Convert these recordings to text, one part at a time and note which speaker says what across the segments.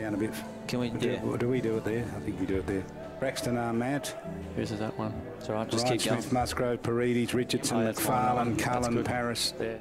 Speaker 1: Down a bit.
Speaker 2: Can we do
Speaker 1: Or do we do it there? I think we do it there. Braxton Armat.
Speaker 2: Who's that one? It's all right, just
Speaker 1: Wright,
Speaker 2: keep going.
Speaker 1: Smith, Musgrove, Paredes, Richardson,
Speaker 2: Oh, that's
Speaker 1: McFarlane,
Speaker 2: fine.
Speaker 1: Cullen,
Speaker 2: That's
Speaker 1: Paris.
Speaker 2: There.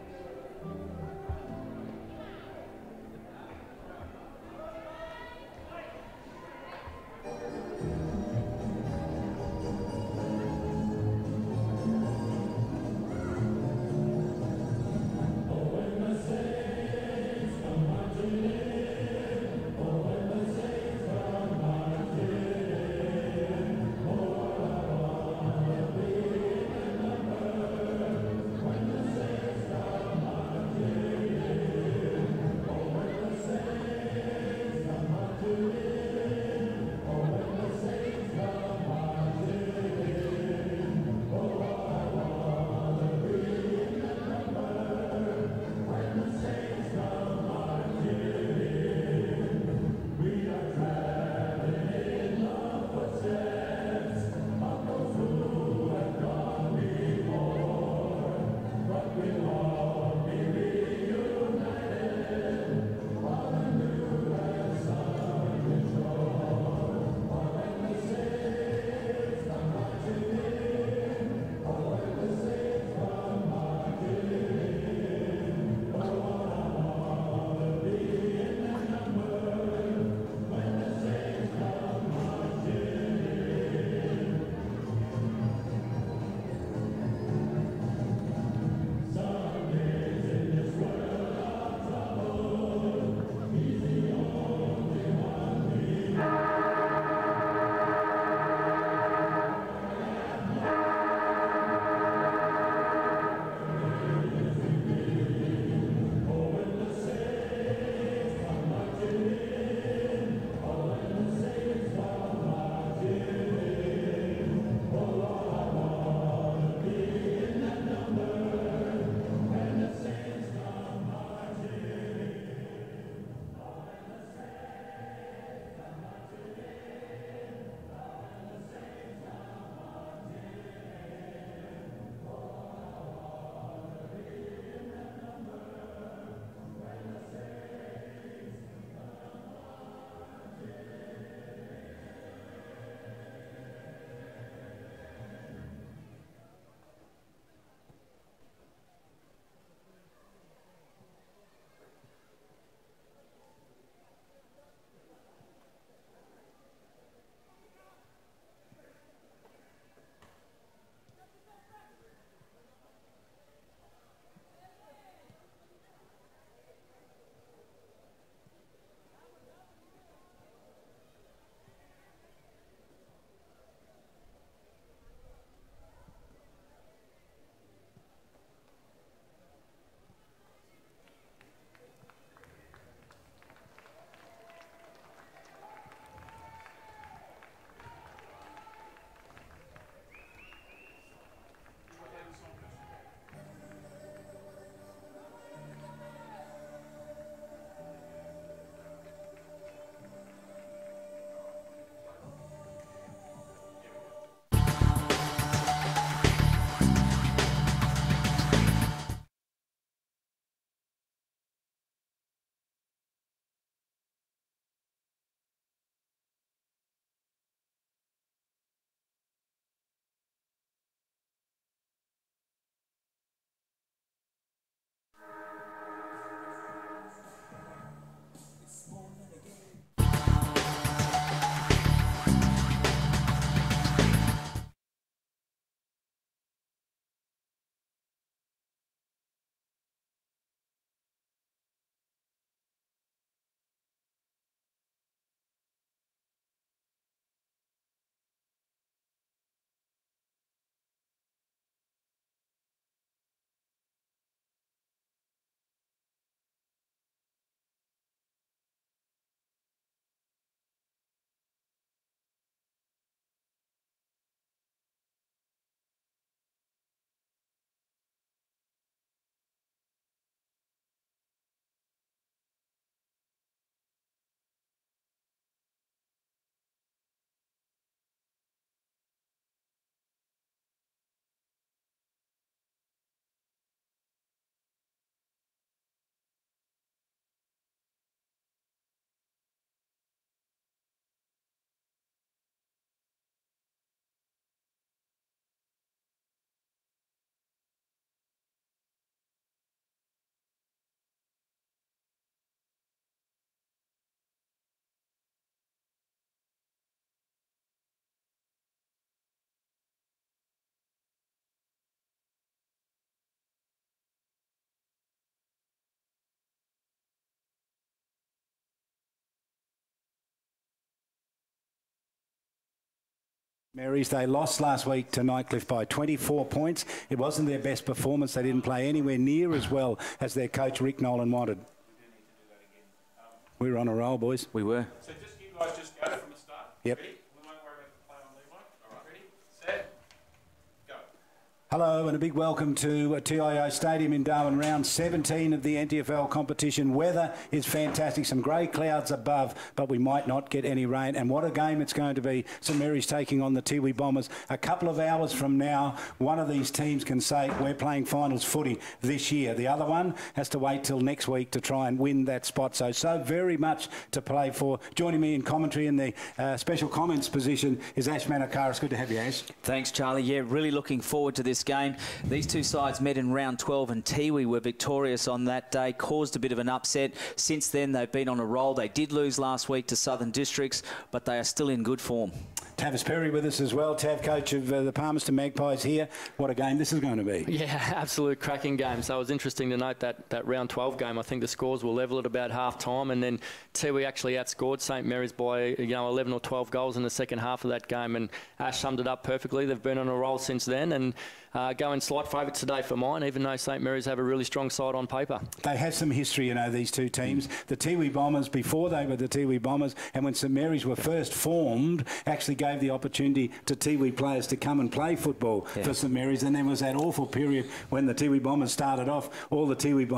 Speaker 1: Marys, they lost last week to Nightcliff by 24 points. It wasn't their best performance. They didn't play anywhere near as well as their coach Rick Nolan wanted. We were on a roll, boys.
Speaker 2: We were.
Speaker 3: So just you guys just go from the start.
Speaker 1: Yep.
Speaker 3: Ready? We won't worry about the play on Levi. All right. Ready? Set. Go.
Speaker 1: Hello and a big welcome to TIO Stadium in Darwin, round 17 of the NTFL competition. Weather is fantastic, some grey clouds above, but we might not get any rain. And what a game it's going to be. St Mary's taking on the Tiwi Bombers. A couple of hours from now, one of these teams can say we're playing finals footy this year. The other one has to wait till next week to try and win that spot. So very much to play for. Joining me in commentary in the special comments position is Ash Manakaris. Good to have you, Ash.
Speaker 2: Thanks, Charlie. Yeah, really looking forward to this game. These two sides met in round 12 and Tiwi were victorious on that day, caused a bit of an upset. Since then, they've been on a roll. They did lose last week to Southern Districts, but they are still in good form.
Speaker 1: Tavis Perry with us as well, Tav, coach of the Palmerston Magpies here. What a game this is going to be.
Speaker 4: Yeah, absolute cracking game. So it was interesting to note that round 12 game, I think the scores were level at about half-time, and then Tiwi actually outscored St Mary's by 11 or 12 goals in the second half of that game, and Ash summed it up perfectly. They've been on a roll since then, and going slight favourites today for mine, even though St Mary's have a really strong side on paper.
Speaker 1: They have some history, you know, these two teams. The Tiwi Bombers, before they were the Tiwi Bombers, and when St Mary's were first formed, actually gave the opportunity to Tiwi players to come and play football for St Mary's. And then was that awful period when the Tiwi Bombers started off, all the Tiwi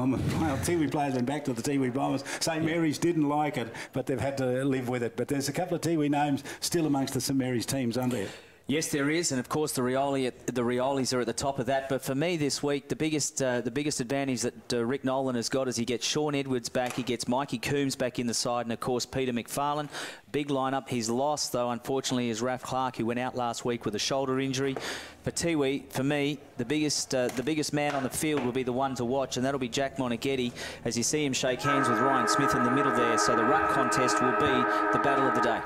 Speaker 1: players went back to the Tiwi Bombers. St Mary's didn't like it, but they've had to live with it. But there's a couple of Tiwi names still amongst the St Mary's teams, aren't there?
Speaker 2: Yes, there is, and of course the Riolis are at the top of that. But for me this week, the biggest advantage that Rick Nolan has got is he gets Sean Edwards back, he gets Mikey Coombs back in the side, and of course Peter McFarlane. Big lineup. He's lost, though, unfortunately, is Raf Clark, who went out last week with a shoulder injury. For Tiwi, for me, the biggest man on the field will be the one to watch, and that'll be Jack Monaghetti, as you see him shake hands with Ryan Smith in the middle there. So the ruck contest will be the battle of the day.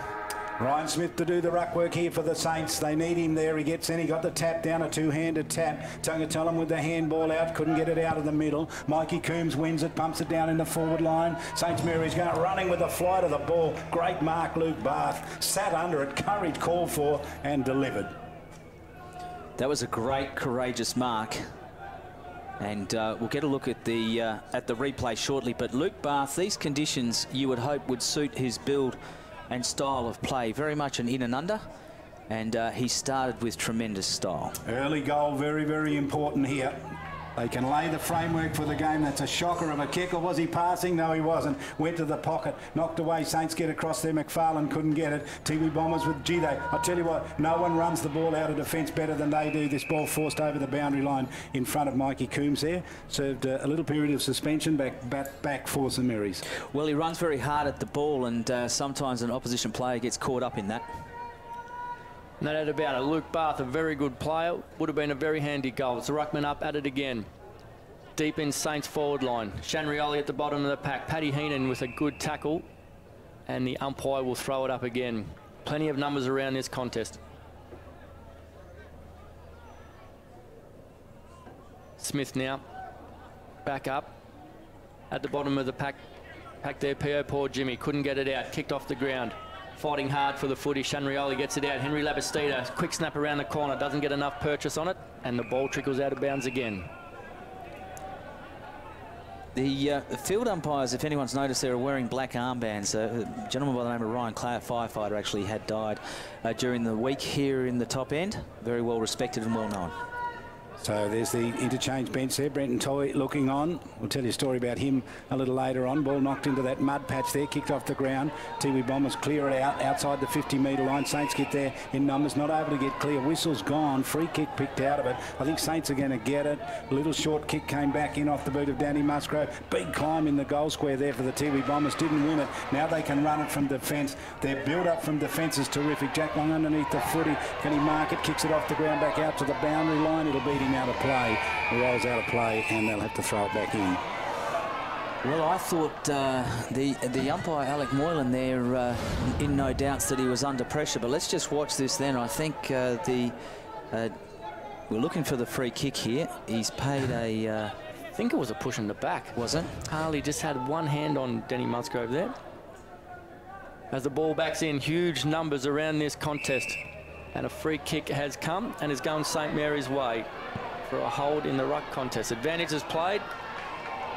Speaker 1: Ryan Smith to do the ruck work here for the Saints. They need him there. He gets in. He got the tap down, a two-handed tap. Tungatulum with the handball out. Couldn't get it out of the middle. Mikey Coombs wins it, pumps it down in the forward line. St Mary's going running with the flight of the ball. Great mark, Luke Barth. Sat under it, courage called for and delivered.
Speaker 2: That was a great, courageous mark. And we'll get a look at the replay shortly. But Luke Barth, these conditions you would hope would suit his build and style of play, very much an in and under, and he started with tremendous style. Early
Speaker 1: goal, very, very important here. They can lay the framework for the game. That's a shocker of a kick. Or was he passing? No, he wasn't. Went to the pocket, knocked away. Saints get across there. McFarlane couldn't get it. Tiwi Bombers with I tell you what, no one runs the ball out of defence better than they do. This ball forced over the boundary line in front of Mikey Coombs there. Served a little period of suspension back for St Mary's.
Speaker 2: Well, he runs very hard at the ball, and sometimes an opposition player gets caught up in that.
Speaker 4: No doubt about it. Luke Barth, a very good player. Would have been a very handy goal. It's the ruckman up at it again. Deep in Saints forward line. Shanrioli at the bottom of the pack. Paddy Heenan with a good tackle. And the umpire will throw it up again. Plenty of numbers around this contest. Smith now. Back up. At the bottom of the pack. Pack there, P.O. Poor Jimmy. Couldn't get it out. Kicked off the ground. Fighting hard for the footy. Shanrioli gets it out. Henry Labastida, quick snap around the corner. Doesn't get enough purchase on it. And the ball trickles out of bounds again.
Speaker 2: The field umpires, if anyone's noticed, they're wearing black armbands. A gentleman by the name of Ryan Clay, a firefighter, actually had died during the week here in the top end. Very well respected and well known.
Speaker 1: So there's the interchange bench there. Brenton Toy looking on. We'll tell you a story about him a little later on. Ball knocked into that mud patch there, kicked off the ground. Tiwi Bombers clear it out outside the 50-metre line. Saints get there in numbers, not able to get clear. Whistle's gone. Free kick picked out of it. I think Saints are going to get it. A little short kick came back in off the boot of Danny Musgrove. Big climb in the goal square there for the Tiwi Bombers. Didn't win it. Now they can run it from defence. Their build-up from defence is terrific. Jack Long underneath the footy. Can he mark it? Kicks it off the ground back out to the boundary line. It'll beat him out of play. The rolls out of play and they'll have to throw it back in.
Speaker 2: Well, I thought the umpire, Alec Moylan, there, in no doubts that he was under pressure. But let's just watch this then. I think we're looking for the free kick here. He's paid a...
Speaker 4: I think it was a push in the back.
Speaker 2: Was it?
Speaker 4: Harley just had one hand on Danny Musgrove there. As the ball backs in, huge numbers around this contest. And a free kick has come and is going St Mary's way for a hold in the ruck contest. Advantage is played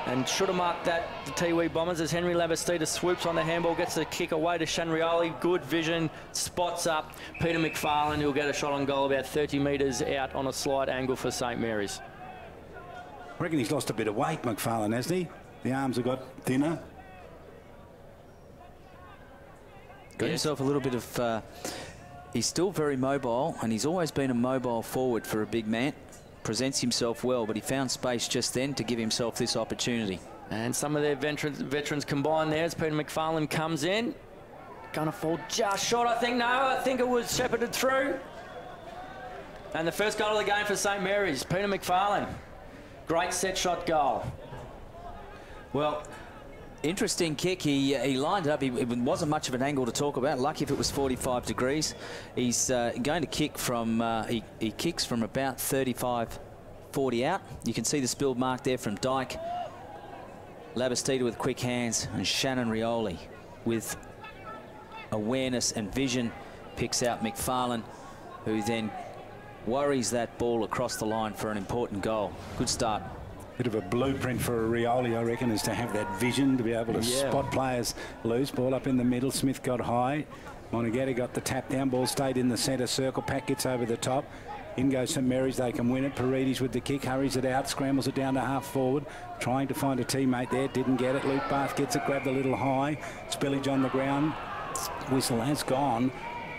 Speaker 4: and should have marked that, the Tiwi Bombers, as Henry Labastida swoops on the handball, gets the kick away to Shanrioli. Good vision, spots up Peter McFarlane, who'll get a shot on goal about 30 metres out on a slight angle for St Mary's.
Speaker 1: I reckon he's lost a bit of weight, McFarlane, hasn't he? The arms have got thinner.
Speaker 2: Got himself a little bit of... he's still very mobile, and he's always been a mobile forward for a big man. Presents himself well, but he found space just then to give himself this opportunity.
Speaker 4: And some of their veterans combined there as Peter McFarlane comes in. Gonna fall just short, I think. No, I think it was shepherded through. And the first goal of the game for St Mary's, Peter McFarlane. Great set shot goal.
Speaker 2: Well, interesting kick. He lined up. It wasn't much of an angle to talk about. Lucky if it was 45 degrees. He's going to kick from, he kicks from about 35, 40 out. You can see the spill mark there from Dyke. Labastida with quick hands, and Shannon Rioli with awareness and vision picks out McFarlane, who then worries that ball across the line for an important goal. Good start.
Speaker 1: Bit of a blueprint for a Rioli, I reckon, is to have that vision to be able to spot players loose. Ball up in the middle. Smith got high. Monagatti got the tap down. Ball stayed in the centre circle. Pack gets over the top. In goes St Mary's. They can win it. Paredes with the kick. Hurries it out. Scrambles it down to half forward. Trying to find a teammate there. Didn't get it. Luke Bath gets it. Grabbed a little high. Spillage on the ground. Whistle has gone.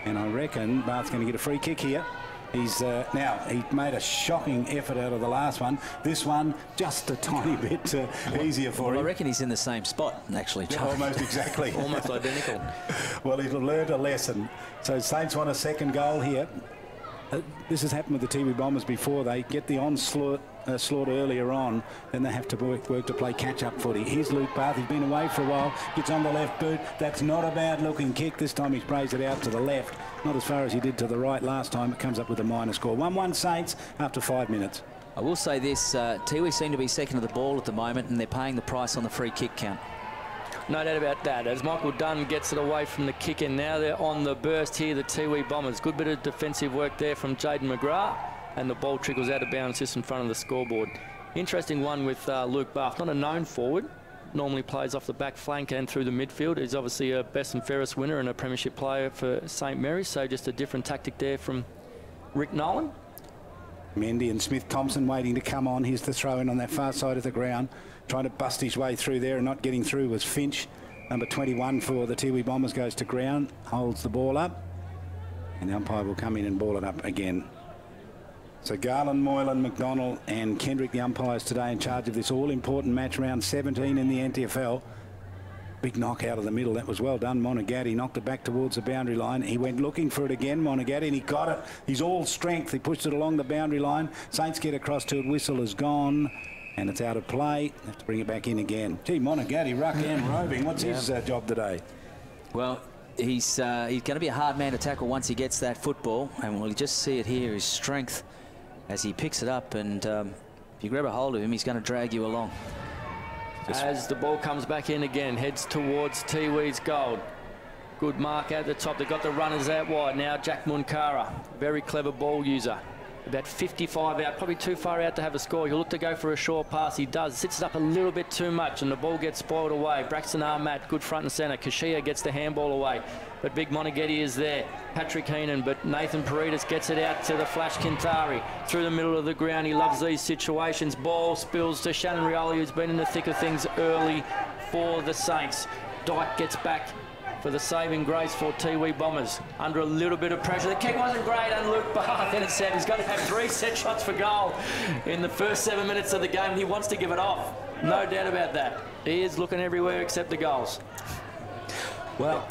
Speaker 1: And I reckon Bath's going to get a free kick here. He's now, he made a shocking effort out of the last one. This one, just a tiny bit easier for him.
Speaker 2: I reckon he's in the same spot, actually.
Speaker 1: Yeah, almost exactly.
Speaker 4: Almost identical.
Speaker 1: Well, he's learned a lesson. So Saints want a second goal here. This has happened with the Tiwi Bombers before. They get the onslaught earlier on, then they have to work to play catch-up footy. Here's Luke Bath. He's been away for a while. Gets on the left boot. That's not a bad-looking kick. This time he sprays it out to the left. Not as far as he did to the right last time. It comes up with a minor score. 1-1 Saints after 5 minutes.
Speaker 2: I will say this, Tiwi seem to be second to the ball at the moment, and they're paying the price on the free kick count.
Speaker 4: No doubt about that. As Michael Dunn gets it away from the kick, and now they're on the burst here, the Tiwi Bombers. Good bit of defensive work there from Jaden McGrath, and the ball trickles out of bounds just in front of the scoreboard. Interesting one with Luke Bath, not a known forward. Normally plays off the back flank and through the midfield. He's obviously a best and fairest winner and a premiership player for St Mary's, so just a different tactic there from Rick Nolan.
Speaker 1: Mendy and Smith-Thompson waiting to come on. Here's the throw in on that far side of the ground. Trying to bust his way through there and not getting through was Finch. Number 21 for the Tiwi Bombers goes to ground, holds the ball up, and the umpire will come in and ball it up again. So Garland, Moylan, McDonald and Kendrick, the umpires today, in charge of this all-important match, round 17 in the NTFL. Big knock out of the middle. That was well done. Monagatti knocked it back towards the boundary line. He went looking for it again, Monagatti, and he got it. He's all strength. He pushed it along the boundary line. Saints get across to it. Whistle is gone. And it's out of play. Have to bring it back in again. Gee, Monagatti, ruck and roving. What's his job today? Well,
Speaker 2: he's going to be a hard man to tackle once he gets that football. And we'll just see it here, his strength as he picks it up. And if you grab a hold of him, he's going to drag you along.
Speaker 4: As the ball comes back in again, heads towards Tiwi's goal. Good mark at the top. They've got the runners out wide. Now Jack Munkara, very clever ball user. About 55 out, probably too far out to have a score. He'll look to go for a short pass. He does. Sits it up a little bit too much, and the ball gets spoiled away. Braxton Armat, good front and centre. Kashia gets the handball away, but Big Monagatti is there. Patrick Heenan, but Nathan Paredes gets it out to the Flash Kintari. Through the middle of the ground, he loves these situations. Ball spills to Shannon Rioli, who's been in the thick of things early for the Saints. Dyke gets back for the saving grace for Tiwi Bombers. Under a little bit of pressure. The kick wasn't great, and Luke Bath then it said he's going to have 3 set shots for goal in the first 7 minutes of the game. He wants to give it off. No doubt about that. He is looking everywhere except the goals.
Speaker 2: Well,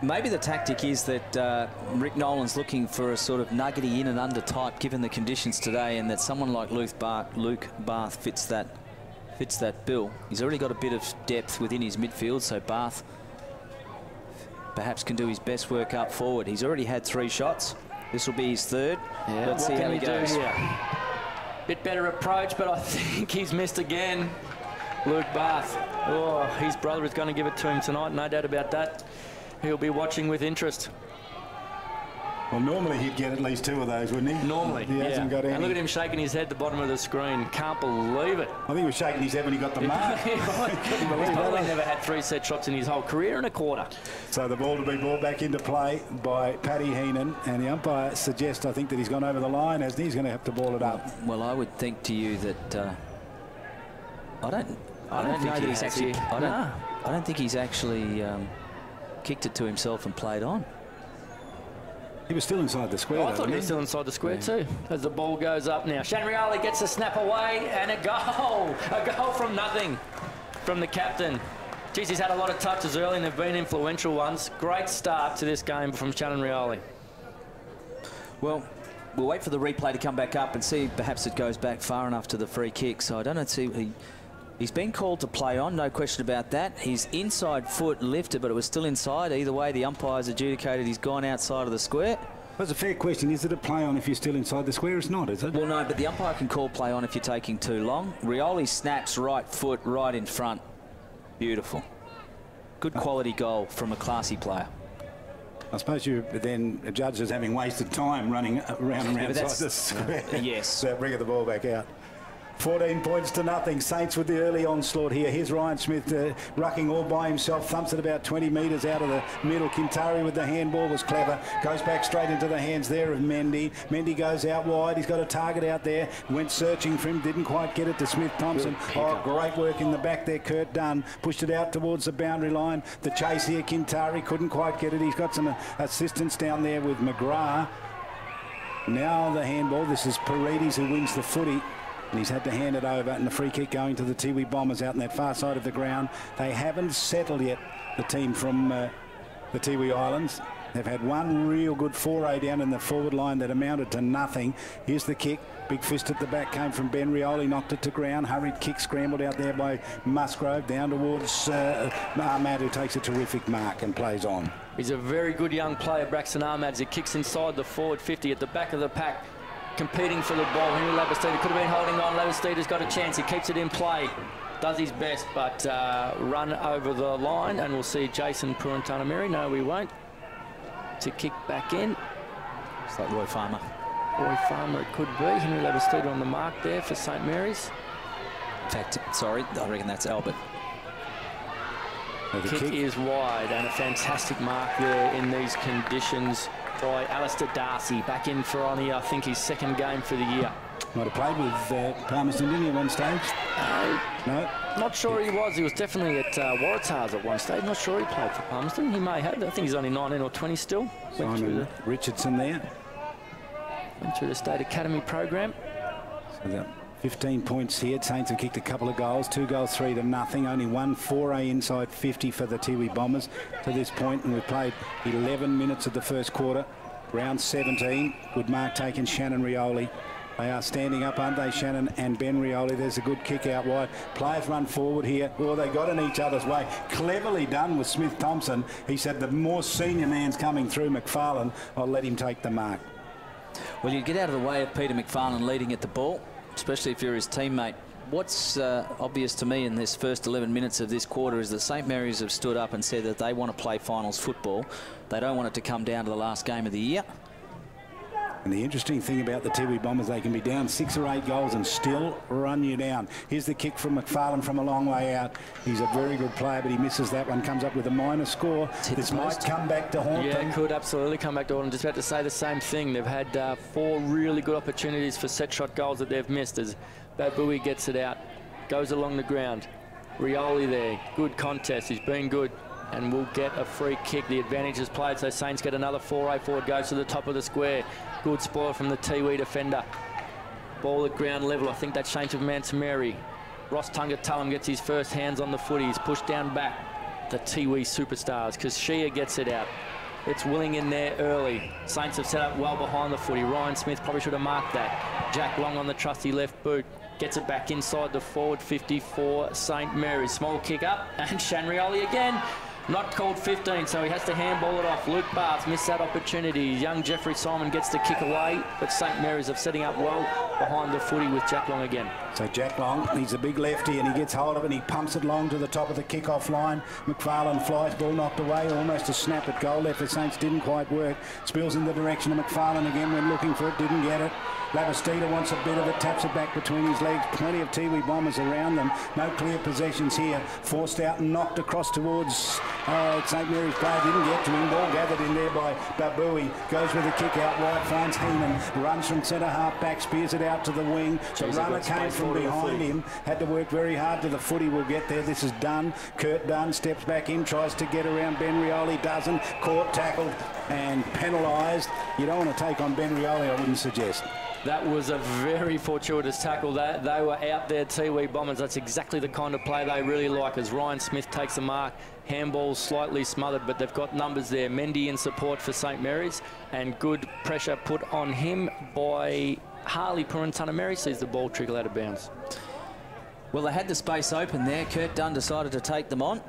Speaker 2: maybe the tactic is that Rick Nolan's looking for a sort of nuggety in and under type given the conditions today, and that someone like Luke Bath fits that bill. He's already got a bit of depth within his midfield, so Bath perhaps can do his best work up forward. He's already had 3 shots. This will be his 3rd.
Speaker 4: Yeah,
Speaker 2: let's see how he goes.
Speaker 4: Bit better approach, but I think he's missed again. Luke Bath. Oh, his brother is going to give it to him tonight, no doubt about that. He'll be watching with interest.
Speaker 1: Well, normally he'd get at least 2 of those, wouldn't he?
Speaker 4: Normally,
Speaker 1: he hasn't got any.
Speaker 4: And look at him shaking his head at the bottom of the screen. Can't believe it.
Speaker 1: I think he was shaking his head when he got the mark.
Speaker 4: He's probably never had 3 set shots in his whole career and a quarter.
Speaker 1: So the ball to be brought back into play by Paddy Heenan, and the umpire suggests, I think, that he's gone over the line, as he's going to have to ball it up.
Speaker 2: Well, I would think to you that I don't think he's actually kicked it to himself and played on.
Speaker 1: He was still inside the square.
Speaker 4: I thought he was still inside the square too. As the ball goes up now, Shanriali gets a snap away and a goal from nothing from the captain. Geez, he's had a lot of touches early and they've been influential ones. Great start to this game from Shanriali.
Speaker 2: Well, we'll wait for the replay to come back up and see if perhaps it goes back far enough to the free kick. So I don't know. He's been called to play on, no question about that. His inside foot lifted, but it was still inside. Either way, the umpire's adjudicated he's gone outside of the square.
Speaker 1: That's a fair question. Is it a play on if you're still inside the square? It's not, is it?
Speaker 2: Well, no, but the umpire can call play on if you're taking too long. Rioli snaps right foot right in front. Beautiful. Good quality goal from a classy player.
Speaker 1: I suppose you then judged as having wasted time running around and around the square.
Speaker 2: Yes.
Speaker 1: So bringing the ball back out. 14 points to nothing. Saints with the early onslaught here. Here's Ryan Smith rucking all by himself. Thumps it about 20 metres out of the middle. Kintari with the handball was clever. Goes back straight into the hands there of Mendy. Mendy goes out wide. He's got a target out there. Went searching for him. Didn't quite get it to Smith-Thompson. Oh, great work in the back there. Kurt Dunn pushed it out towards the boundary line. The chase here. Kintari couldn't quite get it. He's got some assistance down there with McGrath. Now the handball. This is Paredes who wins the footy. And he's had to hand it over, and the free kick going to the Tiwi Bombers out in that far side of the ground. They haven't settled yet, the team from the Tiwi Islands. They've had one real good foray down in the forward line that amounted to nothing. Here's the kick. Big fist at the back came from Ben Rioli, knocked it to ground. Hurried kick scrambled out there by Musgrove down towards Ahmad, who takes a terrific mark and plays on.
Speaker 4: He's a very good young player, Braxton Ahmad. He kicks inside the forward 50 at the back of the pack. Competing for the ball. Henry Labastida could have been holding on. Labastida's got a chance. He keeps it in play. Does his best, but run over the line. And we'll see Jason Purantanamiri. No, we won't. To kick back in.
Speaker 2: It's like Roy Farmer.
Speaker 4: Roy Farmer it could be. Henry Labastida on the mark there for St Mary's.
Speaker 2: In fact, sorry, I reckon that's Albert.
Speaker 4: The kick is wide and a fantastic mark there in these conditions by Alistair Darcy, back in for only, I think, his 2nd game for the year.
Speaker 1: Might have played with Palmerston, didn't he, at one stage? No?
Speaker 4: Not sure he was. He was definitely at Waratahs at one stage. Not sure he played for Palmerston. He may have. I think he's only 19 or 20 still.
Speaker 1: Simon Richardson there.
Speaker 4: Went through the State Academy program.
Speaker 1: So that 15 points here. Saints have kicked a couple of goals. 2 goals, 3 to nothing. Only one foray inside 50 for the Tiwi Bombers to this point, and we've played 11 minutes of the first quarter. Round 17. Good mark taken, Shannon Rioli. They are standing up, aren't they, Shannon and Ben Rioli? There's a good kick out wide. Players run forward here. Oh, they got in each other's way. Cleverly done with Smith-Thompson. He said the more senior man's coming through, McFarlane. I'll let him take the mark.
Speaker 2: Well, you get out of the way of Peter McFarlane leading at the ball, especially if you're his teammate. What's obvious to me in this first 11 minutes of this quarter is that St Mary's have stood up and said that they want to play finals football. They don't want it to come down to the last game of the year.
Speaker 1: And the interesting thing about the Tiwi Bombers, they can be down 6 or 8 goals and still run you down. Here's the kick from McFarlane from a long way out. He's a very good player, but he misses that one. Comes up with a minor score. This might come back to haunt them.
Speaker 4: Yeah, it could absolutely come back to haunt them. Just about to say the same thing. They've had 4 really good opportunities for set shot goals that they've missed as Babui gets it out, goes along the ground. Rioli there, good contest. He's been good. And will get a free kick. The advantage is played, so Saints get another foray forward, goes to the top of the square. Good spoil from the Tiwi defender. Ball at ground level. I think that's Saints of Mantameri. Ross Tungatulum gets his first hands on the footy. He's pushed down back. The Tiwi superstars, because Shea gets it out. It's Willing in there early. Saints have set up well behind the footy. Ryan Smith probably should have marked that. Jack Long on the trusty left boot. Gets it back inside the forward 54 St Mary's. Small kick up, and Shanrioli again. Not called 15, so he has to handball it off. Luke Bath missed that opportunity. Young Jeffrey Simon gets the kick away, but St Mary's are setting up well behind the footy with Jack Long again.
Speaker 1: So Jack Long, he's a big lefty and he gets hold of it and he pumps it long to the top of the kick-off line. McFarlane flies, ball knocked away, almost a snap at goal there for Saints, didn't quite work. Spills in the direction of McFarlane again when looking for it, didn't get it. Lavastida wants a bit of it, taps it back between his legs. Plenty of Tiwi Bombers around them. No clear possessions here. Forced out and knocked across towards St Mary's player. Didn't get to him. Ball gathered in there by Babui. Goes with a kick out wide. Finds Heenan. Runs from centre half back. Spears it out to the wing. The runner came from behind him. Had to work very hard to the footy. Will get there. This is Dunn. Kurt Dunn steps back in. Tries to get around Ben Rioli. Doesn't. Caught, tackled and penalised. You don't want to take on Ben Rioli, I wouldn't suggest.
Speaker 4: That was a very fortuitous tackle. They were out there, Tiwi Bombers. That's exactly the kind of play they really like, as Ryan Smith takes the mark. Handball slightly smothered, but they've got numbers there. Mendy in support for St Mary's, and good pressure put on him by Harley Purintunameri. Sees the ball trickle out of bounds.
Speaker 2: Well, they had the space open there. Kurt Dunn decided to take them on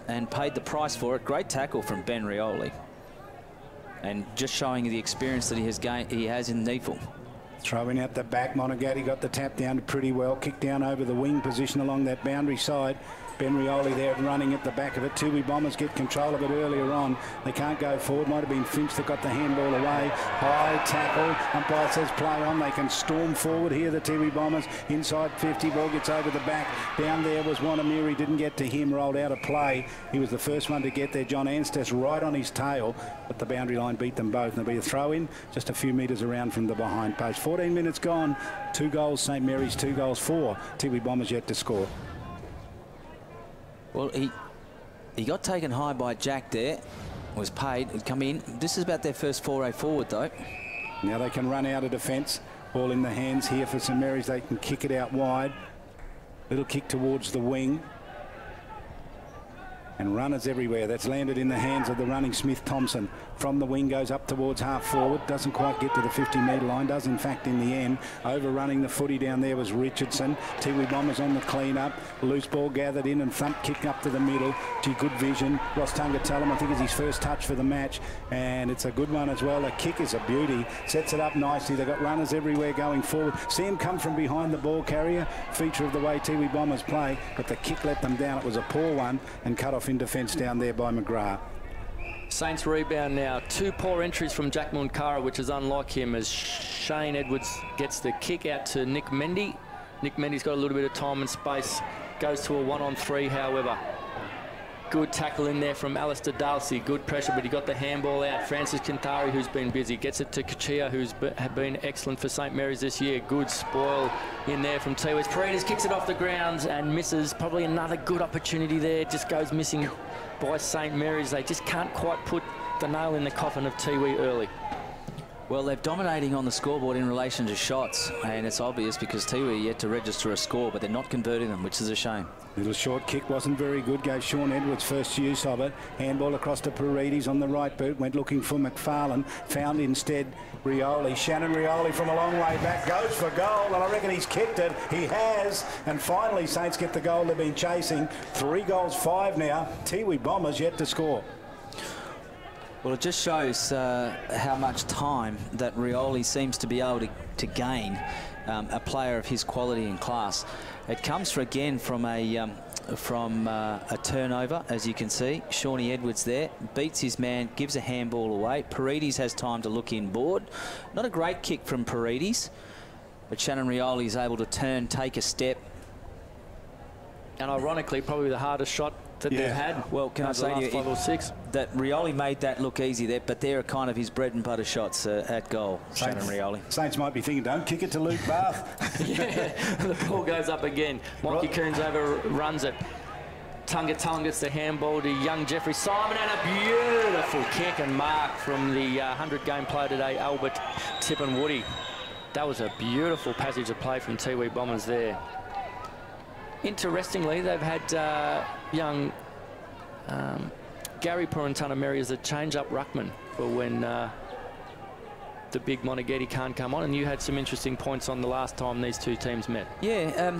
Speaker 2: and paid the price for it. Great tackle from Ben Rioli, and just showing the experience that he has in NTFL.
Speaker 1: Throwing out the back, Monagatti got the tap down pretty well. Kick down over the wing position along that boundary side. Ben Rioli there running at the back of it. Tiwi Bombers get control of it earlier on. They can't go forward. Might have been Finch that got the handball away. High tackle. Umpire says play on. They can storm forward here, the Tiwi Bombers. Inside 50. Ball gets over the back. Down there was Wanamiri. Didn't get to him. Rolled out of play. He was the first one to get there. John Anstess right on his tail. But the boundary line beat them both. And there'll be a throw in just a few metres around from the behind post. 14 minutes gone. 2 goals St Mary's, 2 goals for Tiwi Bombers yet to score.
Speaker 2: Well, he got taken high by Jack there, was paid, had come in. This is about their first foray forward, though.
Speaker 1: Now they can run out of defence. Ball in the hands here for St Mary's. They can kick it out wide. Little kick towards the wing. And runners everywhere. That's landed in the hands of the running Smith Thompson. From the wing goes up towards half forward. Doesn't quite get to the 50-metre line. Does in fact in the end. Overrunning the footy down there was Richardson. Tiwi Bombers on the clean-up. Loose ball gathered in and thump kick up to the middle. Gee, good vision. Ross Tungatallum, I think, is his first touch for the match. And it's a good one as well. The kick is a beauty. Sets it up nicely. They've got runners everywhere going forward. See him come from behind the ball carrier. Feature of the way Tiwi Bombers play. But the kick let them down. It was a poor one and cut off in defence down there by McGrath.
Speaker 4: Saints rebound now. 2 poor entries from Jack Munkara, which is unlike him, as Shane Edwards gets the kick out to Nick Mendy. Nick Mendy's got a little bit of time and space. Goes to a 1-on-3, however. Good tackle in there from Alistair Darcy. Good pressure, but he got the handball out. Francis Kintari, who's been busy, gets it to Kachia, who's been excellent for St Mary's this year. Good spoil in there from Tiwi. Paredes kicks it off the grounds and misses. Probably another good opportunity there. Just goes missing by St Mary's. They just can't quite put the nail in the coffin of Tiwi early.
Speaker 2: Well, they're dominating on the scoreboard in relation to shots, and it's obvious because Tiwi are yet to register a score, but they're not converting them, which is a shame.
Speaker 1: Little short kick wasn't very good. Gave Sean Edwards first use of it. Handball across to Paredes on the right boot. Went looking for McFarlane. Found instead Rioli. Shannon Rioli from a long way back. Goes for goal, and I reckon he's kicked it. He has. And finally, Saints get the goal they've been chasing. 3 goals, 5 now. Tiwi Bombers yet to score.
Speaker 2: Well, it just shows how much time that Rioli seems to be able to gain, a player of his quality and class. It comes again from a turnover, as you can see. Shawnee Edwards there, beats his man, gives a handball away. Paredes has time to look inboard. Not a great kick from Paredes, but Shannon Rioli is able to turn, take a step.
Speaker 4: And ironically, probably the hardest shot that they've had.
Speaker 2: Well, can I say to you,
Speaker 4: 5 or 6?
Speaker 2: That Rioli made that look easy there, but they're kind of his bread and butter shots at goal, Shannon Rioli.
Speaker 1: Saints might be thinking, don't kick it to Luke Bath.
Speaker 4: Yeah, the ball goes up again. Monty Coons overruns it. Tungatallum gets the handball to young Jeffrey Simon, and a beautiful kick and mark from the 100-game player today, Albert Tippenwoody. That was a beautiful passage of play from Tiwi Bombers there. Interestingly, they've had young Gary Purintunameri as a change-up ruckman for when the big Monaghetti can't come on, and you had some interesting points on the last time these two teams met.
Speaker 2: Yeah,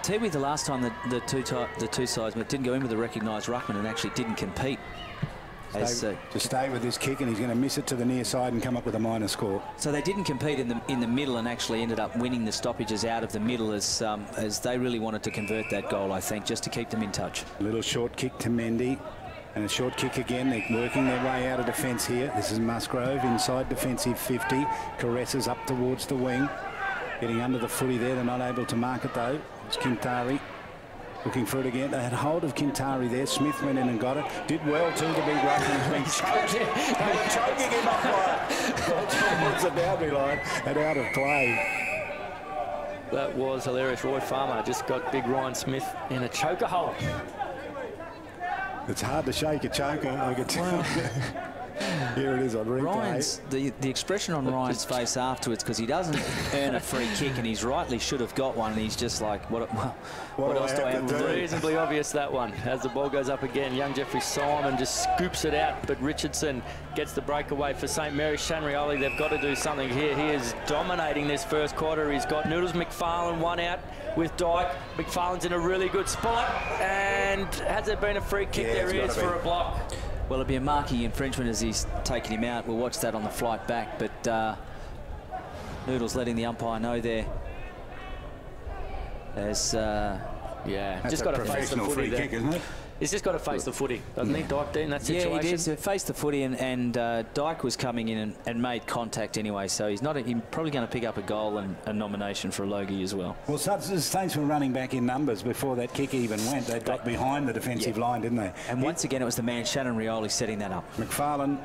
Speaker 2: Tiwi, the last time the two sides didn't go in with a recognised ruckman and actually didn't compete.
Speaker 1: To stay with this kick, and he's going to miss it to the near side and come up with a minor score.
Speaker 2: So they didn't compete in the middle and actually ended up winning the stoppages out of the middle as they really wanted to convert that goal, I think, just to keep them in touch.
Speaker 1: A little short kick to Mendy. And a short kick again. They're working their way out of defence here. This is Musgrove inside defensive 50. Caresses up towards the wing. Getting under the footy there. They're not able to mark it though. It's Kintari looking for it again. They had hold of Kintari there. Smith went in and got it. Did well too to beat Ruckman. He's been choked. They were choking him up towards the boundary line and out of play.
Speaker 4: That was hilarious. Roy Farmer just got big Ryan Smith in a choker hole.
Speaker 1: It's hard to shake a choker, I could tell. Here it is on replay.
Speaker 2: Ryan's, the expression on Ryan's face afterwards, because he doesn't earn a free kick, and he's rightly should have got one, and he's just like, what else do I have to do?
Speaker 4: Reasonably obvious, that one. As the ball goes up again, young Jeffrey Simon just scoops it out, but Richardson gets the breakaway for St Mary's. Shanrioli, they've got to do something here. He is dominating this first quarter. He's got Noodles McFarlane one out with Dyke. McFarlane's in a really good spot, and has there been a free kick? There is for a block.
Speaker 2: Well, it'd be a marking infringement as he's taking him out. We'll watch that on the flight back, but Noodles letting the umpire know there. As
Speaker 1: that's
Speaker 4: just got to face the footy
Speaker 1: free kick, isn't it?
Speaker 4: He's just got to face the footy, doesn't he, Dyke, in that situation?
Speaker 2: Yeah, he did. So faced the footy, and Dyke was coming in and made contact anyway, so he's probably going to pick up a goal and a nomination for a Logie as well. Well,
Speaker 1: the Saints were running back in numbers before that kick even went. They got behind the defensive line, didn't they?
Speaker 2: And once again, it was the man Shannon Rioli setting that up.
Speaker 1: McFarlane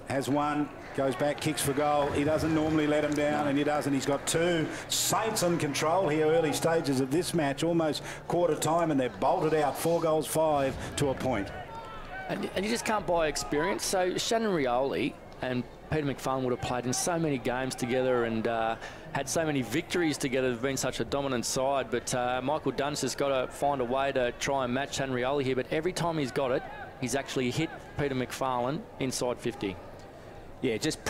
Speaker 1: has one, goes back, kicks for goal. He doesn't normally let him down, and he doesn't. He's got two. Saints in control here, early stages of this match, almost quarter time, and they're bolted out 4-5 to a point.
Speaker 4: And you just can't buy experience. So Shannon Rioli and Peter McFarlane would have played in so many games together and had so many victories together. They've been such a dominant side, but Michael Dunn's has got to find a way to try and match Shannon Rioli here. But every time he's got it, he's actually hit Peter McFarlane inside 50.
Speaker 2: Yeah, just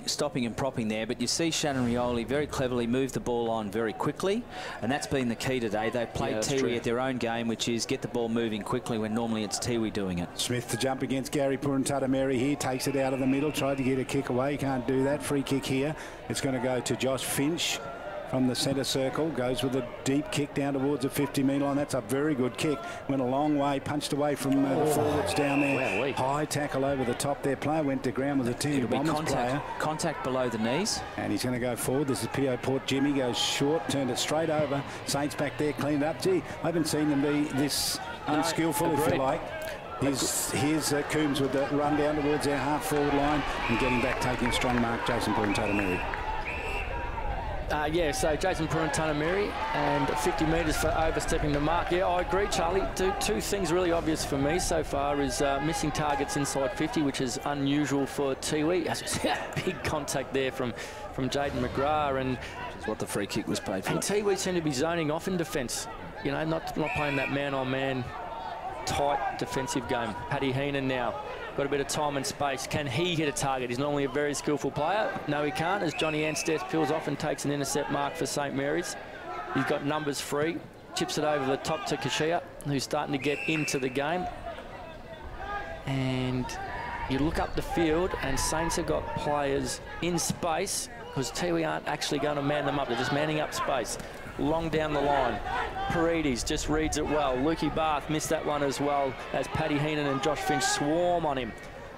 Speaker 2: stopping and propping there. But you see Shannon Rioli very cleverly move the ball on very quickly, and that's been the key today. They've played Tiwi at their own game, which is get the ball moving quickly when normally it's Tiwi doing it.
Speaker 1: Smith to jump against Gary Purantatameri here, takes it out of the middle, tried to get a kick away, can't do that. Free kick here. It's going to go to Josh Finch from the centre circle, goes with a deep kick down towards the 50-metre line. That's a very good kick. Went a long way, punched away from the forwards down there.
Speaker 4: Wow,
Speaker 1: high tackle over the top there. Player went to ground with a Tiwi Bombers player.
Speaker 2: Contact below the knees.
Speaker 1: And he's going to go forward. This is P.O. Port. Jimmy goes short, turned it straight over. Saints back there, cleaned up. Gee, I haven't seen them be this unskillful, if you like. Here's Coombs with the run down towards their half-forward line and getting back, taking a strong mark, Jason Purantatameri.
Speaker 4: So Jason Purantatameri and 50 metres for overstepping the mark. Yeah, I agree, Charlie. Two things really obvious for me so far is missing targets inside 50, which is unusual for Tiwi. Big contact there from Jaden McGrath, and
Speaker 2: which is what the free kick was paid for.
Speaker 4: And Tiwi seem to be zoning off in defence. You know, not playing that man-on-man tight defensive game. Paddy Heenan now got a bit of time and space. Can he hit a target? He's normally a very skillful player. No, he can't, as Johnny Ansteth peels off and takes an intercept mark for St Mary's. He's got numbers free. Chips it over the top to Kashia, who's starting to get into the game. And you look up the field, and Saints have got players in space because Tiwi aren't actually going to man them up. They're just manning up space. Long down the line. Paredes just reads it well. Lukey Barth missed that one as well as Paddy Heenan and Josh Finch swarm on him.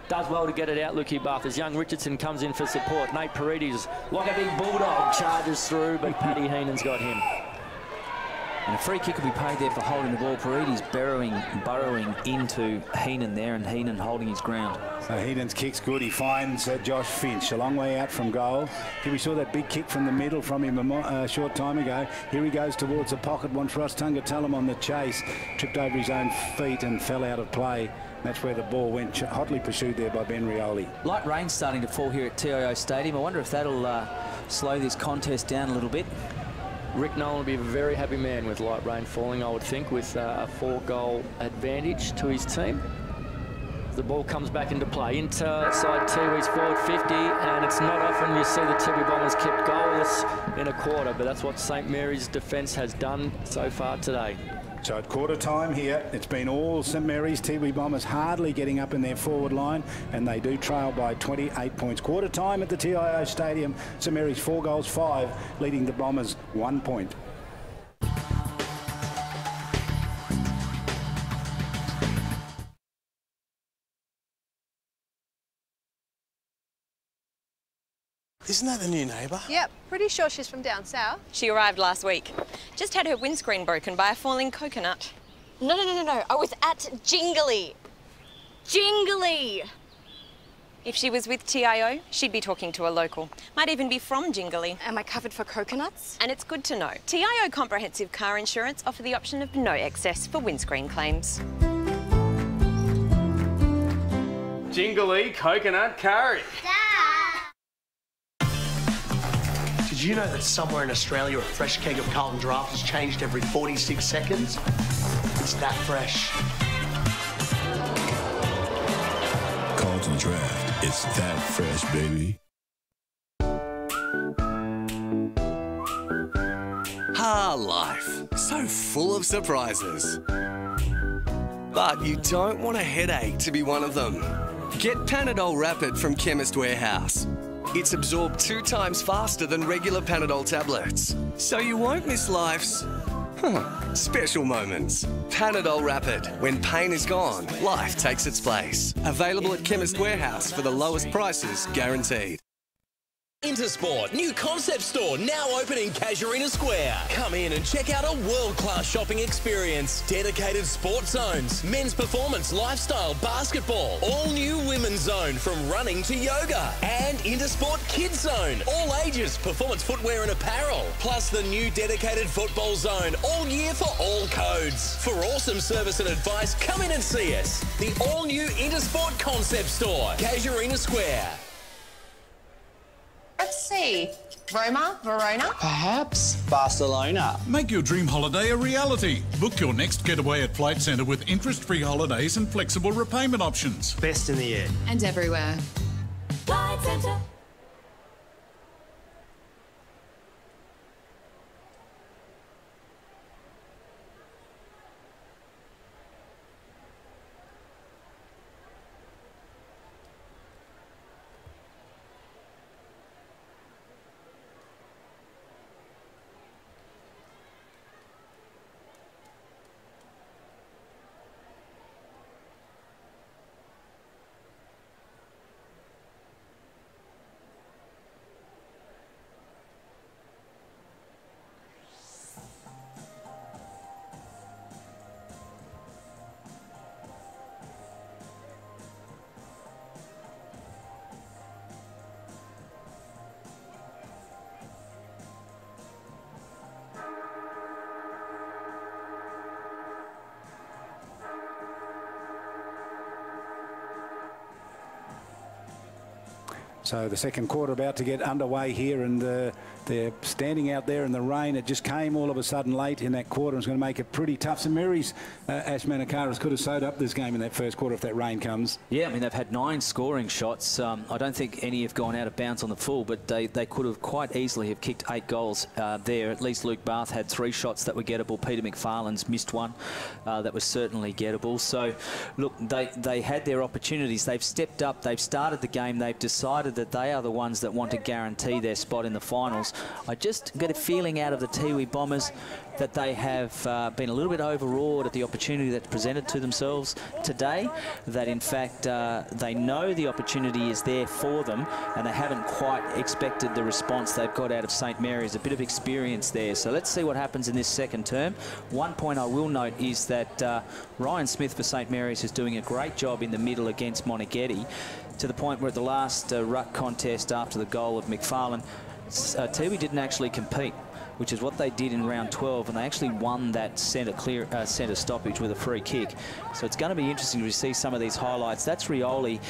Speaker 4: Does well to get it out, Lukey Barth, as young Richardson comes in for support. Nate Paredes, like a big bulldog, charges through, but Paddy Heenan's got him.
Speaker 2: And a free kick will be paid there for holding the ball. Paredes burrowing into Heenan there, and Heenan holding his ground.
Speaker 1: So Heenan's kick's good. He finds Josh Finch a long way out from goal. Here we saw that big kick from the middle from him a short time ago. Here he goes towards the pocket. Wants Ross Tungatallum on the chase. Tripped over his own feet and fell out of play. That's where the ball went, hotly pursued there by Ben Rioli.
Speaker 2: Light rain starting to fall here at TIO Stadium. I wonder if that'll slow this contest down a little bit.
Speaker 4: Rick Nolan will be a very happy man with light rain falling, I would think, with a 4-goal advantage to his team. the ball comes back into play. Inside Tiwi's forward 50, and it's not often you see the Tiwi Bombers kept goalless in a quarter, but that's what St Mary's defence has done so far today.
Speaker 1: So at quarter time here, it's been all St Mary's. Tiwi Bombers hardly getting up in their forward line, and they do trail by 28 points. Quarter time at the TIO Stadium, St Mary's 4 goals, 5, leading the Bombers 1 point.
Speaker 5: Isn't that the new neighbour?
Speaker 6: Yep, pretty sure she's from down south.
Speaker 7: She arrived last week. Just had her windscreen broken by a falling coconut.
Speaker 8: No. I was at Jingly. Jingly!
Speaker 7: If she was with TIO, she'd be talking to a local. Might even be from Jingly.
Speaker 8: Am I covered for coconuts?
Speaker 7: And it's good to know. TIO Comprehensive Car Insurance offer the option of no excess for windscreen claims.
Speaker 3: Jingly coconut curry.
Speaker 5: Did you know that somewhere in Australia a fresh keg of Carlton Draft is changed every 46 seconds? It's that fresh.
Speaker 9: Carlton Draft, it's that fresh, baby.
Speaker 10: Life. So full of surprises. But you don't want a headache to be one of them. Get Panadol Rapid from Chemist Warehouse. It's absorbed 2 times faster than regular Panadol tablets. So you won't miss life's special moments. Panadol Rapid. When pain is gone, life takes its place. Available at Chemist Warehouse for the lowest prices guaranteed.
Speaker 11: Intersport, new concept store now open in Casuarina Square. Come in and check out a world-class shopping experience. Dedicated sports zones, men's performance, lifestyle, basketball. All new women's zone from running to yoga. And Intersport Kids Zone, all ages, performance footwear and apparel. Plus the new dedicated football zone, all year for all codes. For awesome service and advice, come in and see us. The all-new Intersport concept store, Casuarina Square.
Speaker 12: Let's see. Roma, Verona?
Speaker 13: Perhaps Barcelona.
Speaker 14: Make your dream holiday a reality. Book your next getaway at Flight Centre with interest-free holidays and flexible repayment options.
Speaker 5: Best in the air.
Speaker 6: And everywhere.
Speaker 8: Flight Centre.
Speaker 1: So the second quarter about to get underway here, and they're standing out there in the rain. It just came all of a sudden late in that quarter. It's going to make it pretty tough. St Mary's, Ash Manakaras could have sewed up this game in that first quarter if that rain comes.
Speaker 2: Yeah, I mean, they've had 9 scoring shots. I don't think any have gone out of bounds on the full, but they could have quite easily have kicked 8 goals there. At least Luke Bath had 3 shots that were gettable. Peter McFarlane's missed one that was certainly gettable. So, look, they had their opportunities. They've stepped up. They've started the game. They've decided that they are the ones that want to guarantee their spot in the finals. I just get a feeling out of the Tiwi Bombers that they have been a little bit overawed at the opportunity that's presented to themselves today, that in fact they know the opportunity is there for them and they haven't quite expected the response they've got out of St Mary's. A bit of experience there. So let's see what happens in this second term. One point I will note is that Ryan Smith for St Mary's is doing a great job in the middle against Moneghetti, to the point where at the last ruck contest after the goal of McFarlane, Tiwi didn't actually compete, which is what they did in round 12, and they actually won that centre stoppage with a free kick. So it's going to be interesting to see some of these highlights. That's Rioli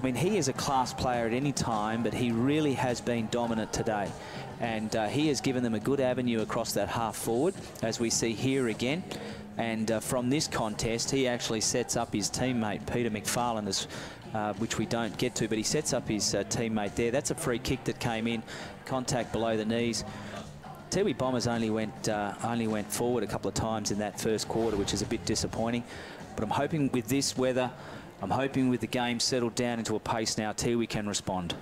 Speaker 2: I mean, he is a class player at any time, but he really has been dominant today. And he has given them a good avenue across that half forward, as we see here again. And from this contest, he actually sets up his teammate, Peter McFarlane, as, which we don't get to, but he sets up his teammate there. That's a free kick that came in, contact below the knees. Tiwi Bombers only went forward a couple of times in that first quarter, which is a bit disappointing. But I'm hoping with this weather, I'm hoping with the game settled down into a pace now, Tiwi can respond.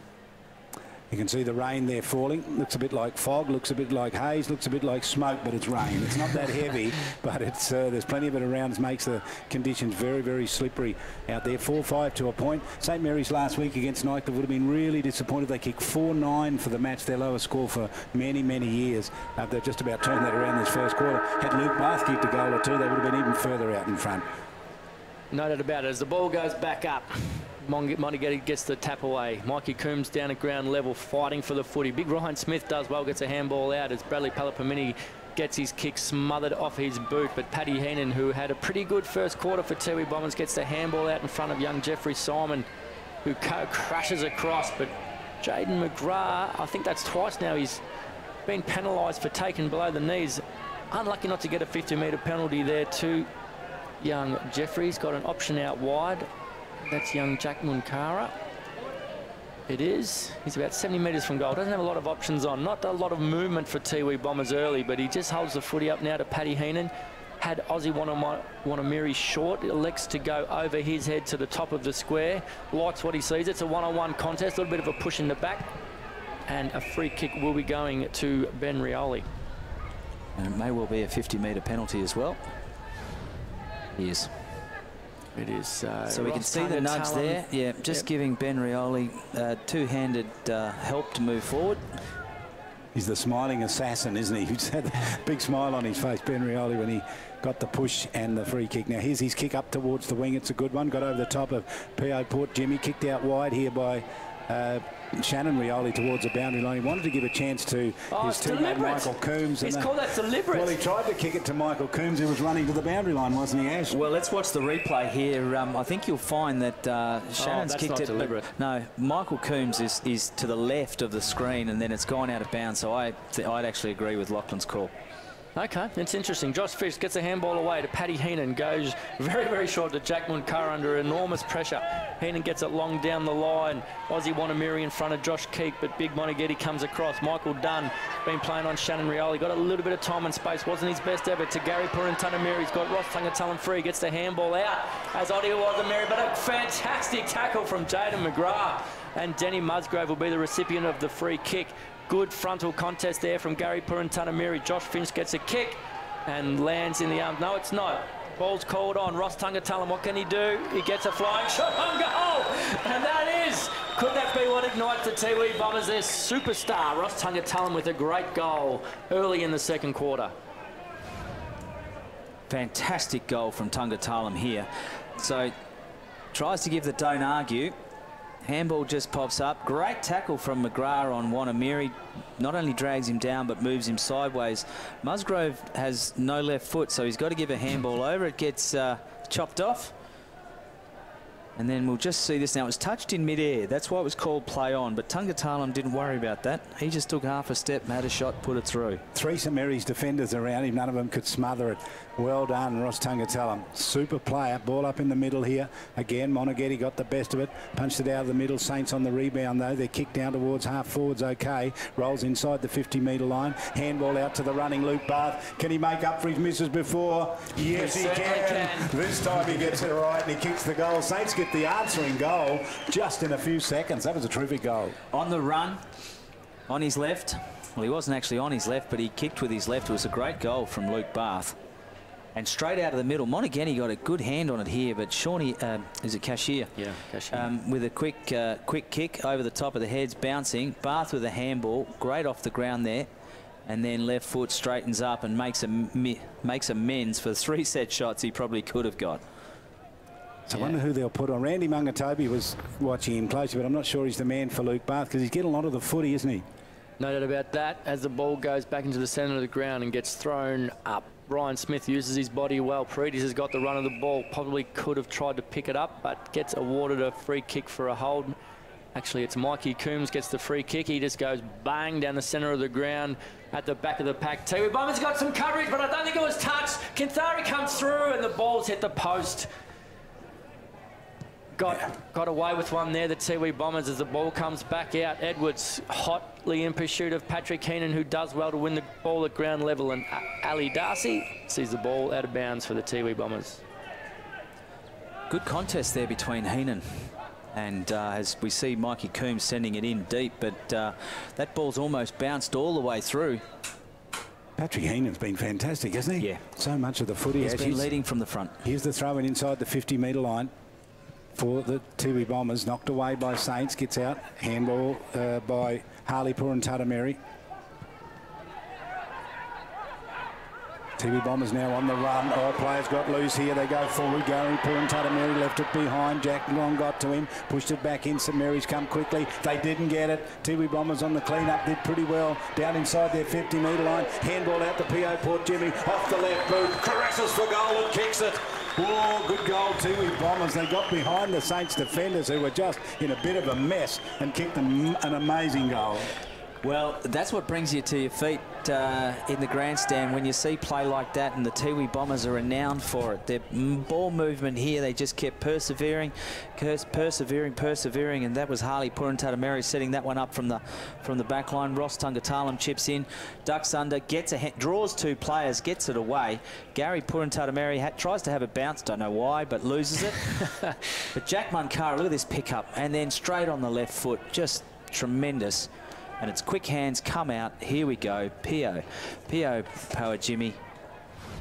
Speaker 1: You can see the rain there falling. Looks a bit like fog, looks a bit like haze, looks a bit like smoke, but it's rain. It's not that heavy, but it's there's plenty of it around. It makes the conditions very, very slippery out there. 4-5 to a point. St Mary's last week against Nike would have been really disappointed. They kicked 4-9 for the match, their lowest score for many, many years. They've just about turned that around this first quarter. Had Luke Bath kicked a goal or two, they would have been even further out in front.
Speaker 4: No doubt about it. As the ball goes back up, Montegetti gets the tap away. Mikey Coombs down at ground level fighting for the footy. Big Ryan Smith does well, gets a handball out as Bradley Palapamini gets his kick smothered off his boot. But Paddy Heenan, who had a pretty good first quarter for Tiwi Bombers, gets the handball out in front of young Jeffrey Simon, who crashes across. But Jaden McGrath, I think that's twice now he's been penalised for taking below the knees. Unlucky not to get a 50-metre penalty there too. Young Jeffrey's got an option out wide. That's young Jack Munkara. It is. He's about 70 metres from goal. Doesn't have a lot of options on. Not a lot of movement for Tiwi Bombers early, but he just holds the footy up now to Paddy Heenan. Had Aussie Wanamiri short. Elects to go over his head to the top of the square. Likes what he sees. It's a one-on-one contest. A little bit of a push in the back. And a free kick will be going to Ben Rioli.
Speaker 2: And it may well be a 50-metre penalty as well. Yes.
Speaker 4: It is.
Speaker 2: So we can see the nudge there. Yeah, just giving Ben Rioli two-handed help to move forward.
Speaker 1: He's the smiling assassin, isn't he? He's had a big smile on his face, Ben Rioli, when he got the push and the free kick. Now here's his kick up towards the wing. It's a good one. Got over the top of P.O. Port Jimmy. Kicked out wide here by Shannon Rioli towards the boundary line. He wanted to give a chance to his teammate Michael Coombs.
Speaker 4: He's called that deliberate.
Speaker 1: Well, he tried to kick it to Michael Coombs, who was running to the boundary line, wasn't he, Ash?
Speaker 2: Well, let's watch the replay here. I think you'll find that Shannon's kicked it. Deliberate. No, Michael Coombs is to the left of the screen, and then it's gone out of bounds. So I'd actually agree with Lachlan's call.
Speaker 4: Okay, it's interesting. Josh Fish gets a handball away to Paddy Heenan. Goes very, very short to Jack Munkara under enormous pressure. Heenan gets it long down the line. Aussie Wanamiri in front of Josh Keek, but Big Montegetti comes across. Michael Dunn been playing on Shannon Rioli. Got a little bit of time and space. Wasn't his best ever. To Gary Purintanamiri. He's got Ross Tungatalam free. Gets the handball out as Odia Wanamiri. But a fantastic tackle from Jaden McGrath. And Denny Musgrove will be the recipient of the free kick. Good frontal contest there from Gary Purintanamiri. Josh Finch gets a kick and lands in the arms. No, it's not. Ball's called on. Ross Tungatalam, what can he do? He gets a flying shot on goal. And that is, could that be what ignites the Tiwi Bombers? Their superstar, Ross Tungatalam, with a great goal early in the second quarter.
Speaker 2: Fantastic goal from Tungatalam here. So, tries to give the don't argue. Handball just pops up. Great tackle from McGrath on Wanamiri. Not only drags him down, but moves him sideways. Musgrove has no left foot, so he's got to give a handball over. It gets chopped off. And then we'll just see this now. It was touched in midair. That's why it was called play on. But Tungatalam didn't worry about that. He just took half a step, had a shot, put it through.
Speaker 1: Three St Mary's defenders around him. None of them could smother it. Well done, Ross Tungatalam. Super player. Ball up in the middle here. Again, Montegetti got the best of it. Punched it out of the middle. Saints on the rebound, though. They're kicked down towards half forwards. Okay. Rolls inside the 50-metre line. Handball out to the running Luke Bath. Can he make up for his misses before? Yes, he can. This time he gets it right and he kicks the goal. Saints get the answering goal just in a few seconds. That was a terrific goal.
Speaker 2: On the run, on his left. Well, he wasn't actually on his left, but he kicked with his left. It was a great goal from Luke Bath. And straight out of the middle, Montegetti got a good hand on it here, but Shawnee, is it Cashier?
Speaker 4: Yeah, Cashier.
Speaker 2: With a quick kick over the top of the heads, bouncing. Bath with a handball, great off the ground there. And then left foot straightens up and makes amends for 3 set shots he probably could have got.
Speaker 1: So I wonder who they'll put on. Randy Mungatobi was watching him closely, but I'm not sure he's the man for Luke Bath because he's getting a lot of the footy, isn't he?
Speaker 4: No doubt about that. As the ball goes back into the centre of the ground and gets thrown up Ryan Smith uses his body well. Paredes has got the run of the ball. Probably could have tried to pick it up, but gets awarded a free kick for a hold. Actually, it's Mikey Coombs gets the free kick. He just goes bang down the centre of the ground at the back of the pack. Tiwi Bombers got some coverage, but I don't think it was touched. Kinthari comes through and the ball's hit the post. Got away with one there, the Tiwi Bombers, as the ball comes back out. Edwards hotly in pursuit of Patrick Heenan, who does well to win the ball at ground level, and Ali Darcy sees the ball out of bounds for the Tiwi Bombers.
Speaker 2: Good contest there between Heenan and as we see Mikey Coombs sending it in deep, but that ball's almost bounced all the way through.
Speaker 1: Patrick Heenan's been fantastic, hasn't he?
Speaker 2: Yeah.
Speaker 1: So much of the footy.
Speaker 2: He's been leading from the front.
Speaker 1: Here's the throw-in inside the 50-metre line for the Tiwi Bombers. Knocked away by Saints. Gets out. Handball by Harley Purantatameri. Tiwi Bombers now on the run. All players got loose here. They go forward. Gary Purantatameri left it behind. Jack Long got to him. Pushed it back in. St Mary's come quickly. They didn't get it. Tiwi Bombers on the clean-up did pretty well. Down inside their 50-metre line. Handball out to P.O. Port Jimmy. Off the left boot. Caresses for goal and kicks it. Oh, good goal, Tiwi Bombers. They got behind the Saints defenders, who were just in a bit of a mess, and kicked them an amazing goal.
Speaker 2: Well, that's what brings you to your feet in the grandstand when you see play like that, and the Tiwi Bombers are renowned for it. Their ball movement here, they just kept persevering, and that was Harley Purantatameri setting that one up from the back line. Ross Tungatalam chips in, ducks under, gets a draws two players, gets it away. Gary Purantatameri tries to have it bounce, don't know why, but loses it. But Jack Munkara, look at this pickup, and then straight on the left foot, just tremendous. And it's quick hands come out. Here we go. P.O. Power Jimmy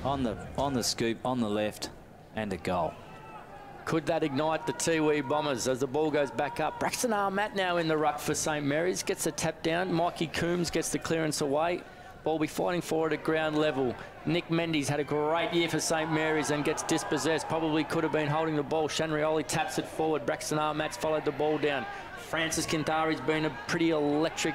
Speaker 2: on the scoop on the left, and a goal.
Speaker 4: Could that ignite the Tiwi Bombers as the ball goes back up? Braxton Armatt now in the ruck for St Mary's. Gets the tap down. Mikey Coombs gets the clearance away. Ball be fighting for it at ground level. Nick Mendy's had a great year for St Mary's and gets dispossessed. Probably could have been holding the ball. Shanrioli taps it forward. Braxton Armatt's followed the ball down. Francis Kinthari's been a pretty electric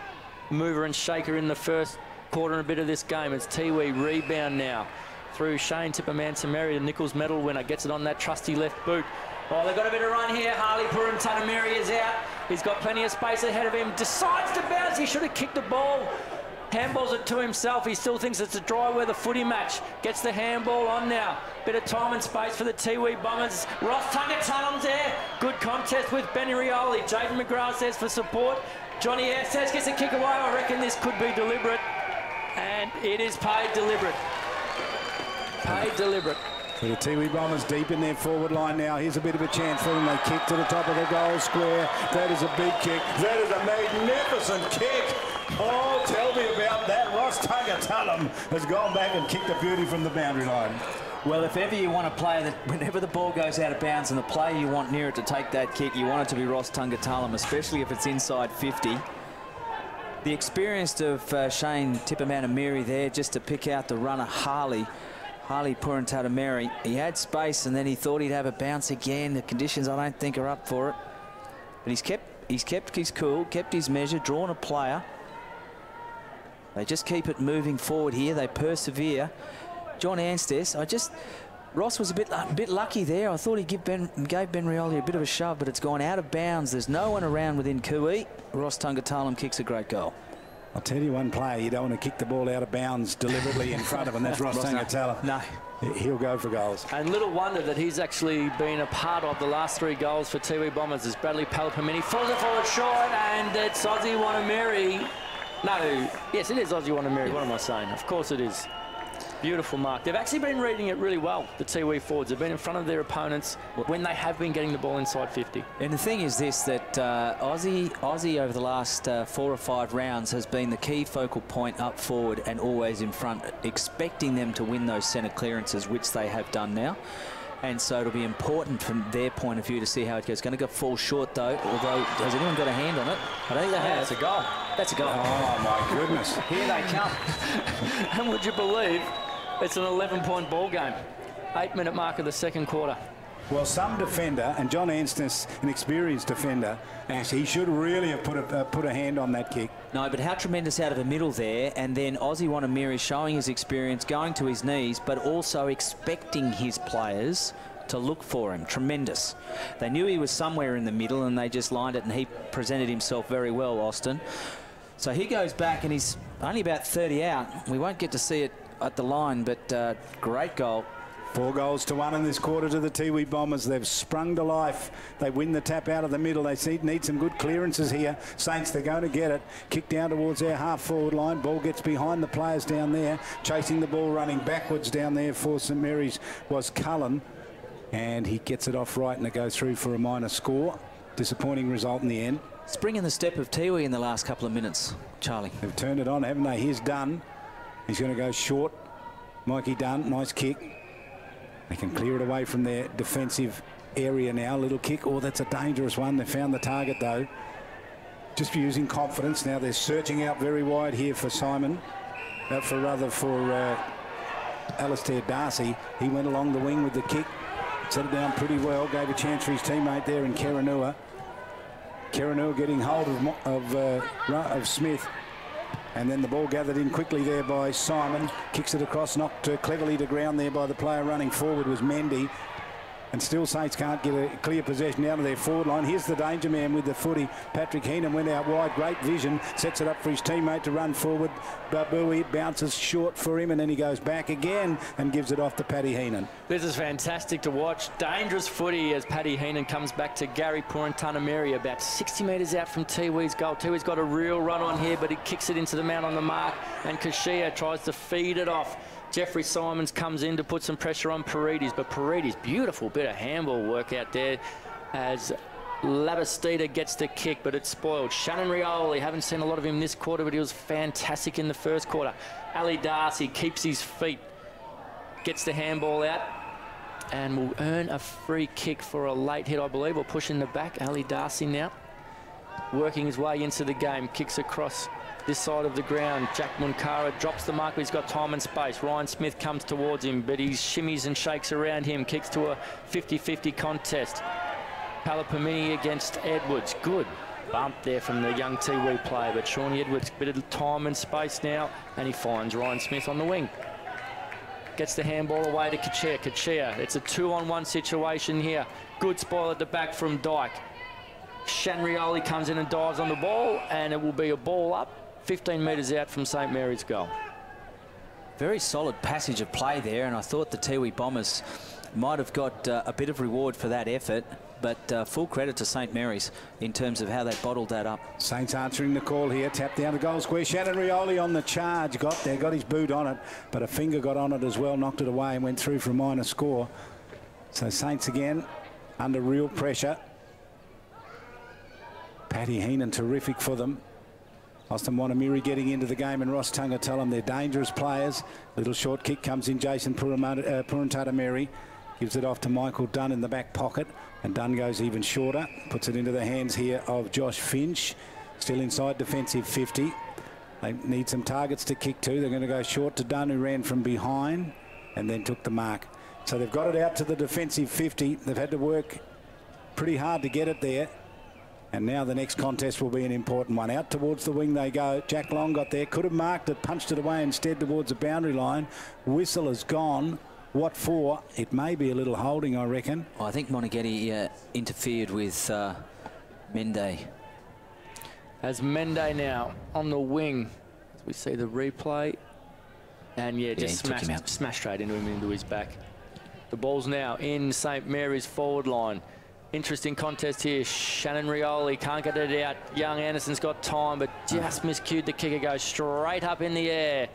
Speaker 4: mover and shaker in the first quarter and a bit of this game. It's Tiwi rebound now through Shane Tipperman Samari, the Nichols medal winner, gets it on that trusty left boot. Oh, they've got a bit of run here. Harley Purantatameri is out. He's got plenty of space ahead of him. Decides to bounce. He should have kicked the ball. Handballs it to himself. He still thinks it's a dry weather footy match. Gets the handball on now. Bit of time and space for the Tiwi Bombers. Ross Tungatalam's there. Good contest with Benny Rioli. Jaden McGrath says for support. Johnny says gets a kick away. I reckon this could be deliberate. And it is paid deliberate. Paid deliberate.
Speaker 1: So the Tiwi Bombers deep in their forward line now. Here's a bit of a chance for them. They kick to the top of the goal square. That is a big kick. That is a magnificent kick. Oh, tell me about that. Ross Tungatalam has gone back and kicked a beauty from the boundary line.
Speaker 2: Well, if ever you want to play that, whenever the ball goes out of bounds and the player you want near it to take that kick, you want it to be Ross Tungatalam, especially if it's inside 50. The experience of Shane Tipperman there just to pick out the runner Harley Purantatameri. He had space and then he thought he'd have a bounce again. The conditions I don't think are up for it. But he's kept his cool, kept his measure, drawn a player. They just keep it moving forward here. They persevere. John Anstice, Ross was a bit lucky there. I thought he gave Ben Rioli a bit of a shove, but it's gone out of bounds. There's no one around within Kui. Ross Tungatalam kicks a great goal.
Speaker 1: I'll tell you one player you don't want to kick the ball out of bounds deliberately in front of him. That's Ross Tungatalam.
Speaker 2: No.
Speaker 1: He'll go for goals.
Speaker 4: And little wonder that he's actually been a part of the last 3 goals for Tiwi Bombers as Bradley Palapamini falls it forward short, and it's Ozzy Wanameri. No, yes, it is Ozzy Wanameri. What am I saying? Of course it is. Beautiful mark. They've actually been reading it really well, the Tiwi forwards. They've been in front of their opponents when they have been getting the ball inside 50.
Speaker 2: And the thing is this, that Aussie over the last 4 or 5 rounds has been the key focal point up forward and always in front, expecting them to win those centre clearances, which they have done now. And so it'll be important from their point of view to see how it goes. Going to fall short, though, although has anyone got a hand on it? I don't think they have.
Speaker 4: That's a goal.
Speaker 2: That's a goal.
Speaker 1: Oh, my goodness.
Speaker 2: Here they come.
Speaker 4: And would you believe it's an 11-point ball game. 8-minute mark of the second quarter.
Speaker 1: Well, some defender, and John Anston's an experienced defender, actually, he should really have put a hand on that kick.
Speaker 2: No, but how tremendous out of the middle there, and then Aussie Wanamiri showing his experience, going to his knees, but also expecting his players to look for him. Tremendous. They knew he was somewhere in the middle, and they just lined it, and he presented himself very well, Austin. So he goes back, and he's only about 30 out. We won't get to see it at the line, but great goal.
Speaker 1: 4 goals to 1 in this quarter to the Tiwi Bombers. They've sprung to life. They win the tap out of the middle. They need some good clearances here. Saints, they're going to get it. Kick down towards their half-forward line. Ball gets behind the players down there. Chasing the ball, running backwards down there for St Mary's was Cullen. And he gets it off right, and it goes through for a minor score. Disappointing result in the end.
Speaker 2: Spring in the step of Tiwi in the last couple of minutes, Charlie.
Speaker 1: They've turned it on, haven't they? Here's Dunn. He's going to go short. Mikey Dunn, nice kick. They can clear it away from their defensive area now. Little kick. Oh, that's a dangerous one. They found the target, though. Just using confidence. Now they're searching out very wide here for Simon. For Alistair Darcy. He went along the wing with the kick. Set it down pretty well. Gave a chance for his teammate there in Keranua. Keranua getting hold of Smith. And then the ball gathered in quickly there by Simon. Kicks it across, knocked cleverly to ground there by the player running forward was Mendy. And still Saints can't get a clear possession out of their forward line. Here's the danger man with the footy. Patrick Heenan went out wide. Great vision. Sets it up for his teammate to run forward. Babui bounces short for him, and then he goes back again and gives it off to Paddy Heenan.
Speaker 4: This is fantastic to watch. Dangerous footy as Paddy Heenan comes back to Gary Purantanameri about 60 metres out from Tiwi's goal. Tiwi's got a real run on here, but he kicks it into the man on the mark, and Kashia tries to feed it off. Jeffrey Simons comes in to put some pressure on Paredes, but Paredes, beautiful bit of handball work out there as Labastida gets the kick, but it's spoiled. Shannon Rioli, haven't seen a lot of him this quarter, but he was fantastic in the first quarter. Ali Darcy keeps his feet, gets the handball out, and will earn a free kick for a late hit, I believe, or push in the back. Ali Darcy now working his way into the game, kicks across this side of the ground. Jack Munkara drops the mark, but he's got time and space. Ryan Smith comes towards him, but he shimmies and shakes around him. Kicks to a 50-50 contest. Palapamini against Edwards. Good bump there from the young Tiwi player, but Shawnee Edwards, bit of time and space now, and he finds Ryan Smith on the wing. Gets the handball away to Kachia. Kachia, it's a 2-on-1 situation here. Good spoil at the back from Dyke. Shanrioli comes in and dives on the ball, and it will be a ball up 15 metres out from St Mary's goal.
Speaker 2: Very solid passage of play there, and I thought the Tiwi Bombers might have got a bit of reward for that effort, but full credit to St Mary's in terms of how they bottled that up.
Speaker 1: Saints answering the call here. Tap down the goal square. Shannon Rioli on the charge. Got his boot on it, but a finger got on it as well, knocked it away and went through for a minor score. So Saints again under real pressure. Paddy Heenan, terrific for them. Austin Wanamiri getting into the game, and Ross Tunga tell them they're dangerous players. Little short kick comes in. Jason Purantatameri gives it off to Michael Dunn in the back pocket, and Dunn goes even shorter. Puts it into the hands here of Josh Finch. Still inside defensive 50. They need some targets to kick to. They're going to go short to Dunn, who ran from behind and then took the mark. So they've got it out to the defensive 50. They've had to work pretty hard to get it there. And now the next contest will be an important one. Out towards the wing they go. Jack Long got there. Could have marked it, punched it away instead towards the boundary line. Whistle has gone. What for? It may be a little holding, I reckon.
Speaker 2: I think Moneghetti interfered with Mende.
Speaker 4: As Mende now on the wing. As we see the replay. And just smashed straight into him, into his back. The ball's now in St Mary's forward line. Interesting contest here. Shannon Rioli can't get it out. Young Anderson's got time, but just miscued the kicker. Goes straight up in the air.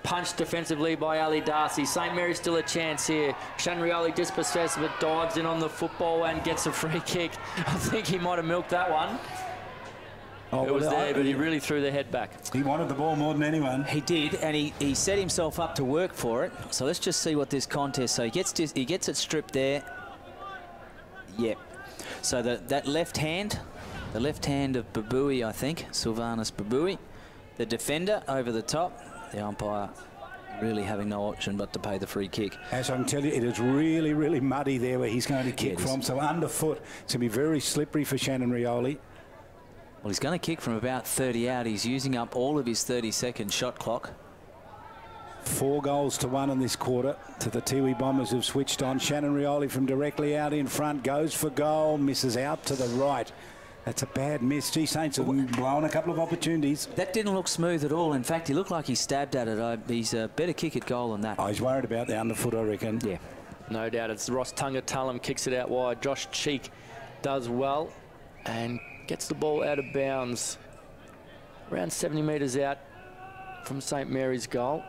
Speaker 4: Punched defensively by Ali Darcy. St Mary's still a chance here. Shannon Rioli dispossessed, but dives in on the football and gets a free kick. I think he might have milked that one. Oh, it was there, but he really threw the head back.
Speaker 1: He wanted the ball more than anyone.
Speaker 2: He did, and he set himself up to work for it. So let's just see what this contest. So he gets it stripped there. Yep. So that left hand, the left hand of Babui, I think, Sylvanus Babui, the defender over the top. The umpire really having no option but to pay the free kick.
Speaker 1: As I can tell you, it is really, really muddy there where he's going to kick from. So underfoot, it's going to be very slippery for Shannon Rioli.
Speaker 2: Well, he's going to kick from about 30 out. He's using up all of his 30-second shot clock.
Speaker 1: 4 goals to 1 in this quarter to the Tiwi Bombers who've switched on. Shannon Rioli from directly out in front goes for goal, misses out to the right. That's a bad miss. Gee, Saints have blown a couple of opportunities.
Speaker 2: That didn't look smooth at all. In fact, he looked like he stabbed at it. He's a better kick at goal than that.
Speaker 1: Oh, he's worried about the underfoot, I reckon.
Speaker 2: Yeah.
Speaker 4: No doubt. It's Ross Tunga-Tullum kicks it out wide. Josh Cheek does well and gets the ball out of bounds. Around 70 metres out from St Mary's goal.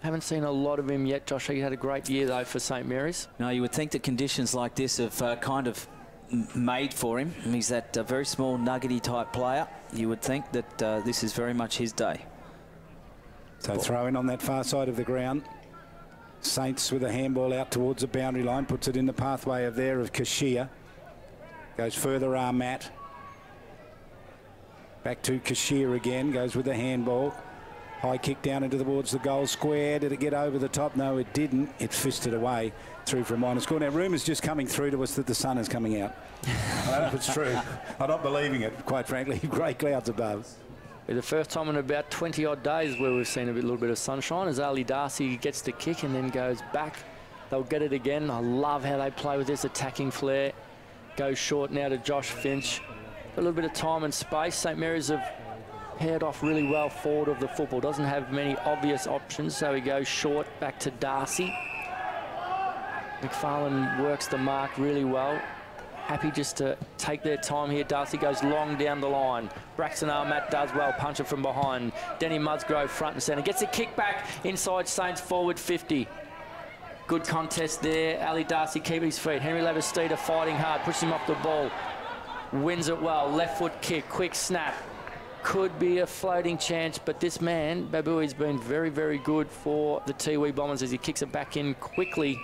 Speaker 4: Haven't seen a lot of him yet, Josh. He had a great year, though, for St Mary's.
Speaker 2: No, you would think that conditions like this have kind of made for him. He's that very small, nuggety type player. You would think that this is very much his day.
Speaker 1: So throw in on that far side of the ground. Saints with a handball out towards the boundary line, puts it in the pathway of Kashia. Goes further, Matt. Back to Kashia again, goes with the handball. High kick down towards the goal square. Did it get over the top? No, it didn't. It fisted away through from minor score. Now, rumours just coming through to us that the sun is coming out. I don't know if it's true. I'm not believing it, quite frankly. Grey clouds above.
Speaker 4: The first time in about 20-odd days where we've seen a little bit of sunshine as Ali Darcy gets the kick and then goes back. They'll get it again. I love how they play with this attacking flair. Goes short now to Josh Finch. A little bit of time and space. St Mary's have paired off really well forward of the football. Doesn't have many obvious options, so he goes short back to Darcy. McFarlane works the mark really well. Happy just to take their time here. Darcy goes long down the line. Braxton Armat does well, punch it from behind. Denny Musgrove front and centre. Gets a kick back inside Saints forward 50. Good contest there. Ali Darcy keeping his feet. Henry Lavastida fighting hard, pushes him off the ball. Wins it well. Left foot kick, quick snap. Could be a floating chance, but this man, Babu, has been very, very good for the Tiwi Bombers as he kicks it back in quickly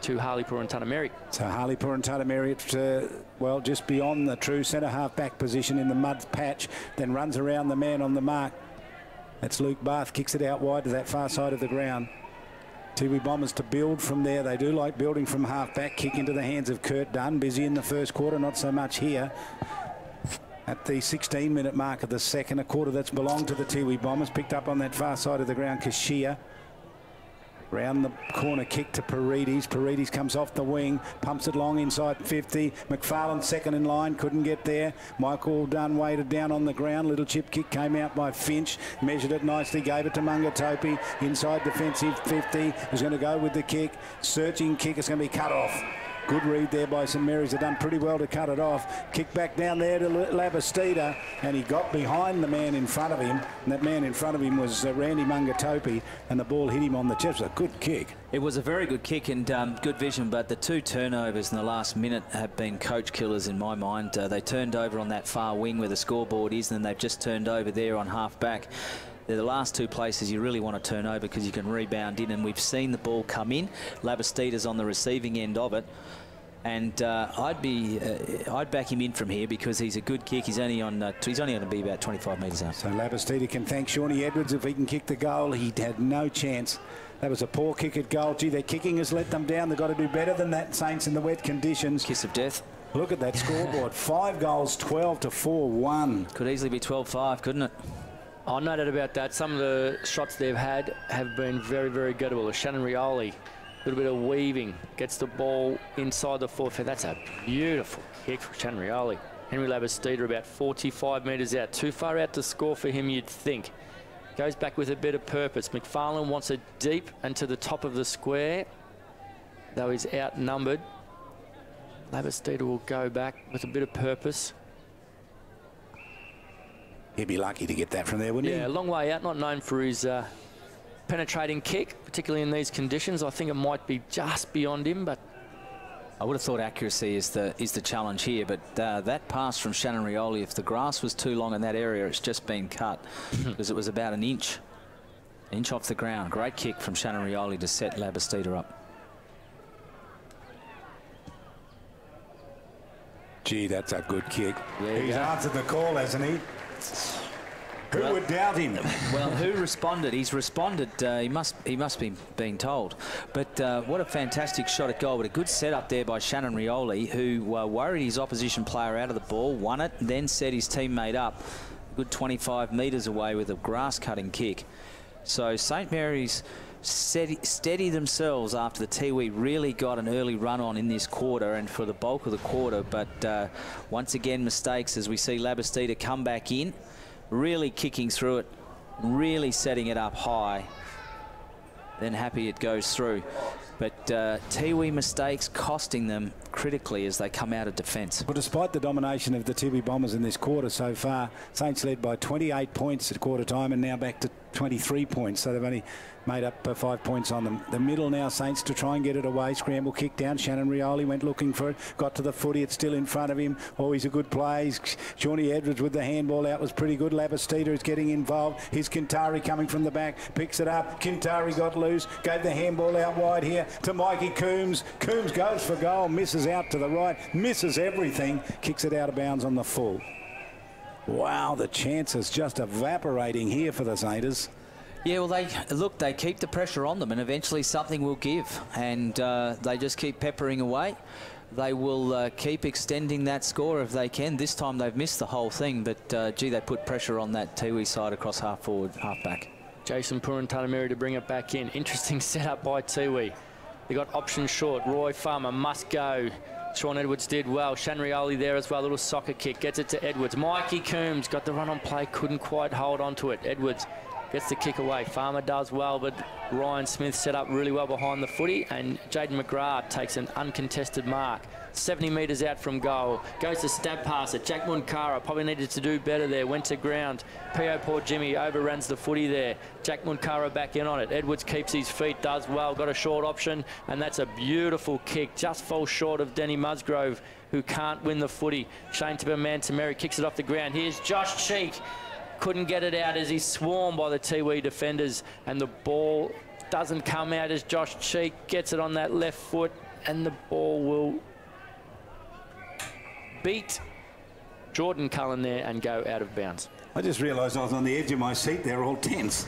Speaker 4: to Harleypur and Tunameri.
Speaker 1: So Harleypur and Tunameri, well, just beyond the true centre half back position in the mud patch, then runs around the man on the mark. That's Luke Bath, kicks it out wide to that far side of the ground. Tiwi Bombers to build from there. They do like building from half back. Kick into the hands of Kurt Dunn. Busy in the first quarter, not so much here. At the 16-minute mark of the second, a quarter that's belonged to the Tiwi Bombers. Picked up on that far side of the ground, Kashia. Round the corner kick to Paredes. Paredes comes off the wing, pumps it long inside 50. McFarlane second in line, couldn't get there. Michael Dunn weighted down on the ground. Little chip kick came out by Finch. Measured it nicely, gave it to Mungatopi. Inside defensive 50. Is going to go with the kick. Searching kick is going to be cut off. Good read there by St Mary's. They've done pretty well to cut it off. Kick back down there to Labastida, and he got behind the man in front of him. And that man in front of him was Randy Mungatopi, and the ball hit him on the chest. It was a good kick.
Speaker 2: It was a very good kick and good vision, but the 2 turnovers in the last minute have been coach killers in my mind. They turned over on that far wing where the scoreboard is, and then they've just turned over there on half back. They're the last 2 places you really want to turn over because you can rebound in, and we've seen the ball come in. Labastida's on the receiving end of it, and I'd back him in from here because he's a good kick. He's only going to be about 25 metres out.
Speaker 1: So Labastida can thank Shawnee Edwards if he can kick the goal. He had no chance. That was a poor kick at goal. Gee, their kicking has let them down. They've got to do better than that, Saints, in the wet conditions.
Speaker 2: Kiss of death.
Speaker 1: Look at that scoreboard. 5 goals, 12 to 4-1.
Speaker 2: Could easily be 12-5, couldn't it?
Speaker 4: I know that about that. Some of the shots they've had have been very, very gettable. Shannon Rioli, a little bit of weaving, gets the ball inside the forfeit. That's a beautiful kick for Shannon Rioli. Henry Labastida about 45 metres out. Too far out to score for him, you'd think. Goes back with a bit of purpose. McFarlane wants it deep and to the top of the square, though he's outnumbered. Labastida will go back with a bit of purpose.
Speaker 1: He'd be lucky to get that from there, wouldn't he?
Speaker 4: Yeah, a long way out, not known for his penetrating kick, particularly in these conditions. I think it might be just beyond him, but
Speaker 2: I would have thought accuracy is the challenge here, but that pass from Shannon Rioli, if the grass was too long in that area, it's just been cut because it was about an inch off the ground. Great kick from Shannon Rioli to set Labastida up.
Speaker 1: Gee, that's a good kick.
Speaker 4: There
Speaker 1: He's answered the call, hasn't he? Who would doubt him?
Speaker 2: Well, who responded? He's responded. He must be being told. But what a fantastic shot at goal. But a good setup there by Shannon Rioli, who worried his opposition player out of the ball, won it, then set his teammate up. Good 25 metres away with a grass-cutting kick. So St Mary's steady themselves after the Tiwi really got an early run on in this quarter and for the bulk of the quarter. But once again, mistakes as we see Labastida come back in. Really kicking through it, really setting it up high. Then happy it goes through. But Tiwi mistakes costing them critically as they come out of defence.
Speaker 1: Well, despite the domination of the Tiwi Bombers in this quarter so far, Saints led by 28 points at quarter time and now back to 23 points. So they've only made up 5 points on them. The middle now, Saints to try and get it away. Scramble kick down. Shannon Rioli went looking for it. Got to the footy. It's still in front of him. Oh, he's a good play. Shawnee Edwards with the handball out was pretty good. Labastida is getting involved. Here's Kintari coming from the back. Picks it up. Kintari got loose. Gave the handball out wide here to Mikey Coombs. Coombs goes for goal. Misses out to the right. Misses everything. Kicks it out of bounds on the full. Wow, the chances just evaporating here for the Saints.
Speaker 2: Yeah, well, they keep the pressure on them and eventually something will give. And they just keep peppering away. They will keep extending that score if they can. This time they've missed the whole thing, but gee, they put pressure on that Tiwi side across half forward, half back.
Speaker 4: Jason Purantanamiri to bring it back in. Interesting setup by Tiwi. They got option short. Roy Farmer must go. Sean Edwards did well. Shanrioli there as well. A little soccer kick. Gets it to Edwards. Mikey Coombs got the run on play. Couldn't quite hold on to it. Edwards gets the kick away. Farmer does well, but Ryan Smith set up really well behind the footy, and Jaden McGrath takes an uncontested mark. 70 metres out from goal. Goes to stab pass it. Jack Munkara probably needed to do better there. Went to ground. P.O. Port Jimmy overruns the footy there. Jack Munkara back in on it. Edwards keeps his feet, does well. Got a short option, and that's a beautiful kick. Just falls short of Denny Musgrove, who can't win the footy. Shane Tipamantameri kicks it off the ground. Here's Josh Cheek. Couldn't get it out as he's swarmed by the Tiwi defenders, and the ball doesn't come out as Josh Cheek gets it on that left foot, and the ball will beat Jordan Cullen there and go out of bounds.
Speaker 1: I just realised I was on the edge of my seat there, all tense.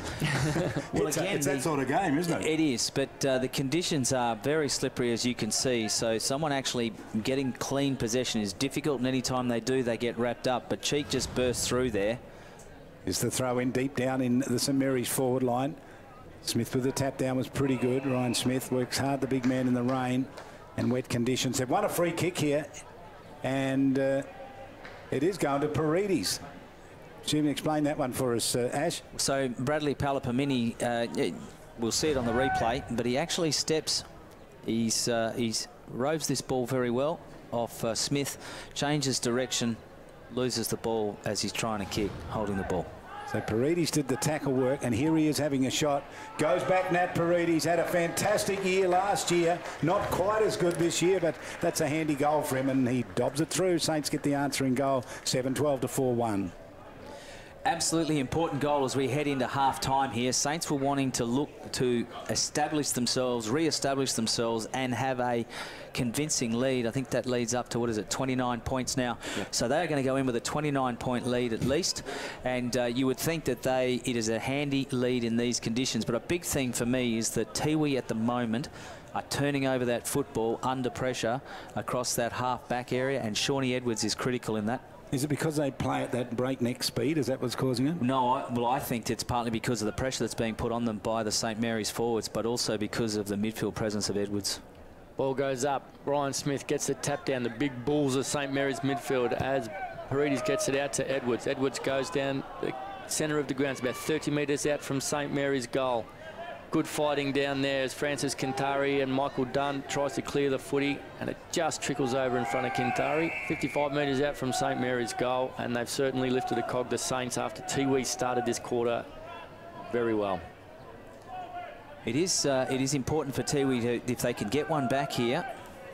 Speaker 2: Well,
Speaker 1: it's that sort of game, isn't it?
Speaker 2: It is, but the conditions are very slippery, as you can see. So someone actually getting clean possession is difficult, and any time they do, they get wrapped up. But Cheek just bursts through there.
Speaker 1: Is the throw in deep down in the St Mary's forward line. Smith with the tap down was pretty good. Ryan Smith works hard, the big man in the rain and wet conditions. They've won a free kick here, and it is going to Paredes. Jim, explain that one for us, Ash.
Speaker 2: So Bradley Palapamini, we'll see it on the replay, but he actually steps. He's roves this ball very well off Smith, changes direction, loses the ball as he's trying to kick, holding the ball.
Speaker 1: So Paredes did the tackle work, and here he is having a shot. Goes back, Nat Paredes. Had a fantastic year last year. Not quite as good this year, but that's a handy goal for him, and he dobs it through. Saints get the answering goal, 7-12 to 4-1.
Speaker 2: Absolutely important goal as we head into half-time here. Saints were wanting to look to establish themselves, re-establish themselves, and have a convincing lead. I think that leads up to, what is it, 29 points now. Yep. So they're going to go in with a 29-point lead at least, and you would think that it is a handy lead in these conditions. But a big thing for me is that Tiwi at the moment are turning over that football under pressure across that half-back area, and Shawnee Edwards is critical in that.
Speaker 1: Is it because they play at that breakneck speed? Is that what's causing it?
Speaker 2: No, well, I think it's partly because of the pressure that's being put on them by the St Mary's forwards, but also because of the midfield presence of Edwards.
Speaker 4: Ball goes up. Ryan Smith gets the tap down. The big bulls of St Mary's midfield as Paredes gets it out to Edwards. Edwards goes down the centre of the ground. It's about 30 metres out from St Mary's goal. Good fighting down there as Francis Kintari and Michael Dunn tries to clear the footy, and it just trickles over in front of Kintari. 55 metres out from St Mary's goal, and they've certainly lifted a cog, the Saints, after Tiwi started this quarter very well.
Speaker 2: It is important for Tiwi to, if they can get one back here,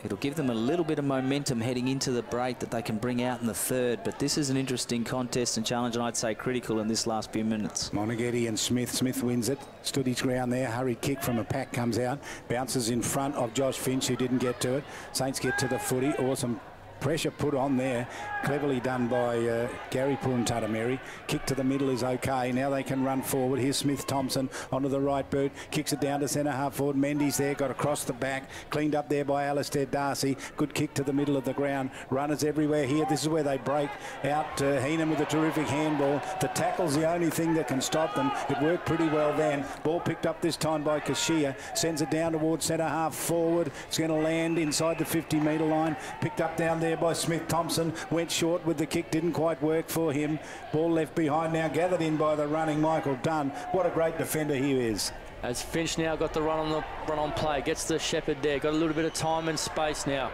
Speaker 2: it'll give them a little bit of momentum heading into the break that they can bring out in the third. But this is an interesting contest and challenge, and I'd say critical in this last few minutes.
Speaker 1: Monaghetti and Smith. Smith wins it. Stood his ground there. Hurried kick from a pack comes out. Bounces in front of Josh Finch, who didn't get to it. Saints get to the footy. Awesome Pressure put on there. Cleverly done by Gary Puntadameri. Kick to the middle is okay. Now they can run forward. Here's Smith-Thompson onto the right boot. Kicks it down to centre half forward. Mendy's there. Got across the back. Cleaned up there by Alistair Darcy. Good kick to the middle of the ground. Runners everywhere here. This is where they break out. Heenan with a terrific handball. The tackle's the only thing that can stop them. It worked pretty well then. Ball picked up this time by Kashia. Sends it down towards centre half forward. It's going to land inside the 50-metre line. Picked up down there by Smith-Thompson. Went short with the kick. Didn't quite work for him. Ball left behind now. Gathered in by the running Michael Dunn. What a great defender he is.
Speaker 4: As Finch now got the run on play. Gets the Shepherd there. Got a little bit of time and space now.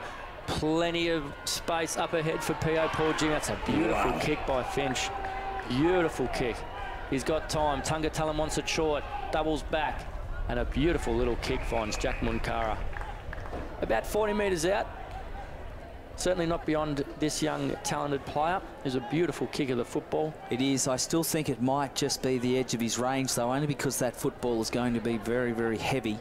Speaker 4: Plenty of space up ahead for P.O. Paul Jr. That's a beautiful kick by Finch. Beautiful kick. He's got time. Tungatulum wants it short. Doubles back. And a beautiful little kick finds Jack Munkara. About 40 metres out. Certainly not beyond this young, talented player. It's a beautiful kick of the football.
Speaker 2: It is. I still think it might just be the edge of his range, though, only because that football is going to be very, very heavy.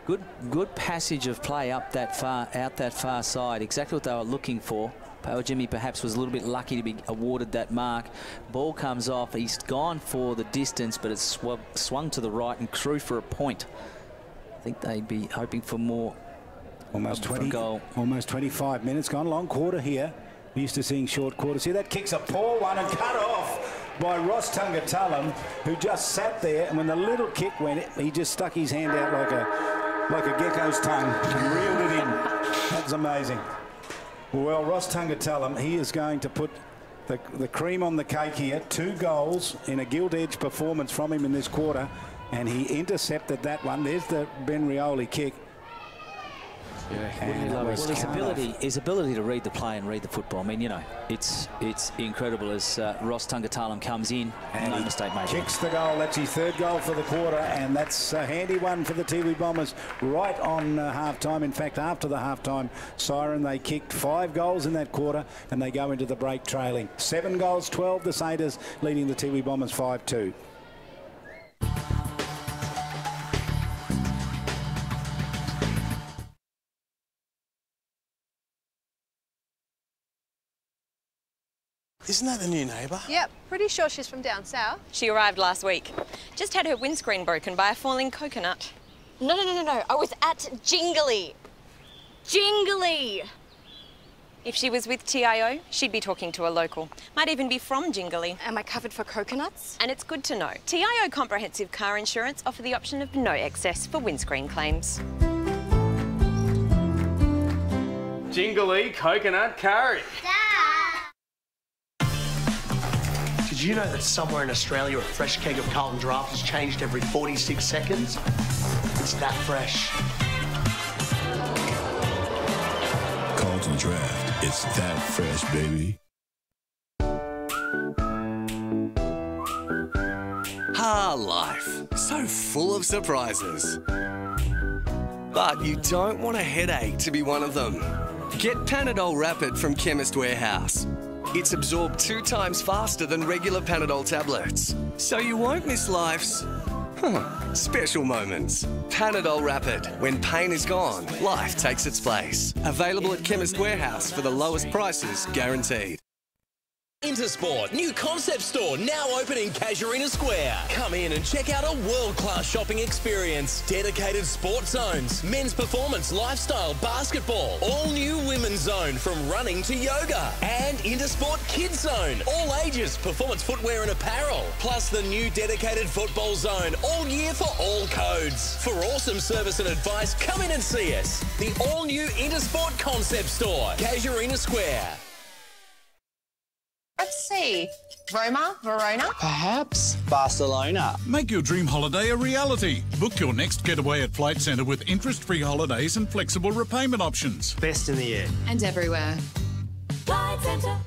Speaker 2: Good passage of play up that far, out that far side. Exactly what they were looking for. Power Jimmy perhaps was a little bit lucky to be awarded that mark. Ball comes off. He's gone for the distance, but it's swung to the right and through for a point. I think they'd be hoping for more.
Speaker 1: Almost 25 minutes gone. Long quarter here. We're used to seeing short quarters here. That kick's a poor one and cut off by Ross Tungatulum, who just sat there, and when the little kick went, he just stuck his hand out like a gecko's tongue and reeled it in. That's amazing. Well, Ross Tungatulum, he is going to put the cream on the cake here. 2 goals in a gilt-edged performance from him in this quarter, and he intercepted that one. There's the Ben Rioli kick.
Speaker 2: Well, his ability to read the play and read the football. I mean, you know, it's incredible as Ross Tungatulum comes in. And no mistake made.
Speaker 1: Kicks the goal. That's his 3rd goal for the quarter, and that's a handy one for the Tiwi Bombers right on half-time. In fact, after the half-time siren, they kicked 5 goals in that quarter, and they go into the break trailing. 7 goals, 12 the Satyrs, leading the Tiwi Bombers 5-2.
Speaker 15: Isn't that the new neighbour?
Speaker 6: Yep, pretty sure she's from down south.
Speaker 7: She arrived last week. Just had her windscreen broken by a falling coconut.
Speaker 8: No. I was at Jingly. Jingly!
Speaker 7: If she was with TIO, she'd be talking to a local. Might even be from Jingly.
Speaker 8: Am I covered for coconuts?
Speaker 7: And it's good to know. TIO Comprehensive Car Insurance offer the option of no excess for windscreen claims.
Speaker 3: Jingly coconut curry.
Speaker 5: Did you know that somewhere in Australia a fresh keg of Carlton Draft is changed every 46 seconds? It's that fresh.
Speaker 9: Carlton Draft, it's that fresh, baby.
Speaker 10: Life. So full of surprises. But you don't want a headache to be one of them. Get Panadol Rapid from Chemist Warehouse. It's absorbed 2 times faster than regular Panadol tablets, so you won't miss life's special moments. Panadol Rapid. When pain is gone, life takes its place. Available at Chemist Warehouse for the lowest prices guaranteed.
Speaker 11: Intersport, new concept store now open in Casuarina Square. Come in and check out a world-class shopping experience. Dedicated sports zones, men's performance, lifestyle, basketball. All new women's zone from running to yoga. And Intersport Kids Zone. All ages, performance footwear and apparel. Plus the new dedicated football zone. All year for all codes. For awesome service and advice, come in and see us. The all-new Intersport concept store, Casuarina Square.
Speaker 12: Let's see. Roma, Verona?
Speaker 13: Perhaps Barcelona.
Speaker 14: Make your dream holiday a reality. Book your next getaway at Flight Centre with interest-free holidays and flexible repayment options.
Speaker 5: Best in the air.
Speaker 6: And everywhere.
Speaker 8: Flight Centre.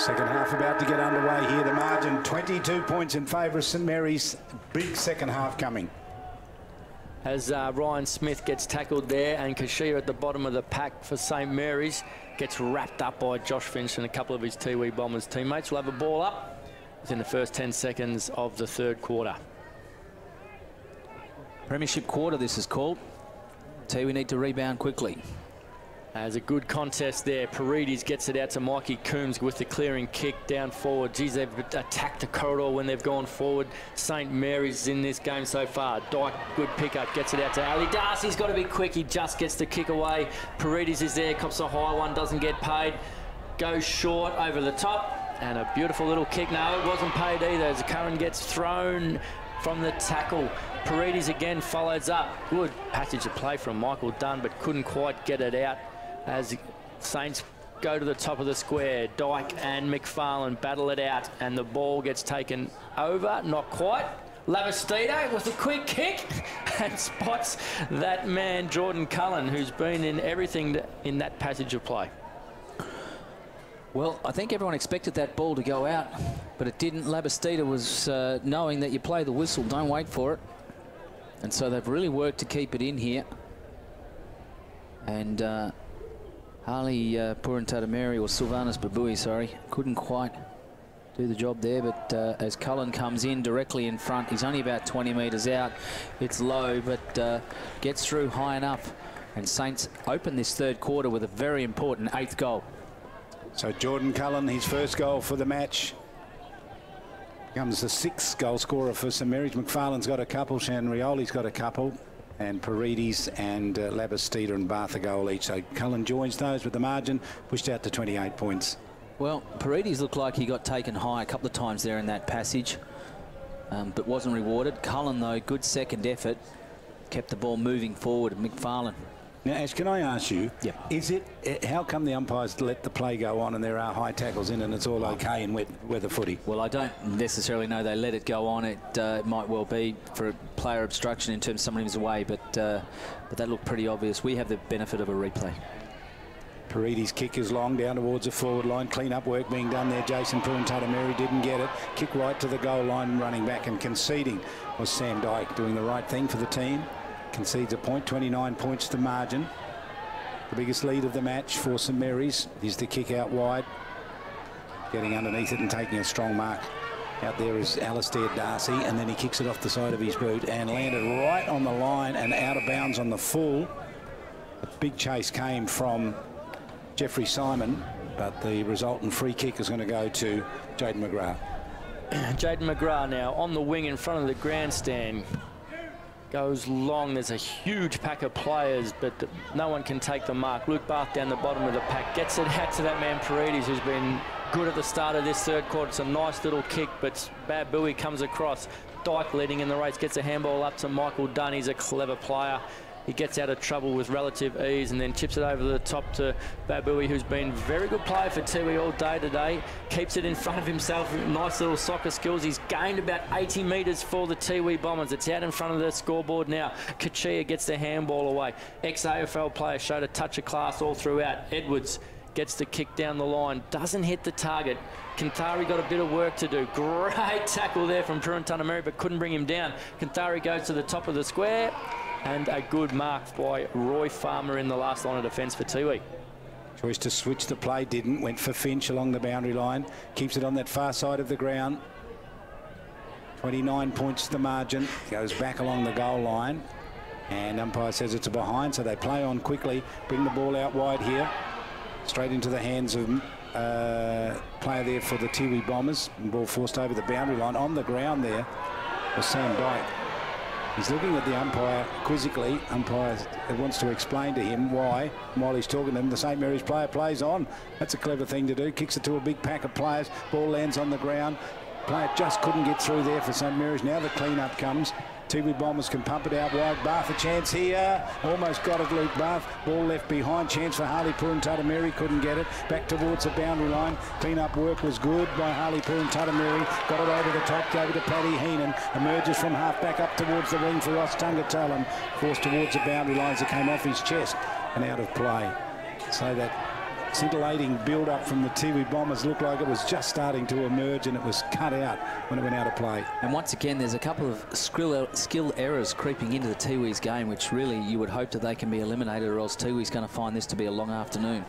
Speaker 1: Second half about to get underway here. The margin 22 points in favour of St Mary's. Big second half coming.
Speaker 4: As Ryan Smith gets tackled there, and Kashia at the bottom of the pack for St Mary's gets wrapped up by Josh Finch and a couple of his Tiwi Bombers teammates. Will have a ball up within the first 10 seconds of the third quarter.
Speaker 2: Premiership quarter, this is called. Tiwi need to rebound quickly.
Speaker 4: As a good contest there. Paredes gets it out to Mikey Coombs with the clearing kick down forward. Geez, they've attacked the corridor when they've gone forward. St Mary's in this game so far. Dyke, good pickup, gets it out to Ali. Darcy's got to be quick. He just gets the kick away. Paredes is there, cops a high one, doesn't get paid. Goes short over the top. And a beautiful little kick. No, it wasn't paid either as Curran gets thrown from the tackle. Paredes again follows up. Good passage of play from Michael Dunn, but couldn't quite get it out. As Saints go to the top of the square, Dyke and McFarlane battle it out, and the ball gets taken over, not quite. Lavastida with a quick kick and spots that man, Jordan Cullen, who's been in everything in that passage of play.
Speaker 2: Well, I think everyone expected that ball to go out, but it didn't. Labastida was knowing that you play the whistle, don't wait for it. And so they've really worked to keep it in here. And Harley Purantatameri, or Sylvanus Babui, sorry, couldn't quite do the job there, but as Cullen comes in directly in front, he's only about 20 metres out. It's low, but gets through high enough. And Saints open this third quarter with a very important 8th goal.
Speaker 1: So Jordan Cullen, his first goal for the match. Becomes the 6th goal scorer for St Mary's. McFarlane's got a couple, Shannon Rioli's got a couple. And Paredes and Labastida and Bath a goal each. So Cullen joins those with the margin pushed out to 28 points.
Speaker 2: Well, Paredes looked like he got taken high a couple of times there in that passage, but wasn't rewarded. Cullen, though, good second effort, kept the ball moving forward. McFarlane.
Speaker 1: Now, Ash, can I ask you, is it, how come the umpires let the play go on and there are high tackles in and it's all okay in weather footy?
Speaker 2: Well, I don't necessarily know they let it go on. It might well be for player obstruction in terms of somebody who's away, but that looked pretty obvious. We have the benefit of a replay.
Speaker 1: Paredes' kick is long down towards the forward line. Clean-up work being done there. Jason Purantatameri didn't get it. Kick right to the goal line, running back and conceding was Sam Dyke, doing the right thing for the team. Concedes a point, 29 points to margin. The biggest lead of the match for St Mary's is the kick out wide. Getting underneath it and taking a strong mark. Out there is Alistair Darcy, and then he kicks it off the side of his boot and landed right on the line and out of bounds on the full. A big chase came from Jeffrey Simon, but the resultant free kick is going to go to Jaden McGrath.
Speaker 4: Jaden McGrath now on the wing in front of the grandstand. Goes long. There's a huge pack of players, but no one can take the mark. Luke Bath down the bottom of the pack gets it out to that man Paredes, who's been good at the start of this third quarter. It's a nice little kick, but Babui comes across. Dyke leading in the race, gets a handball up to Michael Dunn. He's a clever player. He gets out of trouble with relative ease and then chips it over the top to Babui, who's been very good player for Tiwi all day today. Keeps it in front of himself. Nice little soccer skills. He's gained about 80 metres for the Tiwi Bombers. It's out in front of the scoreboard now. Kachia gets the handball away. Ex-AFL player showed a touch of class all throughout. Edwards gets the kick down the line. Doesn't hit the target. Kintari got a bit of work to do. Great tackle there from Purantatameri, but couldn't bring him down. Kintari goes to the top of the square. And a good mark by Roy Farmer in the last line of defence for Tiwi.
Speaker 1: Choice to switch the play, didn't. Went for Finch along the boundary line. Keeps it on that far side of the ground. 29 points to the margin. Goes back along the goal line. And umpire says it's a behind, so they play on quickly. Bring the ball out wide here. Straight into the hands of player there for the Tiwi Bombers. Ball forced over the boundary line. On the ground there was Sam Dyke. He's looking at the umpire quizzically. Umpire wants to explain to him why. While he's talking to him, the St Mary's player plays on. That's a clever thing to do. Kicks it to a big pack of players. Ball lands on the ground. Player just couldn't get through there for St Mary's. Now the clean-up comes. Tiwi Bombers can pump it out wide. Bath a chance here. Almost got it, Luke Bath. Ball left behind. Chance for Harley Purantatameri. Couldn't get it. Back towards the boundary line. Clean-up work was good by Harley Purantatameri. Got it over the top. Over to Paddy Heenan. Emerges from half-back up towards the wing for Ross Tungatullen. Forced towards the boundary lines that came off his chest and out of play. So that scintillating build-up from the Tiwi Bombers looked like it was just starting to emerge, and it was cut out when it went out of play.
Speaker 2: And once again, there's a couple of skill errors creeping into the Tiwi's game, which really you would hope that they can be eliminated, or else Tiwi's going to find this to be a long afternoon.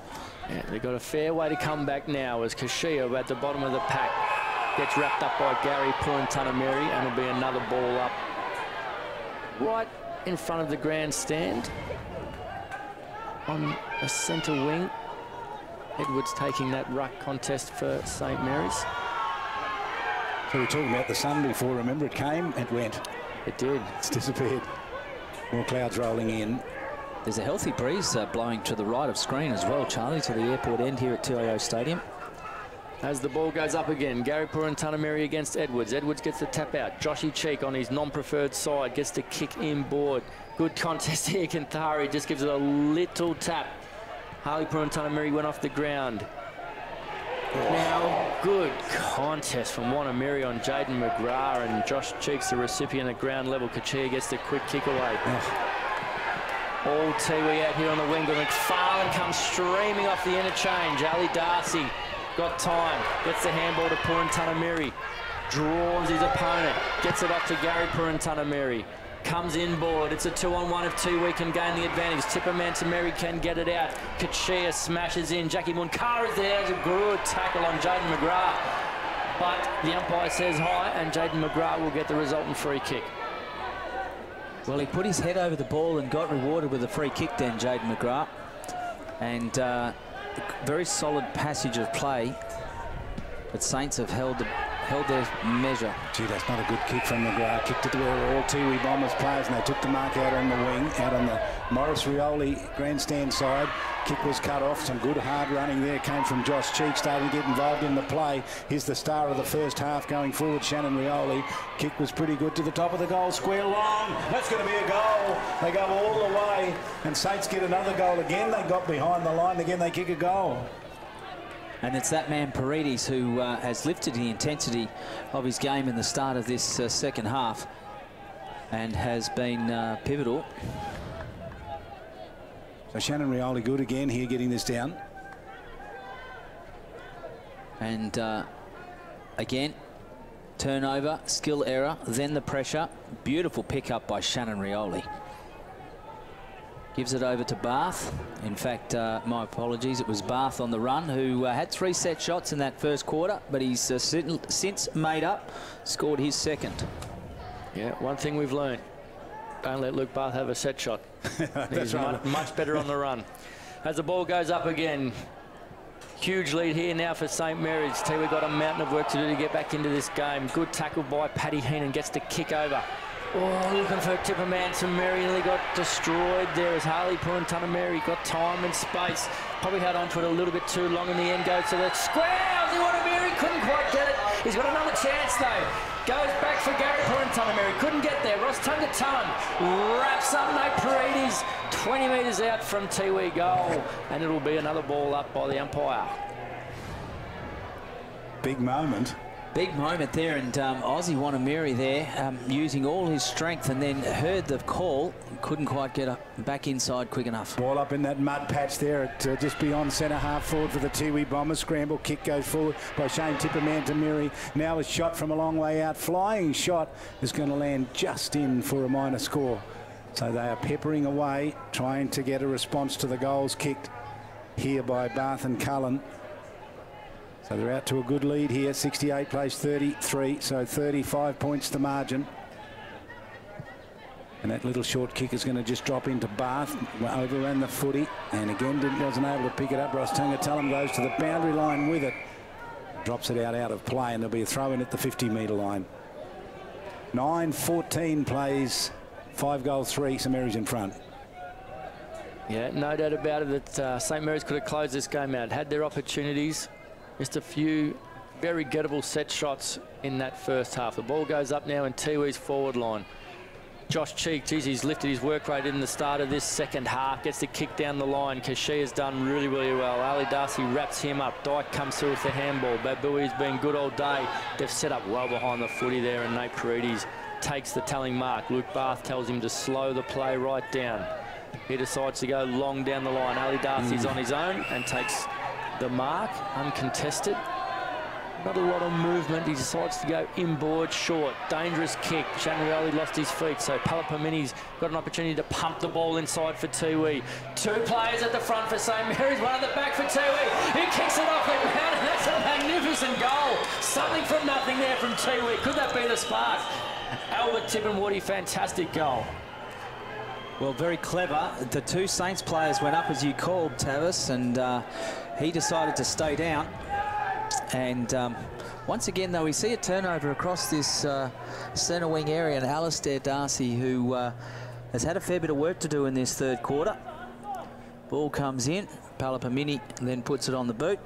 Speaker 4: Yeah, they've got a fair way to come back now as Kashia at the bottom of the pack gets wrapped up by Gary Purantanameri, and it'll be another ball up right in front of the grandstand on a centre wing. Edwards taking that ruck contest for St Mary's.
Speaker 1: So we were talking about the sun before. Remember, it came, it went.
Speaker 4: It did.
Speaker 1: It's disappeared. More clouds rolling in.
Speaker 2: There's a healthy breeze blowing to the right of screen as well, Charlie, to the airport end here at TIO Stadium.
Speaker 4: As the ball goes up again, Gary Purantanameri against Edwards. Edwards gets the tap out. Joshy Cheek on his non-preferred side gets the kick inboard. Good contest here. Kanthari just gives it a little tap. Harley Purantanameri went off the ground. Now, good contest from Wanameri on Jaden McGrath, and Josh Cheek's the recipient at ground level. Kachia gets the quick kick away. All Tiwi out here on the wing, but McFarlane comes streaming off the interchange. Ali Darcy got time, gets the handball to Purantanameri, draws his opponent, gets it off to Gary Purantanameri. Comes inboard. It's a 2-on-1 if Tiwi can gain the advantage. Tippermantameri can get it out. Kachia smashes in. Jackie Munkar is there. There's a good tackle on Jaden McGrath. But the umpire says high, and Jaden McGrath will get the resultant free kick.
Speaker 2: Well, he put his head over the ball and got rewarded with a free kick then, Jaden McGrath. And very solid passage of play. But Saints have held their measure.
Speaker 1: Gee, that's not a good kick from McGrath. Kicked it to where all Tiwi Bombers players, and they took the mark out on the wing, out on the Morris Rioli grandstand side. Kick was cut off. Some good hard running there came from Josh Cheek, starting to get involved in the play. Here's the star of the first half going forward, Shannon Rioli. Kick was pretty good to the top of the goal square, long. That's going to be a goal. They go all the way, and Saints get another goal again. They got behind the line again. They kick a goal.
Speaker 2: And it's that man Paredes who has lifted the intensity of his game in the start of this second half and has been pivotal.
Speaker 1: So Shannon Rioli good again here, getting this down.
Speaker 2: And again, turnover, skill error, then the pressure. Beautiful pickup by Shannon Rioli. Gives it over to Bath. In fact, my apologies, it was Bath on the run, who had 3 set shots in that first quarter, but he's since made up, scored his second.
Speaker 4: Yeah, one thing we've learned, don't let Luke Bath have a set shot. He's right. much better on the run. As the ball goes up again, huge lead here now for St Mary's. Tiwi got a mountain of work to do to get back into this game. Good tackle by Paddy Heenan, gets the kick over. Oh, looking for Tippermantameri, nearly got destroyed there as Harley Purantanameri got time and space. Probably held on to it a little bit too long in the end. Goes to the square. Wanameri couldn't quite get it. He's got another chance though. Goes back for Gary Purantanameri. Couldn't get there. Ross Tungatullen wraps up Nate Paredes. 20 metres out from Tiwi goal. And it'll be another ball up by the umpire.
Speaker 1: Big moment.
Speaker 2: Big moment there, and Aussie Wanameri there using all his strength, and then heard the call, couldn't quite get back inside quick enough.
Speaker 1: Ball up in that mud patch there at just beyond centre half forward for the Tiwi Bombers. Scramble kick goes forward by Shane Tippermantameri. Now a shot from a long way out. Flying shot is going to land just in for a minor score. So they are peppering away, trying to get a response to the goals kicked here by Bath and Cullen. So they're out to a good lead here. 68 plays 33, so 35 points the margin. And that little short kick is going to just drop into Bath. Overran the footy, and again wasn't able to pick it up. Ross Tungatullen goes to the boundary line with it. Drops it out of play, and there'll be a throw in at the 50-metre line. 9-14 plays, 5 goals, 3. St Mary's in front.
Speaker 4: Yeah, no doubt about it that St Mary's could have closed this game out. Had their opportunities. Just a few very gettable set shots in that first half. The ball goes up now in Tiwi's forward line. Josh Cheek, geez, he's lifted his work rate in the start of this second half. Gets the kick down the line. Kashia's done really, really well. Ali Darcy wraps him up. Dyke comes through with the handball. Babui's been good all day. They've set up well behind the footy there, and Nate Paredes takes the telling mark. Luke Bath tells him to slow the play right down. He decides to go long down the line. Ali Darcy's on his own and takes the mark, uncontested. Not a lot of movement. He decides to go inboard short. Dangerous kick. Shanrioli lost his feet, so Palapamini's got an opportunity to pump the ball inside for Tiwi. Two players at the front for St Mary's, one at the back for Tiwi. He kicks it off the ground, and that's a magnificent goal. Something from nothing there from Tiwi. Could that be the spark? Albert Tippenwoody, fantastic goal.
Speaker 2: Well, very clever. The two Saints players went up, as you called, Tavis, and he decided to stay down. And once again, though, we see a turnover across this centre wing area, and Alistair Darcy, who has had a fair bit of work to do in this third quarter. Ball comes in, Palapamini then puts it on the boot.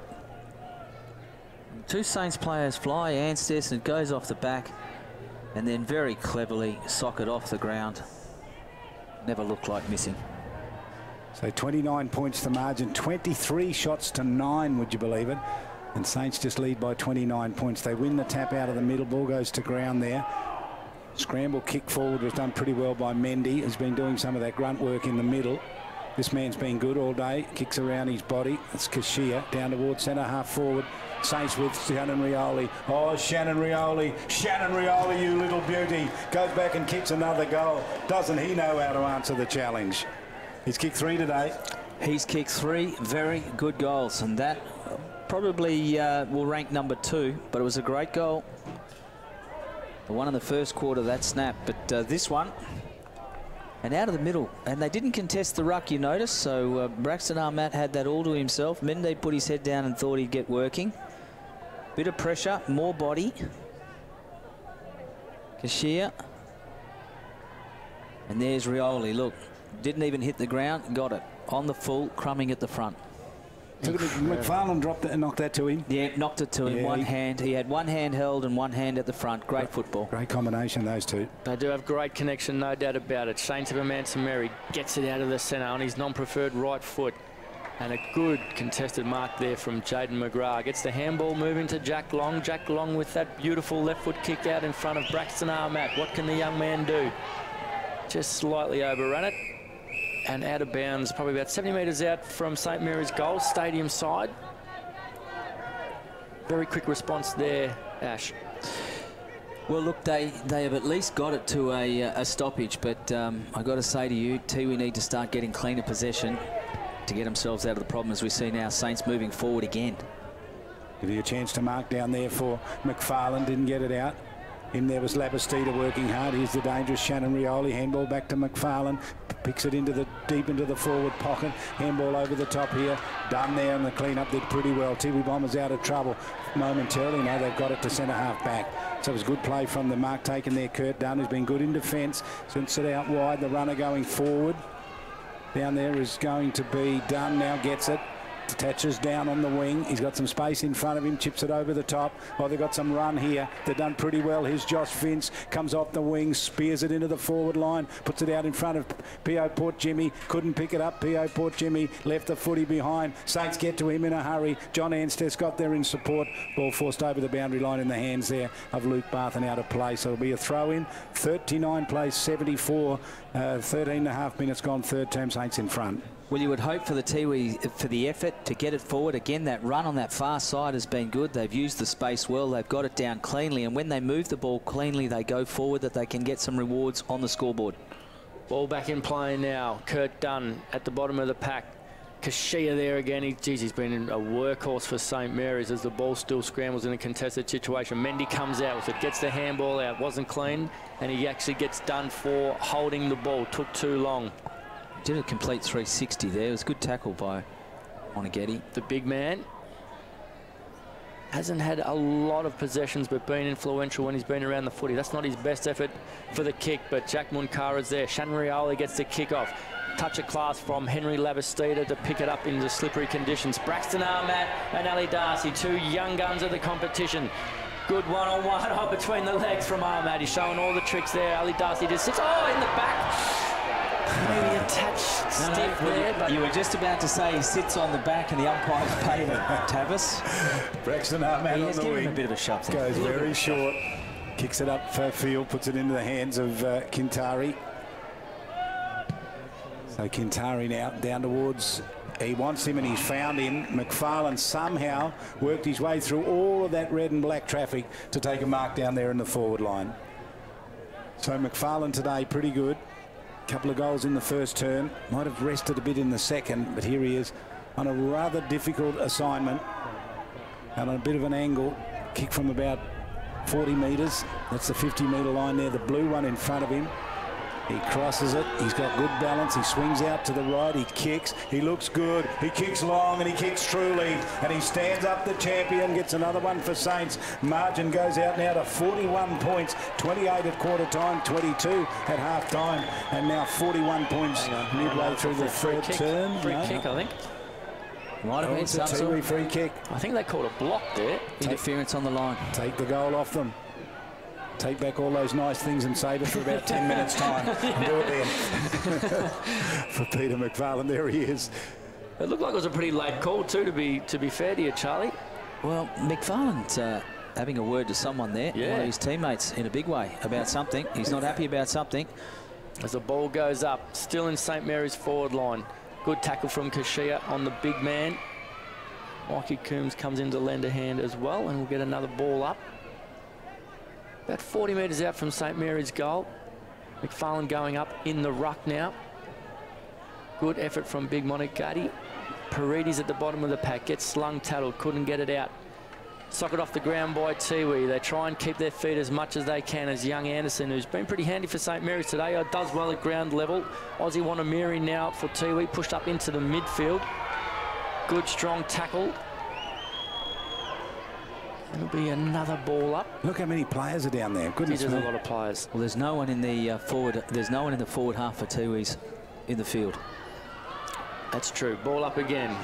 Speaker 2: Two Saints players fly, Anstis, and it goes off the back, and then very cleverly sock it off the ground. Never looked like missing.
Speaker 1: So 29 points to margin, 23 shots to 9, would you believe it? And Saints just lead by 29 points. They win the tap out of the middle. Ball goes to ground there. Scramble kick forward was done pretty well by Mendy. Has been doing some of that grunt work in the middle. This man's been good all day. Kicks around his body. It's Kashia down towards centre half forward. Saints with Shannon Rioli. Oh, Shannon Rioli. Shannon Rioli, you little beauty. Goes back and kicks another goal. Doesn't he know how to answer the challenge? He's kicked 3 today.
Speaker 2: He's kicked 3 very good goals, and that probably will rank number 2, but it was a great goal. The one in the first quarter, that snap, but this one, and out of the middle, and they didn't contest the ruck, you notice, so Braxton Armat had that all to himself. Mende put his head down and thought he'd get working. Bit of pressure, more body. Kashia. And there's Rioli, look, didn't even hit the ground, got it. On the full, crumbing at the front.
Speaker 1: McFarlane dropped it and knocked that to him.
Speaker 2: Yeah, knocked it to him, one hand. He had one hand held and one hand at the front. Great football.
Speaker 1: Great combination, those two.
Speaker 4: They do have great connection, no doubt about it. Shane Tiverman-Mary gets it out of the centre on his non-preferred right foot. And a good contested mark there from Jaden McGrath. Gets the handball moving to Jack Long. Jack Long with that beautiful left foot kick out in front of Braxton Armat. What can the young man do? Just slightly overrun it. And out of bounds, probably about 70 metres out from St Mary's goal, stadium side. Very quick response there, Ash.
Speaker 2: Well, look, they have at least got it to a stoppage, but I got to say to you, we need to start getting cleaner possession to get themselves out of the problem, as we see now Saints moving forward again.
Speaker 1: Give you a chance to mark down there for McFarlane, didn't get it out. In there was Labastida working hard. Here's the dangerous Shannon Rioli. Handball back to McFarlane. Picks it into the deep into the forward pocket. Handball over the top here. Done there, and the clean-up did pretty well. Tiwi Bombers out of trouble momentarily. Now they've got it to centre half back. So it was good play from the mark taken there. Kurt Dunn has been good in defence. Since it out wide, the runner going forward. Down there is going to be Dunn. Now gets it. Detaches down on the wing. He's got some space in front of him. Chips it over the top. Oh, they've got some run here. They've done pretty well. Here's Josh Vince. Comes off the wing. Spears it into the forward line. Puts it out in front of P.O. Port Jimmy. Couldn't pick it up. P.O. Port Jimmy left the footy behind. Saints get to him in a hurry. John Anstis got there in support. Ball forced over the boundary line in the hands there of Luke Barthen out of play. So it'll be a throw in. 39 plays 74. 13 and a half minutes gone. Third term, Saints in front.
Speaker 2: Well, you would hope for the Tiwi, for the effort to get it forward. Again, that run on that far side has been good. They've used the space well. They've got it down cleanly. And when they move the ball cleanly, they go forward, that they can get some rewards on the scoreboard.
Speaker 4: Ball back in play now. Kurt Dunn at the bottom of the pack. Kashia there again. He's been a workhorse for St Mary's as the ball still scrambles in a contested situation. Mendy comes out with it, gets the handball out. Wasn't clean, and he actually gets done for holding the ball. Took too long.
Speaker 2: Did a complete 360 there. It was a good tackle by Monaghetti.
Speaker 4: The big man hasn't had a lot of possessions, but been influential when he's been around the footy. That's not his best effort for the kick, but Jack Munkara's there. Shanrioli gets the kick off. Touch of class from Henry Labastida to pick it up into slippery conditions. Braxton Armat and Ali Darcy, two young guns of the competition. Good one-on-one between the legs from Armat. He's showing all the tricks there. Ali Darcy just sits, in the back. Maybe a touch stiff there, but
Speaker 2: you were just about to say he sits on the back and the umpire's paid him, Tavis.
Speaker 1: Braxton Armat on the wing.
Speaker 2: A bit of a shove.
Speaker 1: Goes very short. Kicks it up for field, puts it into the hands of Kintari. So Kintari now down towards He wants him and he's found him. McFarlane somehow worked his way through all of that red and black traffic to take a mark down there in the forward line. So McFarlane today pretty good. Couple of goals in the first term. Might have rested a bit in the second, but here he is on a rather difficult assignment and on a bit of an angle. Kick from about 40 metres. That's the 50-metre line there, the blue one in front of him. He crosses it. He's got good balance. He swings out to the right. He kicks. He looks good. He kicks long and he kicks truly. And he stands up the champion. Gets another one for Saints. Margin goes out now to 41 points. 28 at quarter time. 22 at half time. And now 41 points midway through the third term.
Speaker 4: Free kick, I think.
Speaker 2: Might have been some sort of
Speaker 1: free kick.
Speaker 4: I think they called a block there.
Speaker 2: Interference on the line.
Speaker 1: Take the goal off them. Take back all those nice things and save it for about 10 minutes' time. And do it then. For Peter McFarlane, there he is.
Speaker 4: It looked like it was a pretty late call too, to be fair to you, Charlie.
Speaker 2: Well, McFarlane's having a word to someone there.
Speaker 4: Yeah.
Speaker 2: One of his teammates in a big way about something. He's not happy about something.
Speaker 4: As the ball goes up, still in St Mary's forward line. Good tackle from Kashia on the big man. Mikey Coombs comes in to lend a hand as well, and we'll get another ball up. About 40 metres out from St Mary's goal. McFarlane going up in the ruck now. Good effort from Big Monicati. Paredes at the bottom of the pack, gets slung, tattled, couldn't get it out. Socket off the ground by Tiwi. They try and keep their feet as much as they can as young Anderson, who's been pretty handy for St Mary's today, does well at ground level. Aussie Wanamiri now for Tiwi, pushed up into the midfield. Good strong tackle. It'll be another ball up.
Speaker 1: Look how many players are down there. Goodness me.
Speaker 4: There's a lot of players.
Speaker 2: Well, there's no one in the forward. There's no one in the forward half for Tiwi's in the field.
Speaker 4: That's true. Ball up again.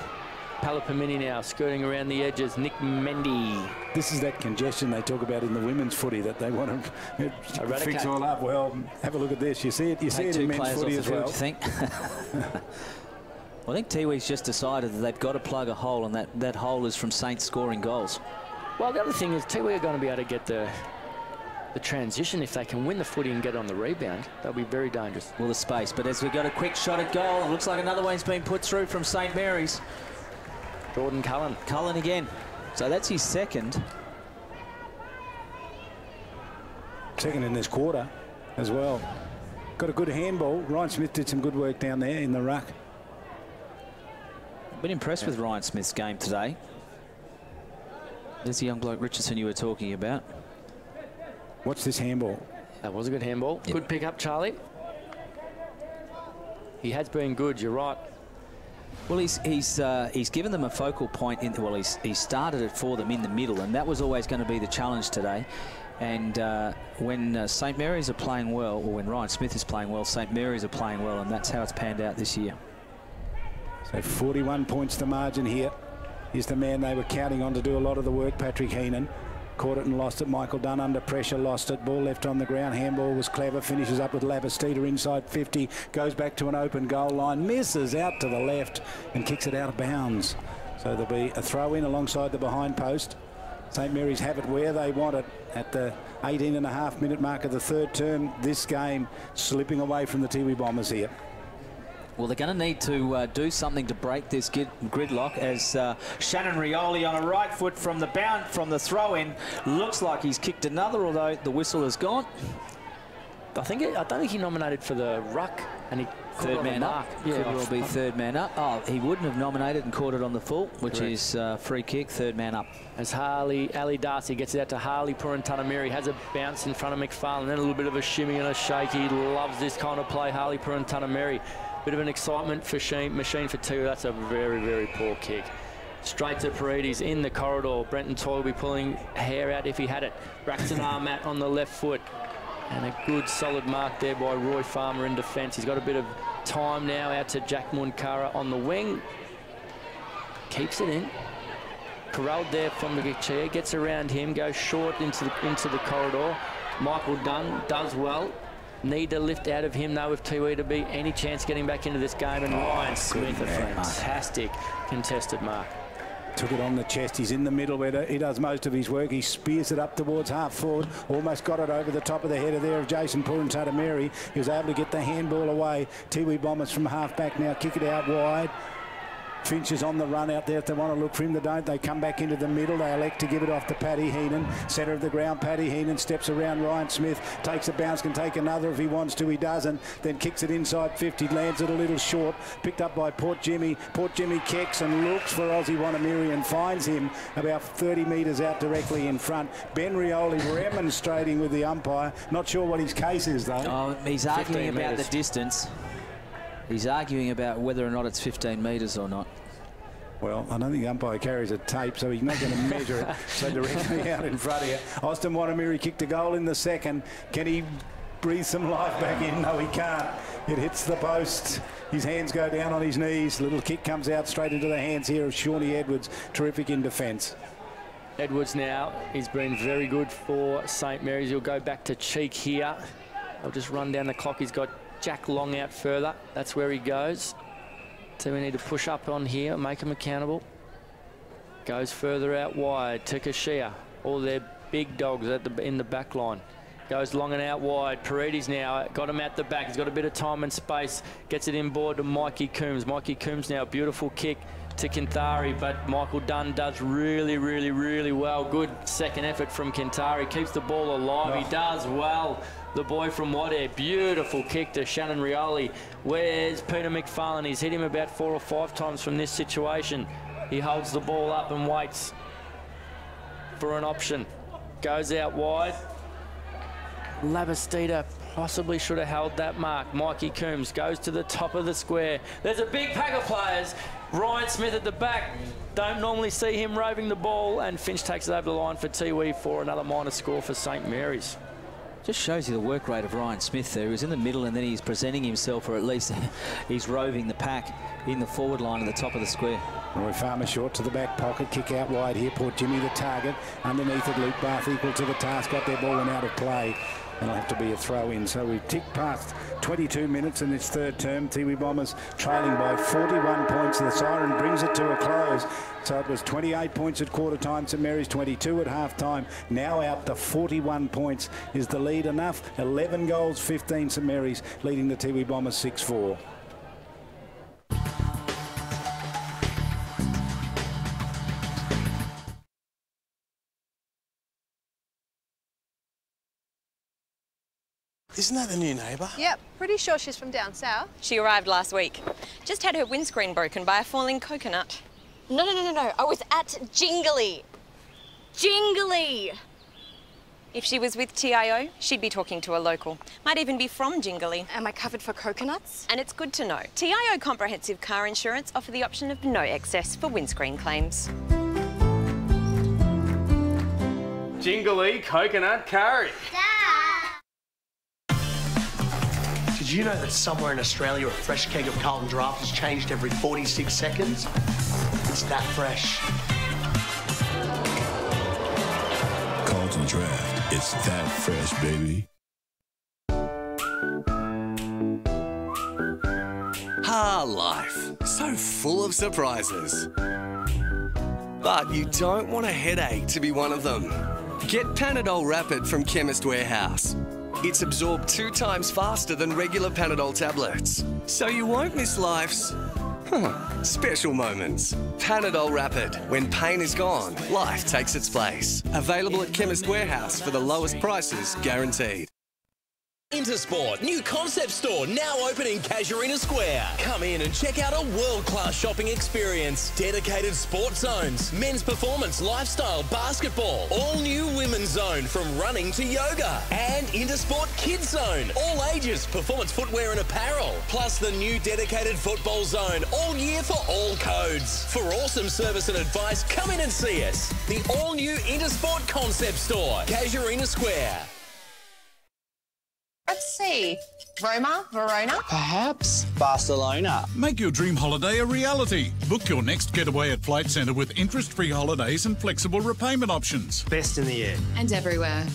Speaker 4: Palapamini now skirting around the edges. Nick Mendy.
Speaker 1: This is that congestion they talk about in the women's footy that they want to fix all up. Well, have a look at this. You see it. You see it in men's footy as well.
Speaker 2: You think? Well, I think Tiwi's just decided that they've got to plug a hole, and that hole is from Saints scoring goals.
Speaker 4: Well, the other thing is Tiwi are going to be able to get the transition. If they can win the footy and get on the rebound, they'll be very dangerous.
Speaker 2: Well, the space. But as we got a quick shot at goal, it looks like another one's been put through from St Mary's.
Speaker 4: Jordan Cullen.
Speaker 2: Cullen again. So that's his second.
Speaker 1: Second in this quarter as well. Got a good handball. Ryan Smith did some good work down there in the ruck.
Speaker 2: Been impressed with Ryan Smith's game today. There's the young bloke Richardson you were talking about.
Speaker 1: Watch this handball.
Speaker 4: That was a good handball. Yep. Good pick up, Charlie. He has been good, you're right.
Speaker 2: Well, he's given them a focal point. Well, he started it for them in the middle, and that was always going to be the challenge today. And when St Mary's are playing well, or when Ryan Smith is playing well, St Mary's are playing well, and that's how it's panned out this year.
Speaker 1: So 41 points to margin here. Is the man they were counting on to do a lot of the work, Patrick Heenan. Caught it and lost it. Michael Dunn under pressure, lost it. Ball left on the ground. Handball was clever. Finishes up with Labastida inside 50. Goes back to an open goal line. Misses out to the left and kicks it out of bounds. So there'll be a throw in alongside the behind post. St Mary's have it where they want it at the 18.5-minute mark of the third term. This game slipping away from the Tiwi Bombers here.
Speaker 2: Well, they're going to need to do something to break this gridlock, as Shannon Rioli on a right foot from the throw-in. Looks like he's kicked another, although the whistle has gone.
Speaker 4: I don't think he nominated for the ruck, and he
Speaker 2: third man up. Yeah, could well be third man up. Oh, he wouldn't have nominated and caught it on the full, which Correct. Is free kick, third man up.
Speaker 4: As Ali Darcy gets it out to Harley Purantanamiri, has a bounce in front of McFarlane, then a little bit of a shimmy and a shake. He loves this kind of play, Harley Purantanamiri. Bit of an excitement for machine for two. That's a very, very poor kick. Straight to Paredes in the corridor. Brenton Toy will be pulling hair out if he had it. Braxton Armat on the left foot. And a good solid mark there by Roy Farmer in defence. He's got a bit of time now out to Jack Munkara on the wing. Keeps it in. Corralled there from the chair. Gets around him. Goes short into the corridor. Michael Dunn does well. Need to lift out of him, though, if Tiwi to be any chance getting back into this game. And Ryan Smith, a fantastic contested mark.
Speaker 1: Took it on the chest. He's in the middle where he does most of his work. He spears it up towards half forward. Almost got it over the top of the header there of Jason Purantanamiri. He was able to get the handball away. Tiwi Bombers from half back now. Kick it out wide. Finch is on the run out there if they want to look for him. They don't. They come back into the middle. They elect to give it off to Paddy Heenan. Centre of the ground, Paddy Heenan steps around Ryan Smith, takes a bounce, can take another if he wants to. He doesn't. Then kicks it inside 50, lands it a little short. Picked up by Port Jimmy. Port Jimmy kicks and looks for Aussie Wanamiri and finds him about 30 metres out directly in front. Ben Rioli remonstrating with the umpire. Not sure what his case is though.
Speaker 2: Oh, he's arguing about the distance. He's arguing about whether or not it's 15 metres or not.
Speaker 1: Well, I don't think the umpire carries a tape, so he's not going to measure it so directly out in front of you. Austin Wanamiri kicked a goal in the second. Can he breathe some life back in? No, he can't. It hits the post. His hands go down on his knees. Little kick comes out straight into the hands here of Shawnee Edwards. Terrific in defence.
Speaker 4: Edwards now, he's been very good for St Mary's. He'll go back to Cheek here. I'll just run down the clock. He's got Jack Long out further. That's where he goes. So we need to push up on here, make him accountable. Goes further out wide to Kashia. All their big dogs in the back line. Goes long and out wide. Paredes now got him at the back. He's got a bit of time and space. Gets it inboard to Mikey Coombs. Mikey Coombs now, beautiful kick to Kintari, but Michael Dunn does really, really, really well. Good second effort from Kintari. Keeps the ball alive. He does well. The boy from Wadair, beautiful kick to Shannon Rioli. Where's Peter McFarlane? He's hit him about 4 or 5 times from this situation. He holds the ball up and waits for an option. Goes out wide. Labastida possibly should have held that mark. Mikey Coombs goes to the top of the square. There's a big pack of players. Ryan Smith at the back. Don't normally see him roving the ball, and Finch takes it over the line for Tiwi for another minor score for St Mary's.
Speaker 2: Just shows you the work rate of Ryan Smith there. He's in the middle and then he's presenting himself, or at least he's roving the pack in the forward line at the top of the square.
Speaker 1: Roy Farmer short to the back pocket, kick out wide here. Port Jimmy the target. Underneath it, Luke Bath equal to the task. Got their ball and out of play. And it'll have to be a throw in. So we've ticked past 22 minutes in this third term. Tiwi Bombers trailing by 41 points. The siren brings it to a close. So it was 28 points at quarter time. St Mary's 22 at half time. Now out to 41 points. Is the lead enough? 11 goals, 15 St Mary's, leading the Tiwi Bombers 6-4.
Speaker 15: Isn't that the new neighbour?
Speaker 6: Yep, pretty sure she's from down south.
Speaker 7: She arrived last week. Just had her windscreen broken by a falling coconut.
Speaker 8: No. I was at Jingly. Jingly!
Speaker 7: If she was with TIO, she'd be talking to a local. Might even be from Jingly.
Speaker 8: Am I covered for coconuts?
Speaker 7: And it's good to know. TIO Comprehensive Car Insurance offer the option of no excess for windscreen claims.
Speaker 3: Jingly coconut curry.
Speaker 5: Did you know that somewhere in Australia a fresh keg of Carlton Draft has changed every 46 seconds? It's that fresh.
Speaker 9: Carlton Draft, it's that fresh, baby.
Speaker 10: Life, so full of surprises. But you don't want a headache to be one of them. Get Panadol Rapid from Chemist Warehouse. It's absorbed 2 times faster than regular Panadol tablets, so you won't miss life's special moments. Panadol Rapid. When pain is gone, life takes its place. Available at Chemist Warehouse for the lowest prices guaranteed.
Speaker 11: Intersport, new concept store now open in Casuarina Square. Come in and check out a world-class shopping experience. Dedicated sports zones, men's performance, lifestyle, basketball. All new women's zone from running to yoga. And Intersport Kids Zone. All ages, performance footwear and apparel. Plus the new dedicated football zone. All year for all codes. For awesome service and advice, come in and see us. The all-new Intersport concept store, Casuarina Square.
Speaker 12: Let's see. Roma, Verona.
Speaker 13: Perhaps Barcelona.
Speaker 14: Make your dream holiday a reality. Book your next getaway at Flight Centre with interest-free holidays and flexible repayment options.
Speaker 5: Best in the air.
Speaker 6: And everywhere.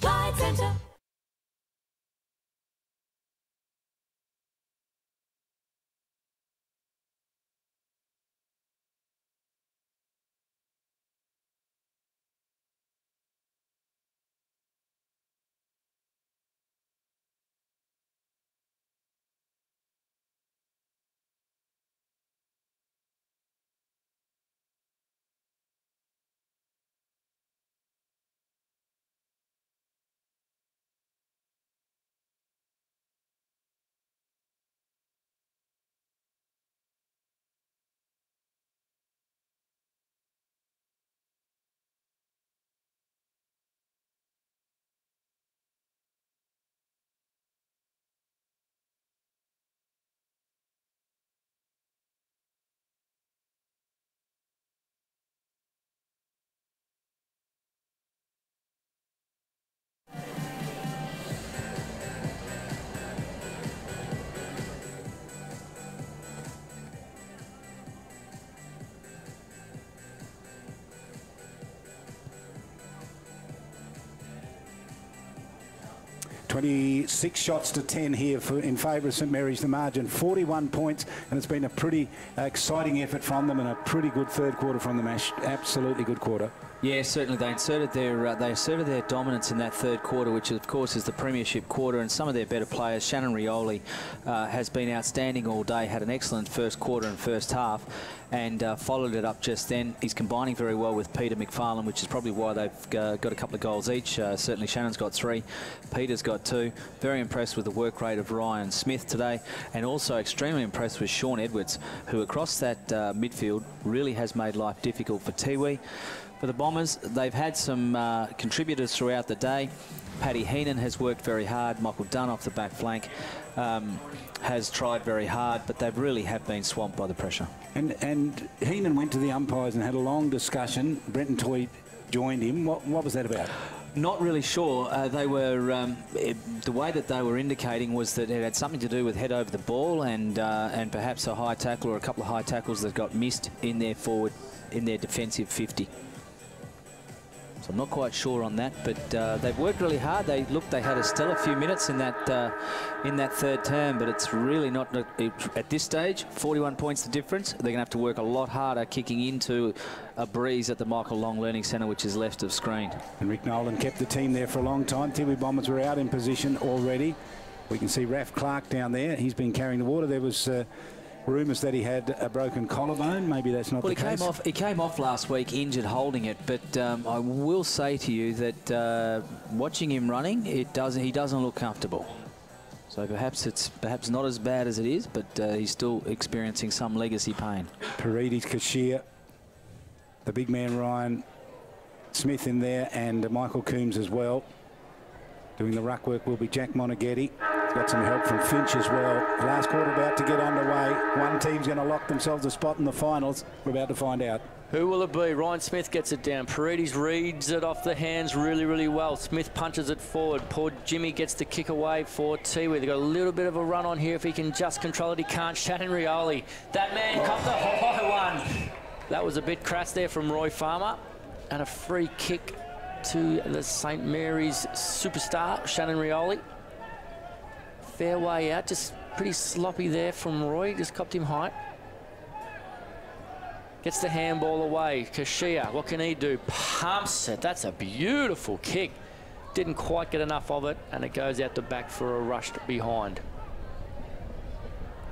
Speaker 8: Flight Centre.
Speaker 1: 26 shots to 10 here in favour of St Mary's. The margin 41 points, and it's been a pretty exciting effort from them and a pretty good third quarter from them, Ash. Absolutely good quarter. Yeah, certainly they asserted their dominance in that third quarter, which of course is the premiership quarter, and some of their better players. Shannon Rioli has been outstanding all day, had an excellent first quarter and first half, and followed it up just then. He's combining very well with Peter McFarlane, which is probably why they've got a couple of goals each. Certainly Shannon's got 3, Peter's got 2. Very impressed with the work rate of Ryan Smith today, and also extremely impressed with Sean Edwards, who across that midfield really has made life difficult for Tiwi. For the Bombers, they've had some contributors throughout the day. Paddy Heenan has worked very hard. Michael Dunn off the back flank has tried very hard, but they really have been swamped by the pressure. And Heenan went to the umpires and had a long discussion. Brenton Toy joined him. What was that about? Not really sure. They were the way that they were indicating was that it had something to do with head over the ball and perhaps a high tackle or a couple of high tackles that got missed in their defensive 50. I'm not quite sure on that, but they've worked really hard. They had a stellar few minutes in that third term, but it's really not at this stage. 41 points the difference. They're going to have to work a lot harder kicking into a breeze at the Michael Long Learning Centre, which is left of screen. And Rick Nolan kept the team there for a long time. Tiwi Bombers were out in position already. We can see Raph Clark down there. He's been carrying the water. There was rumours that he had a broken collarbone. Maybe that's not the case. He came off last week injured holding it, but I will say to you that watching him running, he doesn't look comfortable. So perhaps it's not as bad as it is, but he's still experiencing some legacy pain. Paredes, Kashir, the big man Ryan Smith in there, and Michael Coombs as well. Doing the ruck work will be Jack Monaghetti. He's got some help from Finch as well. Last quarter about to get underway. One team's going to lock themselves a spot in the finals. We're about to find out.
Speaker 4: Who will it be? Ryan Smith gets it down. Paredes reads it off the hands really, really well. Smith punches it forward. Poor Jimmy gets the kick away for Tiwi. They've got a little bit of a run on here. If he can just control it, he can't. Shannon Rioli. That man comes the high one. That was a bit crass there from Roy Farmer. And a free kick to the St Mary's superstar, Shannon Rioli. Fair way out, just pretty sloppy there from Roy, just copped him high. Gets the handball away. Kashia, what can he do? Pumps it. That's a beautiful kick. Didn't quite get enough of it, and it goes out the back for a rushed behind.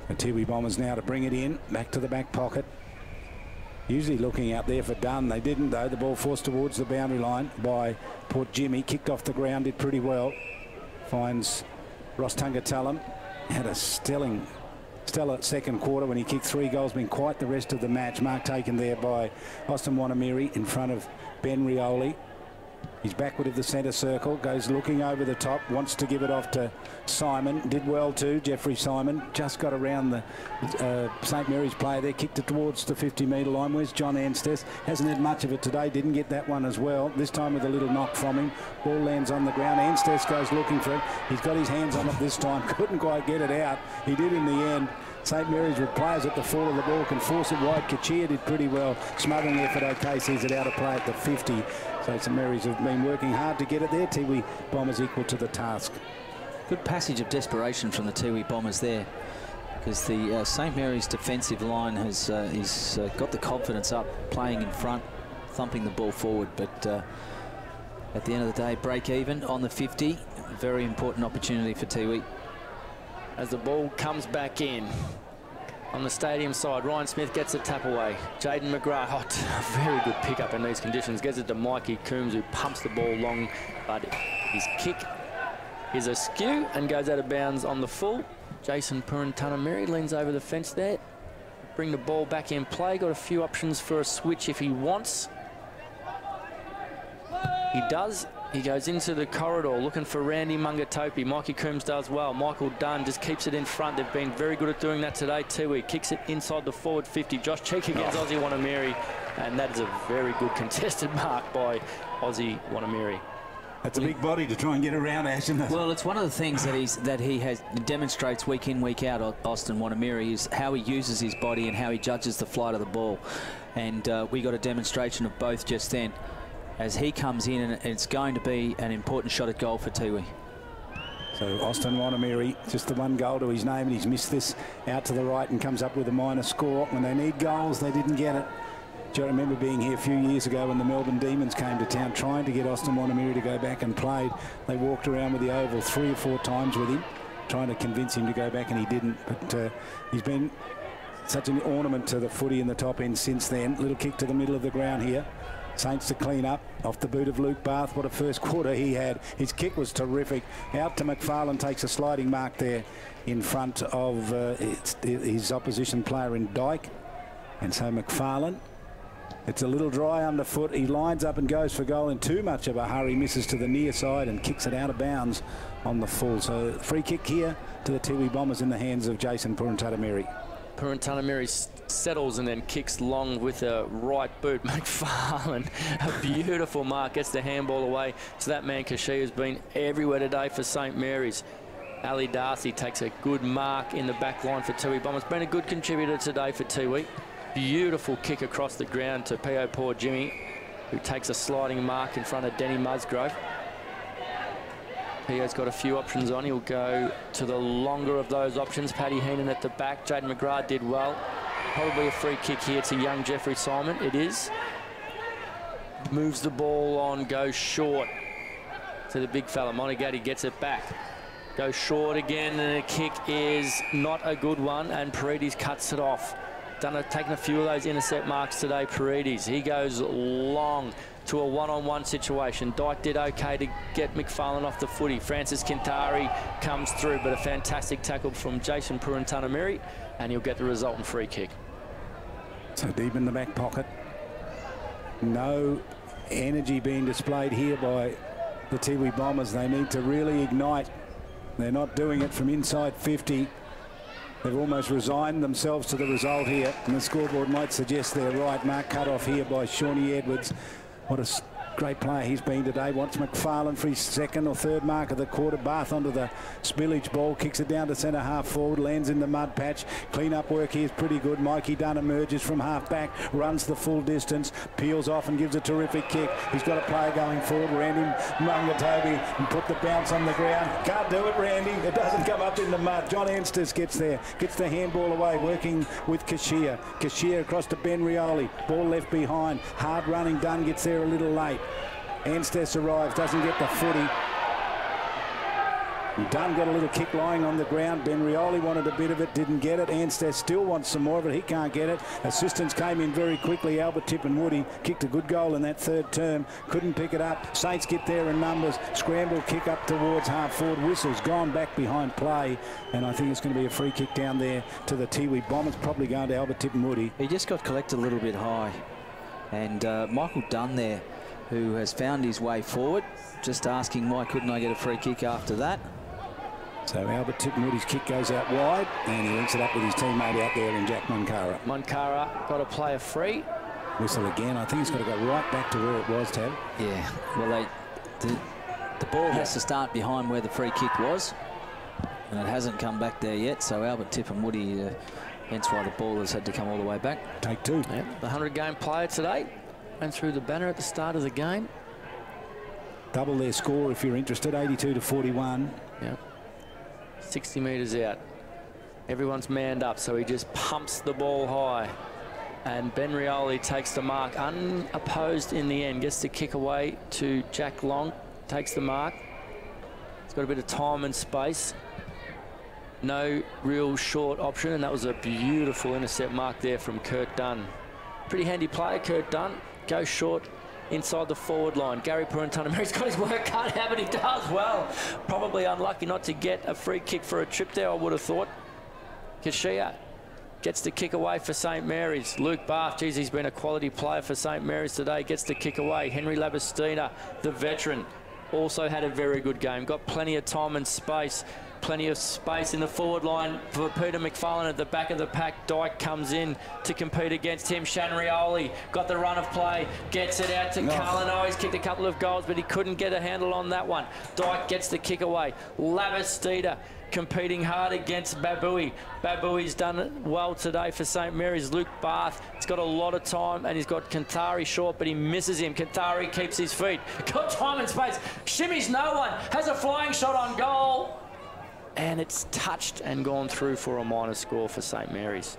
Speaker 1: The Tiwi Bombers now to bring it in, back to the back pocket. Usually looking out there for Dunn. They didn't, though. The ball forced towards the boundary line by Port Jimmy. Kicked off the ground, did pretty well. Finds Ross Tungatulum. Had a stellar second quarter when he kicked 3 goals. Been quite the rest of the match. Mark taken there by Austin Wanamiri in front of Ben Rioli. He's backward of the centre circle, goes looking over the top, wants to give it off to Simon. Did well too, Jeffrey Simon. Just got around the St Mary's player there, kicked it towards the 50-metre line. Where's John Ansteth? Hasn't had much of it today, didn't get that one as well. This time with a little knock from him. Ball lands on the ground. Ansteth goes looking for it. He's got his hands on it this time. Couldn't quite get it out. He did in the end. St Mary's with players at the fall of the ball can force it wide. Kachia did pretty well. Smothering effort okay, sees it out of play at the 50. So St Mary's have been working hard to get it there. Tiwi Bombers equal to the task. Good passage of desperation from the Tiwi Bombers there, because the St Mary's defensive line has got the confidence up, playing in front, thumping the ball forward. But at the end of the day, break even on the 50. Very important opportunity for Tiwi.
Speaker 4: As the ball comes back in on the stadium side, Ryan Smith gets a tap away. Jaden McGrath, very good pickup in these conditions. Gets it to Mikey Coombs, who pumps the ball long, but his kick is askew and goes out of bounds on the full. Jason Purantanamiri leans over the fence there. Bring the ball back in play. Got a few options for a switch if he wants. He does. He goes into the corridor looking for Randy Mungatopi. Mikey Coombs does well. Michael Dunn just keeps it in front. They've been very good at doing that today too. He kicks it inside the forward 50. Josh Cheek against Ozzy Wanamiri, and that is a very good contested mark by Ozzy Wanamiri.
Speaker 1: That's a big body to try and get around, Ash, isn't it?
Speaker 2: Well, it's one of the things that he demonstrates week in, week out. Austin Wanamiri is how he uses his body and how he judges the flight of the ball, and we got a demonstration of both just then, as he comes in, and it's going to be an important shot at goal for Tiwi.
Speaker 1: So Austin Wanamiri, just the one goal to his name, and he's missed this out to the right and comes up with a minor score. When they need goals, they didn't get it. Do you remember being here a few years ago when the Melbourne Demons came to town trying to get Austin Wanamiri to go back and play? They walked around with the oval 3 or 4 times with him, trying to convince him to go back, and he didn't. But he's been such an ornament to the footy in the top end since then. Little kick to the middle of the ground here. Saints to clean up off the boot of Luke Barth. What a first quarter he had. His kick was terrific. Out to McFarlane, takes a sliding mark there in front of his opposition player in Dyke. And so McFarlane, it's a little dry underfoot. He lines up and goes for goal in too much of a hurry. Misses to the near side and kicks it out of bounds on the full. So free kick here to the Tiwi Bombers in the hands of Jason Purantatamiri.
Speaker 4: Purantatamiri settles and then kicks long with a right boot. McFarlane, a beautiful mark, gets the handball away to that man. Kashia has been everywhere today for St Mary's. Ali Darcy takes a good mark in the back line for Tiwi Bombers. Been a good contributor today for Tiwi. Beautiful kick across the ground to P.O. Poor Jimmy, who takes a sliding mark in front of Denny Musgrove. P.O.'s got a few options on. He'll go to the longer of those options. Paddy Heenan at the back. Jaden McGrath did well. Probably a free kick here to young Jeffrey Simon. It is. Moves the ball on, goes short to the big fella. Monagatti gets it back. Goes short again, and the kick is not a good one, and Paredes cuts it off. Taking a few of those intercept marks today, Paredes. He goes long to a one-on-one situation. Dyke did okay to get McFarlane off the footy. Francis Kintari comes through, but a fantastic tackle from Jason Purantatamiri, and he'll get the resultant free kick.
Speaker 1: So deep in the back pocket. No energy being displayed here by the Tiwi Bombers. They need to really ignite. They're not doing it from inside 50. They've almost resigned themselves to the result here, and the scoreboard might suggest they're right. Mark cut off here by Shawnee Edwards. What a great player he's been today. Wants McFarlane for his second or third mark of the quarter. Barth onto the spillage ball, kicks it down to centre half forward, lands in the mud patch. Clean up work here is pretty good. Mikey Dunn emerges from half back, runs the full distance, peels off and gives a terrific kick. He's got a player going forward, Randy Mungatobi, and put the bounce on the ground. Can't do it, Randy. It doesn't come up in the mud. John Anstis gets there, gets the handball away, working with Kashia. Kashia across to Ben Rioli. Ball left behind. Hard running Dunn gets there a little late. Anstis arrives, doesn't get the footy. Dunn got a little kick lying on the ground. Ben Rioli wanted a bit of it, didn't get it. Anstis still wants some more of it. He can't get it. Assistants came in very quickly. Albert Tippenwoody kicked a good goal in that third term. Couldn't pick it up. Saints get there in numbers. Scramble kick up towards half forward. Whistle's gone back behind play. And I think it's going to be a free kick down there to the Tiwi Bombers. Probably going to Albert Tippenwoody.
Speaker 2: He just got collected a little bit high. And Michael Dunn there, who has found his way forward, just asking why couldn't I get a free kick after that.
Speaker 1: So Albert Tippenwoody's kick goes out wide, and he links it up with his teammate out there in Jack Monkara.
Speaker 4: Monkara got to play a free.
Speaker 1: Whistle again. I think he's got to go right back to where it was, Tab.
Speaker 2: Yeah, well, the ball has to start behind where the free kick was, and it hasn't come back there yet, so Albert Tippenwoody, hence why the ball has had to come all the way back.
Speaker 1: Take two.
Speaker 4: Yep, the 100-game player today. And through the banner at the start of the game.
Speaker 1: Double their score if you're interested, 82-41.
Speaker 4: Yep. 60 metres out. Everyone's manned up, so he just pumps the ball high. And Ben Rioli takes the mark unopposed in the end. Gets the kick away to Jack Long. Takes the mark. He's got a bit of time and space. No real short option, and that was a beautiful intercept mark there from Kurt Dunn. Pretty handy player, Kurt Dunn. Goes short inside the forward line. Gary Purantatamiri's got his work cut out, but he does well. Probably unlucky not to get a free kick for a trip there, I would have thought. Kashia gets the kick away for St Mary's. Luke Barth, geez, he's been a quality player for St Mary's today, gets the kick away. Henry Labustina, the veteran, also had a very good game. Got plenty of time and space. Plenty of space in the forward line for Peter McFarlane at the back of the pack. Dyke comes in to compete against him. Shanrioli got the run of play, gets it out to Carlin. Oh, he's kicked a couple of goals, but he couldn't get a handle on that one. Dyke gets the kick away. Labastida competing hard against Babui. Babui's done it well today for St Mary's. Luke Barth, he's got a lot of time, and he's got Kantari short, but he misses him. Kantari keeps his feet. Got time and space. Shimmies no one. Has a flying shot on goal. and it's touched and gone through for a minor score for St Mary's.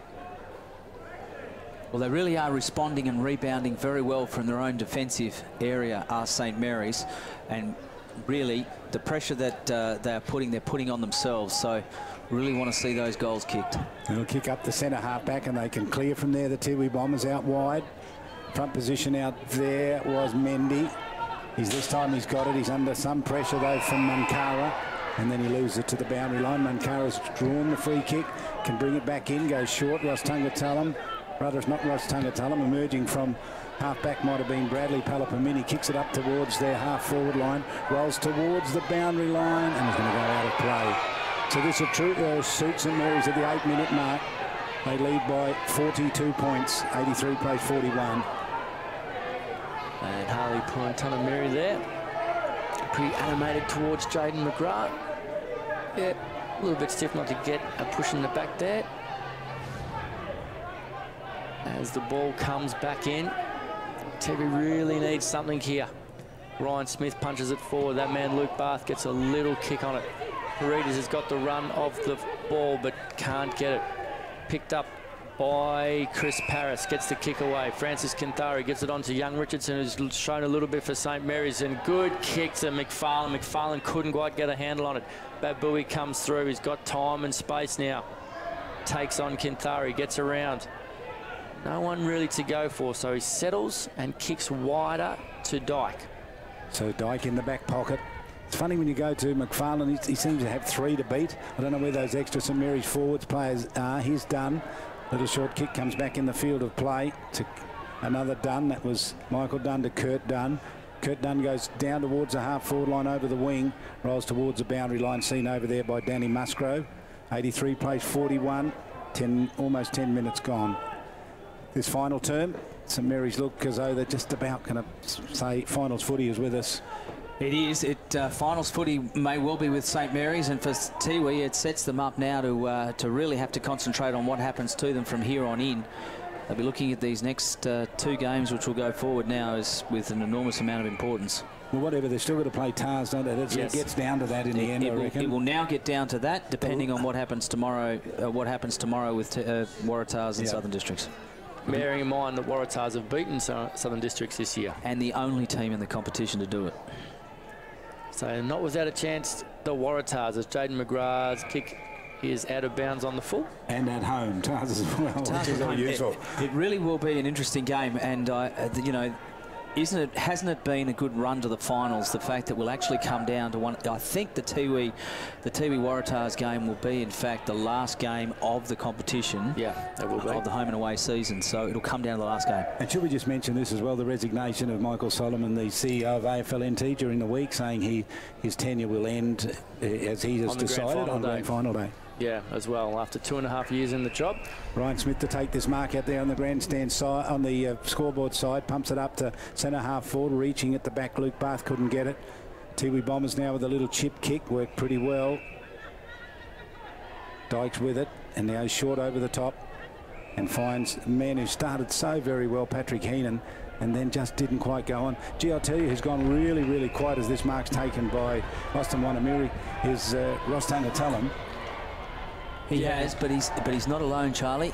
Speaker 2: Well, they really are responding and rebounding very well from their own defensive area, are St Mary's, and really the pressure that they're putting on themselves. So really want to see those goals kicked.
Speaker 1: They'll kick up the centre half back, and they can clear from there. The Tiwi Bombers out wide. Front position out there was Mendy. This time he's got it. He's under some pressure though from Mankara, and then he loses it to the boundary line. Mankara's drawn the free kick, can bring it back in, goes short. Ross Tungatulum, rather it's not Ross Tungatulum, emerging from half back might have been Bradley Palapamini, kicks it up towards their half forward line, rolls towards the boundary line, and is going to go out of play. So this will suit St Mary's at the 8-minute mark. They lead by 42 points, 83 plays 41.
Speaker 4: And Harley pulling a ton of Mary there. Pretty animated towards Jaden McGrath. Yeah, a little bit stiff not to get a push in the back there. As the ball comes back in, Tiwi really needs something here. Ryan Smith punches it forward. That man, Luke Barth, gets a little kick on it. Paredes has got the run of the ball, but can't get it. Picked up by Chris Paris, gets the kick away. Francis Kinthari gets it on to young Richardson, who's shown a little bit for St Mary's, and good kick to McFarlane. McFarlane couldn't quite get a handle on it. Babui comes through. He's got time and space now. Takes on Kinthari, gets around. No one really to go for, so he settles and kicks wider to Dyke.
Speaker 1: So Dyke in the back pocket. It's funny when you go to McFarlane, he seems to have 3 to beat. I don't know where those extra St Mary's forwards players are. He's done. Little short kick comes back in the field of play to another Dunn. That was Michael Dunn to Kurt Dunn. Kurt Dunn goes down towards the half forward line over the wing, rolls towards the boundary line, seen over there by Danny Musgrove. 83 plays 41, almost 10 minutes gone. This final term, St Mary's look as though they're just about going to say finals footy is with us.
Speaker 2: It is. Finals footy may well be with St Mary's, and for Tiwi it sets them up now to really have to concentrate on what happens to them from here on in. They'll be looking at these next 2 games, which will go forward now, is with an enormous amount of importance.
Speaker 1: Well, whatever, they've still got to play Tars, don't they? Yes. It gets down to that in the end, I reckon.
Speaker 2: It will now get down to that, depending on what happens tomorrow. What happens tomorrow with Waratahs and Southern Districts.
Speaker 4: Bearing in mind that Waratahs have beaten Southern Districts this year,
Speaker 2: and the only team in the competition to do it.
Speaker 4: So not without a chance, the Waratahs, as Jaden McGrath's kick is out of bounds on the full.
Speaker 1: And at home, Tars as well. Tars is all useful.
Speaker 2: It really will be an interesting game, and you know, hasn't it been a good run to the finals? The fact that we'll actually come down to one. I think the Tiwi Waratahs game will be, in fact, the last game of the competition.
Speaker 4: Yeah, it will be.
Speaker 2: Of the home and away season. So it'll come down to the last game.
Speaker 1: And should we just mention this as well? The resignation of Michael Solomon, the CEO of AFLNT, during the week, saying his tenure will end as he has decided on grand final day.
Speaker 4: Yeah, as well, after 2.5 years in the job.
Speaker 1: Ryan Smith to take this mark out there on the grandstand side, on the scoreboard side, pumps it up to centre half forward, reaching at the back. Luke Barth couldn't get it. Tiwi Bombers now with a little chip kick, worked pretty well. Dykes with it, and now he's short over the top, and finds a man who started so very well, Patrick Heenan, and then just didn't quite go on. Gee, I'll tell you who's gone really, really quiet as this mark's taken by Austin Wanamiri is Ross Tungatulum.
Speaker 2: He has, but he's not alone, Charlie.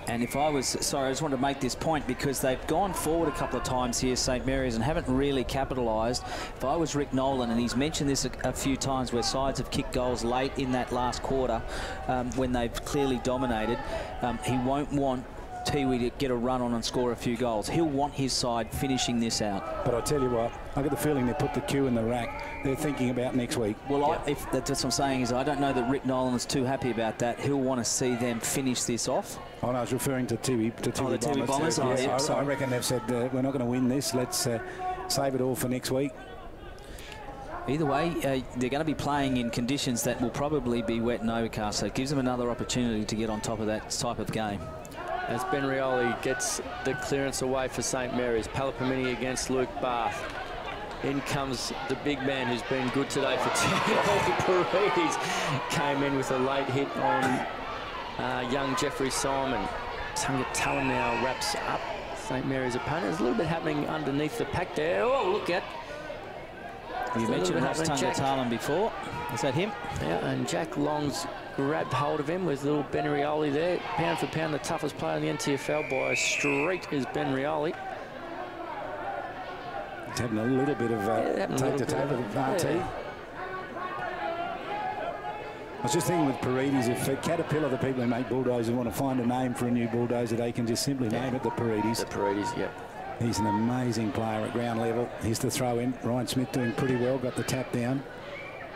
Speaker 2: And if I was, sorry, I just wanted to make this point because they've gone forward a couple of times here, St Mary's, and haven't really capitalised. If I was Rick Nolan, and he's mentioned this a few times where sides have kicked goals late in that last quarter when they've clearly dominated, he won't want Tiwi to get a run on and score a few goals. He'll want his side finishing this out.
Speaker 1: But I tell you what, I get the feeling they put the cue in the rack. They're thinking about next week.
Speaker 2: Well, if that's what I'm saying, is I don't know that Rick Nolan is too happy about that. He'll want to see them finish this off.
Speaker 1: Oh, no, I was referring to Tiwi
Speaker 2: Bombers.
Speaker 1: I reckon they've said we're not going to win this. Let's save it all for next week.
Speaker 2: Either way, they're going to be playing in conditions that will probably be wet and overcast, so it gives them another opportunity to get on top of that type of game.
Speaker 4: As Ben Rioli gets the clearance away for St Mary's. Palapamini against Luke Barth. In comes the big man who's been good today for Tiwi. Paredes came in with a late hit on young Jeffrey Simon. Tungatulum now wraps up St Mary's opponent. There's a little bit happening underneath the pack there. Oh, look at
Speaker 2: You mentioned Ross Tungatulum before. Is that him?
Speaker 4: Yeah, and Jack Long's grabbed hold of him with little Ben Rioli there. Pound for pound, the toughest player in the NTFL by a street is Ben Rioli.
Speaker 1: He's having a little bit of take-to-take with RT.
Speaker 4: Yeah.
Speaker 1: I was just thinking with Paredes, if Caterpillar, the people who make bulldozers, want to find a name for a new bulldozer, they can just simply name it the Paredes.
Speaker 4: The Paredes, yeah.
Speaker 1: He's an amazing player at ground level. Here's the throw in. Ryan Smith doing pretty well, got the tap down.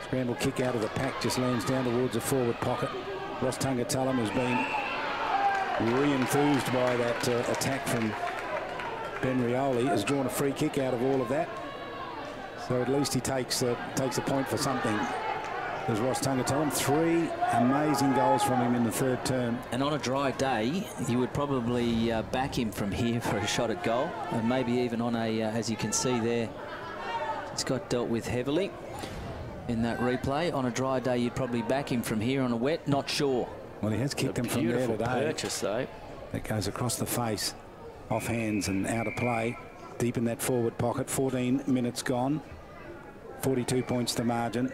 Speaker 1: Scramble kick out of the pack, just lands down towards the forward pocket. Ross Tungatulum has been re-enthused by that attack from Ben Rioli, has drawn a free kick out of all of that. So at least he takes a point for something. There's Ross Tungatulum. 3 amazing goals from him in the third term.
Speaker 2: And on a dry day, you would probably back him from here for a shot at goal. And maybe even on a, as you can see there, it's got dealt with heavily in that replay. On a dry day, you'd probably back him from here. On a wet, not sure.
Speaker 1: Well, he has kicked him from there today.
Speaker 4: Purchase, though.
Speaker 1: That goes across the face, off hands and out of play. Deep in that forward pocket. 14 minutes gone. 42 points the margin.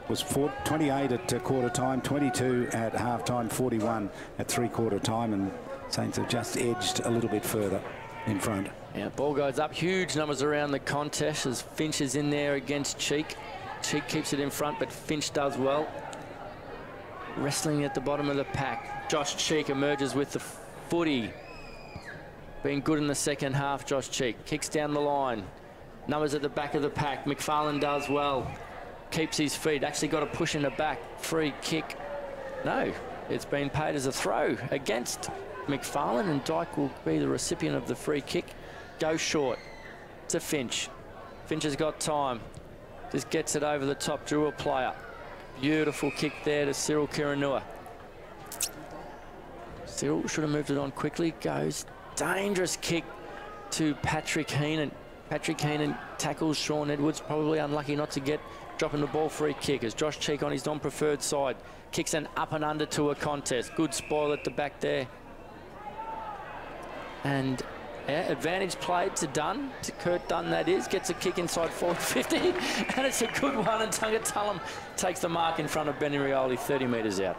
Speaker 1: Was 28 at quarter time, 22 at half time, 41 at three-quarter time, and Saints have just edged a little bit further in front.
Speaker 4: Yeah, ball goes up. Huge numbers around the contest as Finch is in there against Cheek. Cheek keeps it in front, but Finch does well. Wrestling at the bottom of the pack. Josh Cheek emerges with the footy. Been good in the second half, Josh Cheek. Kicks down the line. Numbers at the back of the pack. McFarlane does well. Keeps his feet. Actually got a push in the back. Free kick. No, it's been paid as a throw against McFarlane, and Dyke will be the recipient of the free kick. Goes short to Finch. Finch has got time. Just gets it over the top. Drew a player. Beautiful kick there to Cyril Kiranua. Cyril should have moved it on quickly. Goes dangerous kick to Patrick Heenan. Patrick Heenan tackles Sean Edwards. Probably unlucky not to get dropping the ball. Free kick as Josh Cheek on his non-preferred side kicks an up and under to a contest. Good spoil at the back there. And yeah, advantage played to Dunn, to Kurt Dunn that is. Gets a kick inside forward 50 and it's a good one, and Tungatulum takes the mark in front of Ben Rioli 30 metres out.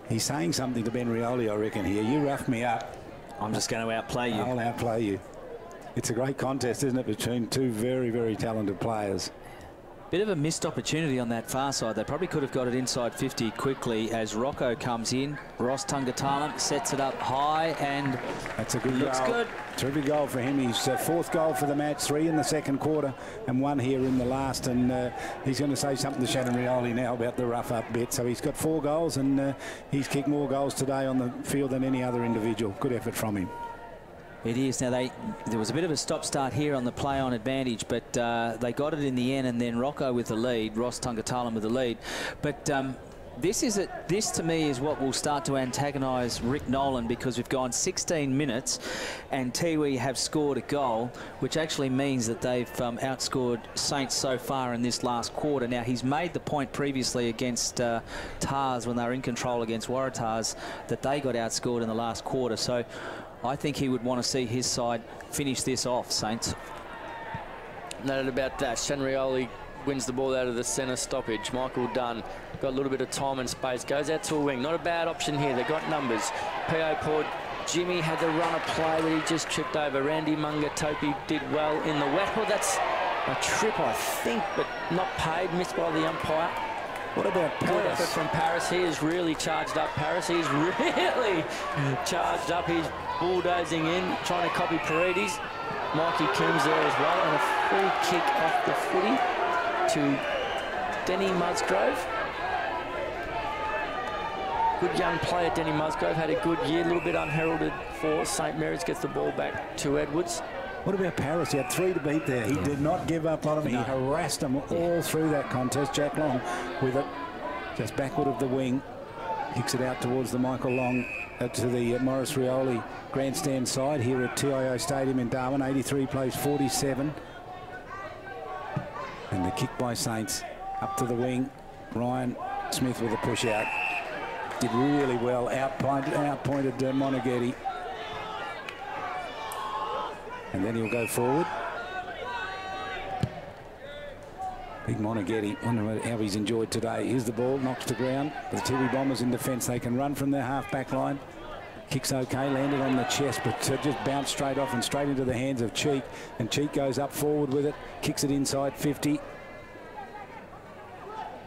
Speaker 1: He's saying something to Ben Rioli, I reckon, here. You rough me up.
Speaker 2: I'm just going to outplay you.
Speaker 1: I'll outplay you. It's a great contest, isn't it, between two very, very talented players.
Speaker 2: Bit of a missed opportunity on that far side. They probably could have got it inside 50 quickly as Rocco comes in. Ross Tungatulum sets it up high, and
Speaker 1: that's a good
Speaker 2: looks
Speaker 1: goal.
Speaker 2: Good.
Speaker 1: Terrific goal for him. His fourth goal for the match, 3 in the second quarter and 1 here in the last. And he's going to say something to Shannon Rioli now about the rough up bit. So he's got 4 goals, and he's kicked more goals today on the field than any other individual. Good effort from him.
Speaker 2: It is. Now, there was a bit of a stop-start here on the play-on advantage, but they got it in the end, and then Rocco with the lead, Ross Tungatulum with the lead. But this to me is what will start to antagonise Rick Nolan, because we've gone 16 minutes and Tiwi have scored a goal, which actually means that they've outscored Saints so far in this last quarter. Now, he's made the point previously against Tars when they were in control against Waratahs that they got outscored in the last quarter. So I think he would want to see his side finish this off, Saints.
Speaker 4: No doubt about that. Shanrioli wins the ball out of the centre stoppage. Michael Dunn got a little bit of time and space. Goes out to a wing. Not a bad option here. They've got numbers. P.O. Port. Jimmy had the run of play that he just tripped over. Randy Mungatopi did well in the wet. Well, that's a trip, I think, but not paid. Missed by the umpire.
Speaker 1: What about Paris?
Speaker 4: Good effort from Paris. He is really charged up, Paris. He's really charged up. He's bulldozing in, trying to copy Paredes. Mikey Coombs there as well, and a free kick off the footy to Denny Musgrove. Good young player, Denny Musgrove. Had a good year, a little bit unheralded for St Mary's. Gets the ball back to Edwards.
Speaker 1: What about Paris? He had 3 to beat there. He did not give up on him. He harassed them all through that contest. Jack Long with it just backward of the wing. Kicks it out towards the Michael Long, to the Morris Rioli grandstand side here at TIO Stadium in Darwin. 83 plays 47. And the kick by Saints up to the wing. Ryan Smith with a push out. Did really well. Outpointed Monaghetti. And then he'll go forward. Big Monaghetti. Wonder how he's enjoyed today. Here's the ball, knocks to ground. The Tiwi Bombers in defence. They can run from their half-back line. Kicks okay, landed on the chest, but just bounced straight off and straight into the hands of Cheek. And Cheek goes up forward with it, kicks it inside 50.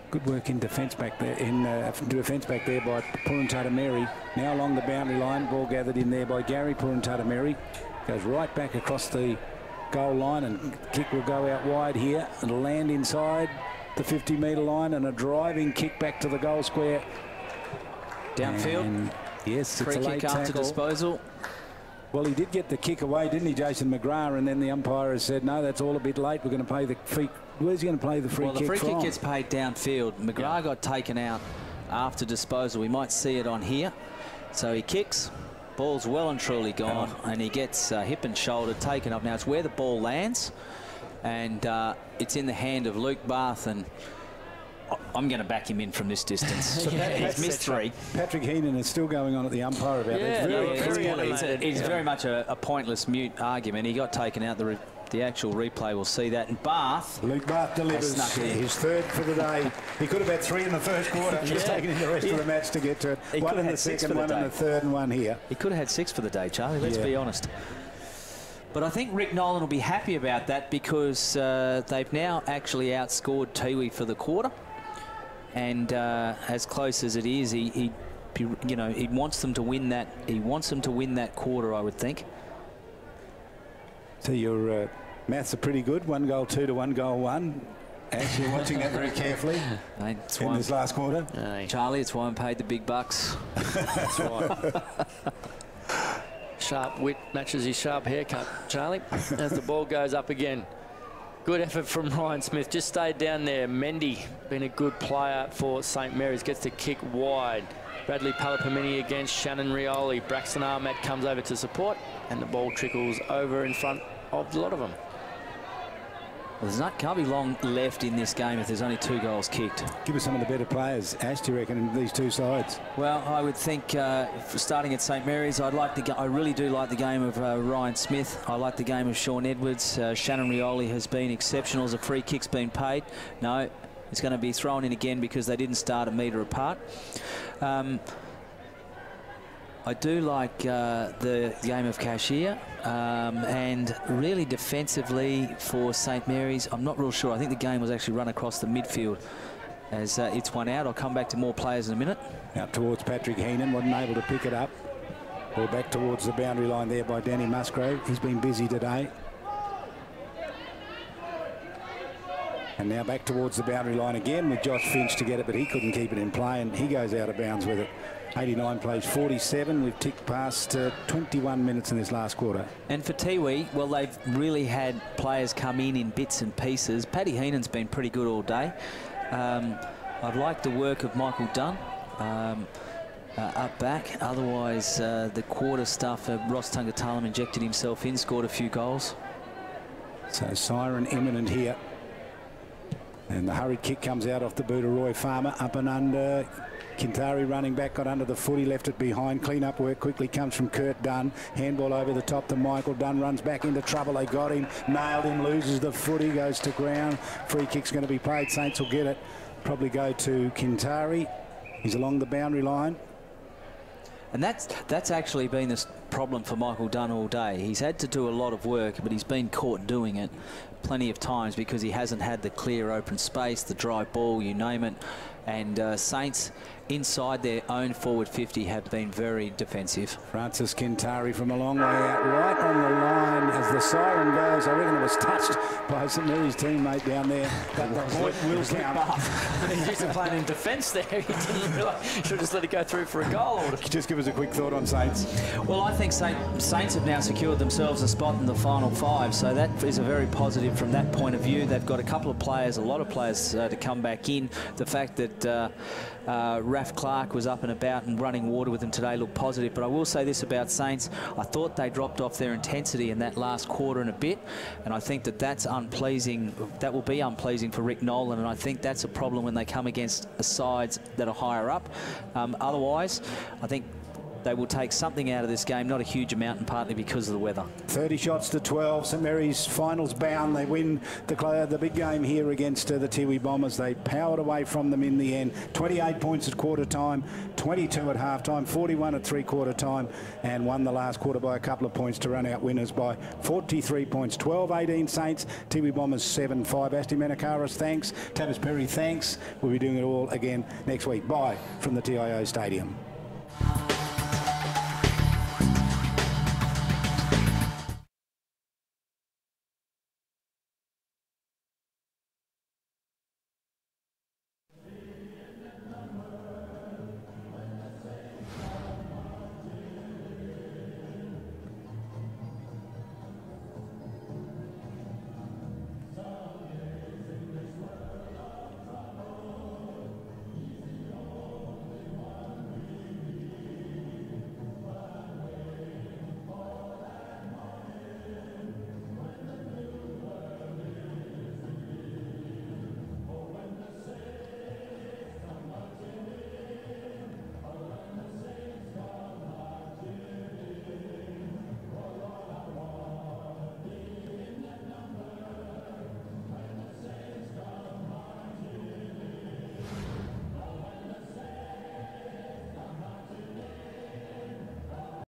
Speaker 1: Good work in defence back there, by Puruntatameri. Now along the boundary line, ball gathered in there by Gary Puruntatameri. Goes right back across the goal line, and kick will go out wide here. It'll land inside the 50-metre line, and a driving kick back to the goal square.
Speaker 2: Downfield.
Speaker 1: And yes, it's a late
Speaker 2: kick after disposal.
Speaker 1: Well, he did get the kick away, didn't he, Jason McGrath? And then the umpire has said, no, that's all a bit late. We're going to play the free. Where's he going to play the free kick from?
Speaker 2: Well, the free kick gets paid downfield. McGrath got taken out after disposal. We might see it on here. So he kicks. Ball's well and truly gone, and he gets hip and shoulder taken up. Now, it's where the ball lands, and it's in the hand of Luke Bath, and I'm going to back him in from this distance.
Speaker 1: So
Speaker 2: he's missed 3.
Speaker 1: Patrick Heenan is still going on at the umpire about that.
Speaker 2: It's very much a pointless mute argument. He got taken out. The actual replay will see that. And Bath.
Speaker 1: Luke Bath delivers his 3rd for the day. He could have had 3 in the first quarter. He's taken in the rest of the match to get to it.
Speaker 2: He
Speaker 1: 1 in the second, 1 in the third, and 1 here.
Speaker 2: He could have had 6 for the day, Charlie. Let's be honest. But I think Rick Nolan will be happy about that, because they've now actually outscored Tiwi for the quarter. And as close as it is, he wants them to win that. He wants them to win that quarter, I would think.
Speaker 1: So your maths are pretty good. 1 goal 2 to 1 goal 1. Ash, you're watching that very carefully in this last quarter.
Speaker 2: Charlie, it's why I'm paid the big bucks.
Speaker 4: That's right. Sharp wit matches his sharp haircut, Charlie, as the ball goes up again. Good effort from Ryan Smith. Just stayed down there. Mendy, been a good player for St Mary's, gets the kick wide. Bradley Palapamini against Shannon Rioli. Braxton Armat comes over to support, and the ball trickles over in front of a lot of them.
Speaker 2: Well, can't be long left in this game if there's only 2 goals kicked.
Speaker 1: Give us some of the better players, Ash, do you reckon, in these 2 sides?
Speaker 2: Well, I would think starting at St Mary's, I really do like the game of Ryan Smith. I like the game of Sean Edwards. Shannon Rioli has been exceptional as a free kick's been paid. No, it's going to be thrown in again because they didn't start a metre apart. I do like the game of Cashier, and really defensively for St Mary's, I'm not real sure. I think the game was actually run across the midfield as it's one out. I'll come back to more players in a minute.
Speaker 1: Out towards Patrick Heenan, wasn't able to pick it up. Ball back towards the boundary line there by Danny Musgrove. He's been busy today. And now back towards the boundary line again with Josh Finch to get it, but he couldn't keep it in play, and he goes out of bounds with it. 89 plays 47. We've ticked past 21 minutes in this last quarter.
Speaker 2: And for Tiwi, well, they've really had players come in bits and pieces. Paddy Heenan's been pretty good all day. I'd like the work of Michael Dunn up back. Otherwise, the quarter stuff, Ross Tungatalam injected himself in, scored a few goals.
Speaker 1: So siren imminent here. And the hurried kick comes out off the boot of Roy Farmer, up and under. Kintari running back, got under the foot, he left it behind. Clean up work quickly comes from Kurt Dunn. Handball over the top to Michael Dunn, runs back into trouble. They got him, nailed him, loses the foot, he goes to ground. Free kick's going to be paid. Saints will get it. Probably go to Kintari. He's along the boundary line.
Speaker 2: And that's actually been the problem for Michael Dunn all day. He's had to do a lot of work, but he's been caught doing it plenty of times because he hasn't had the clear open space, the dry ball, you name it. And Saints inside their own forward 50 have been very defensive.
Speaker 1: Francis Kintari from a long way out, right on the line as the siren goes. I reckon it was touched by St Mary's teammate down there, but the point will count.
Speaker 4: He's used to playing in defence there. He didn't realise. Should have just let it go through for a goal.
Speaker 1: Just give us a quick thought on Saints.
Speaker 2: Well, I think Saints have now secured themselves a spot in the final 5, so that is a very positive from that point of view. They've got a couple of players, a lot of players to come back in. The fact that Raf Clark was up and about and running water with them today looked positive. But I will say this about Saints. I thought they dropped off their intensity in that last quarter and a bit, and I think that that's unpleasing. That will be unpleasing for Rick Nolan, and I think that's a problem when they come against sides that are higher up. Otherwise, I think they will take something out of this game, not a huge amount, and partly because of the weather.
Speaker 1: 30 shots to 12. St Mary's finals bound. They win the big game here against the Tiwi Bombers. They powered away from them in the end. 28 points at quarter time, 22 at half time, 41 at three-quarter time, and won the last quarter by a couple of points to run out winners by 43 points. 12-18 Saints, Tiwi Bombers 7-5. Asti Menakaris, thanks. Tavis Perry, thanks. We'll be doing it all again next week. Bye from the TIO Stadium.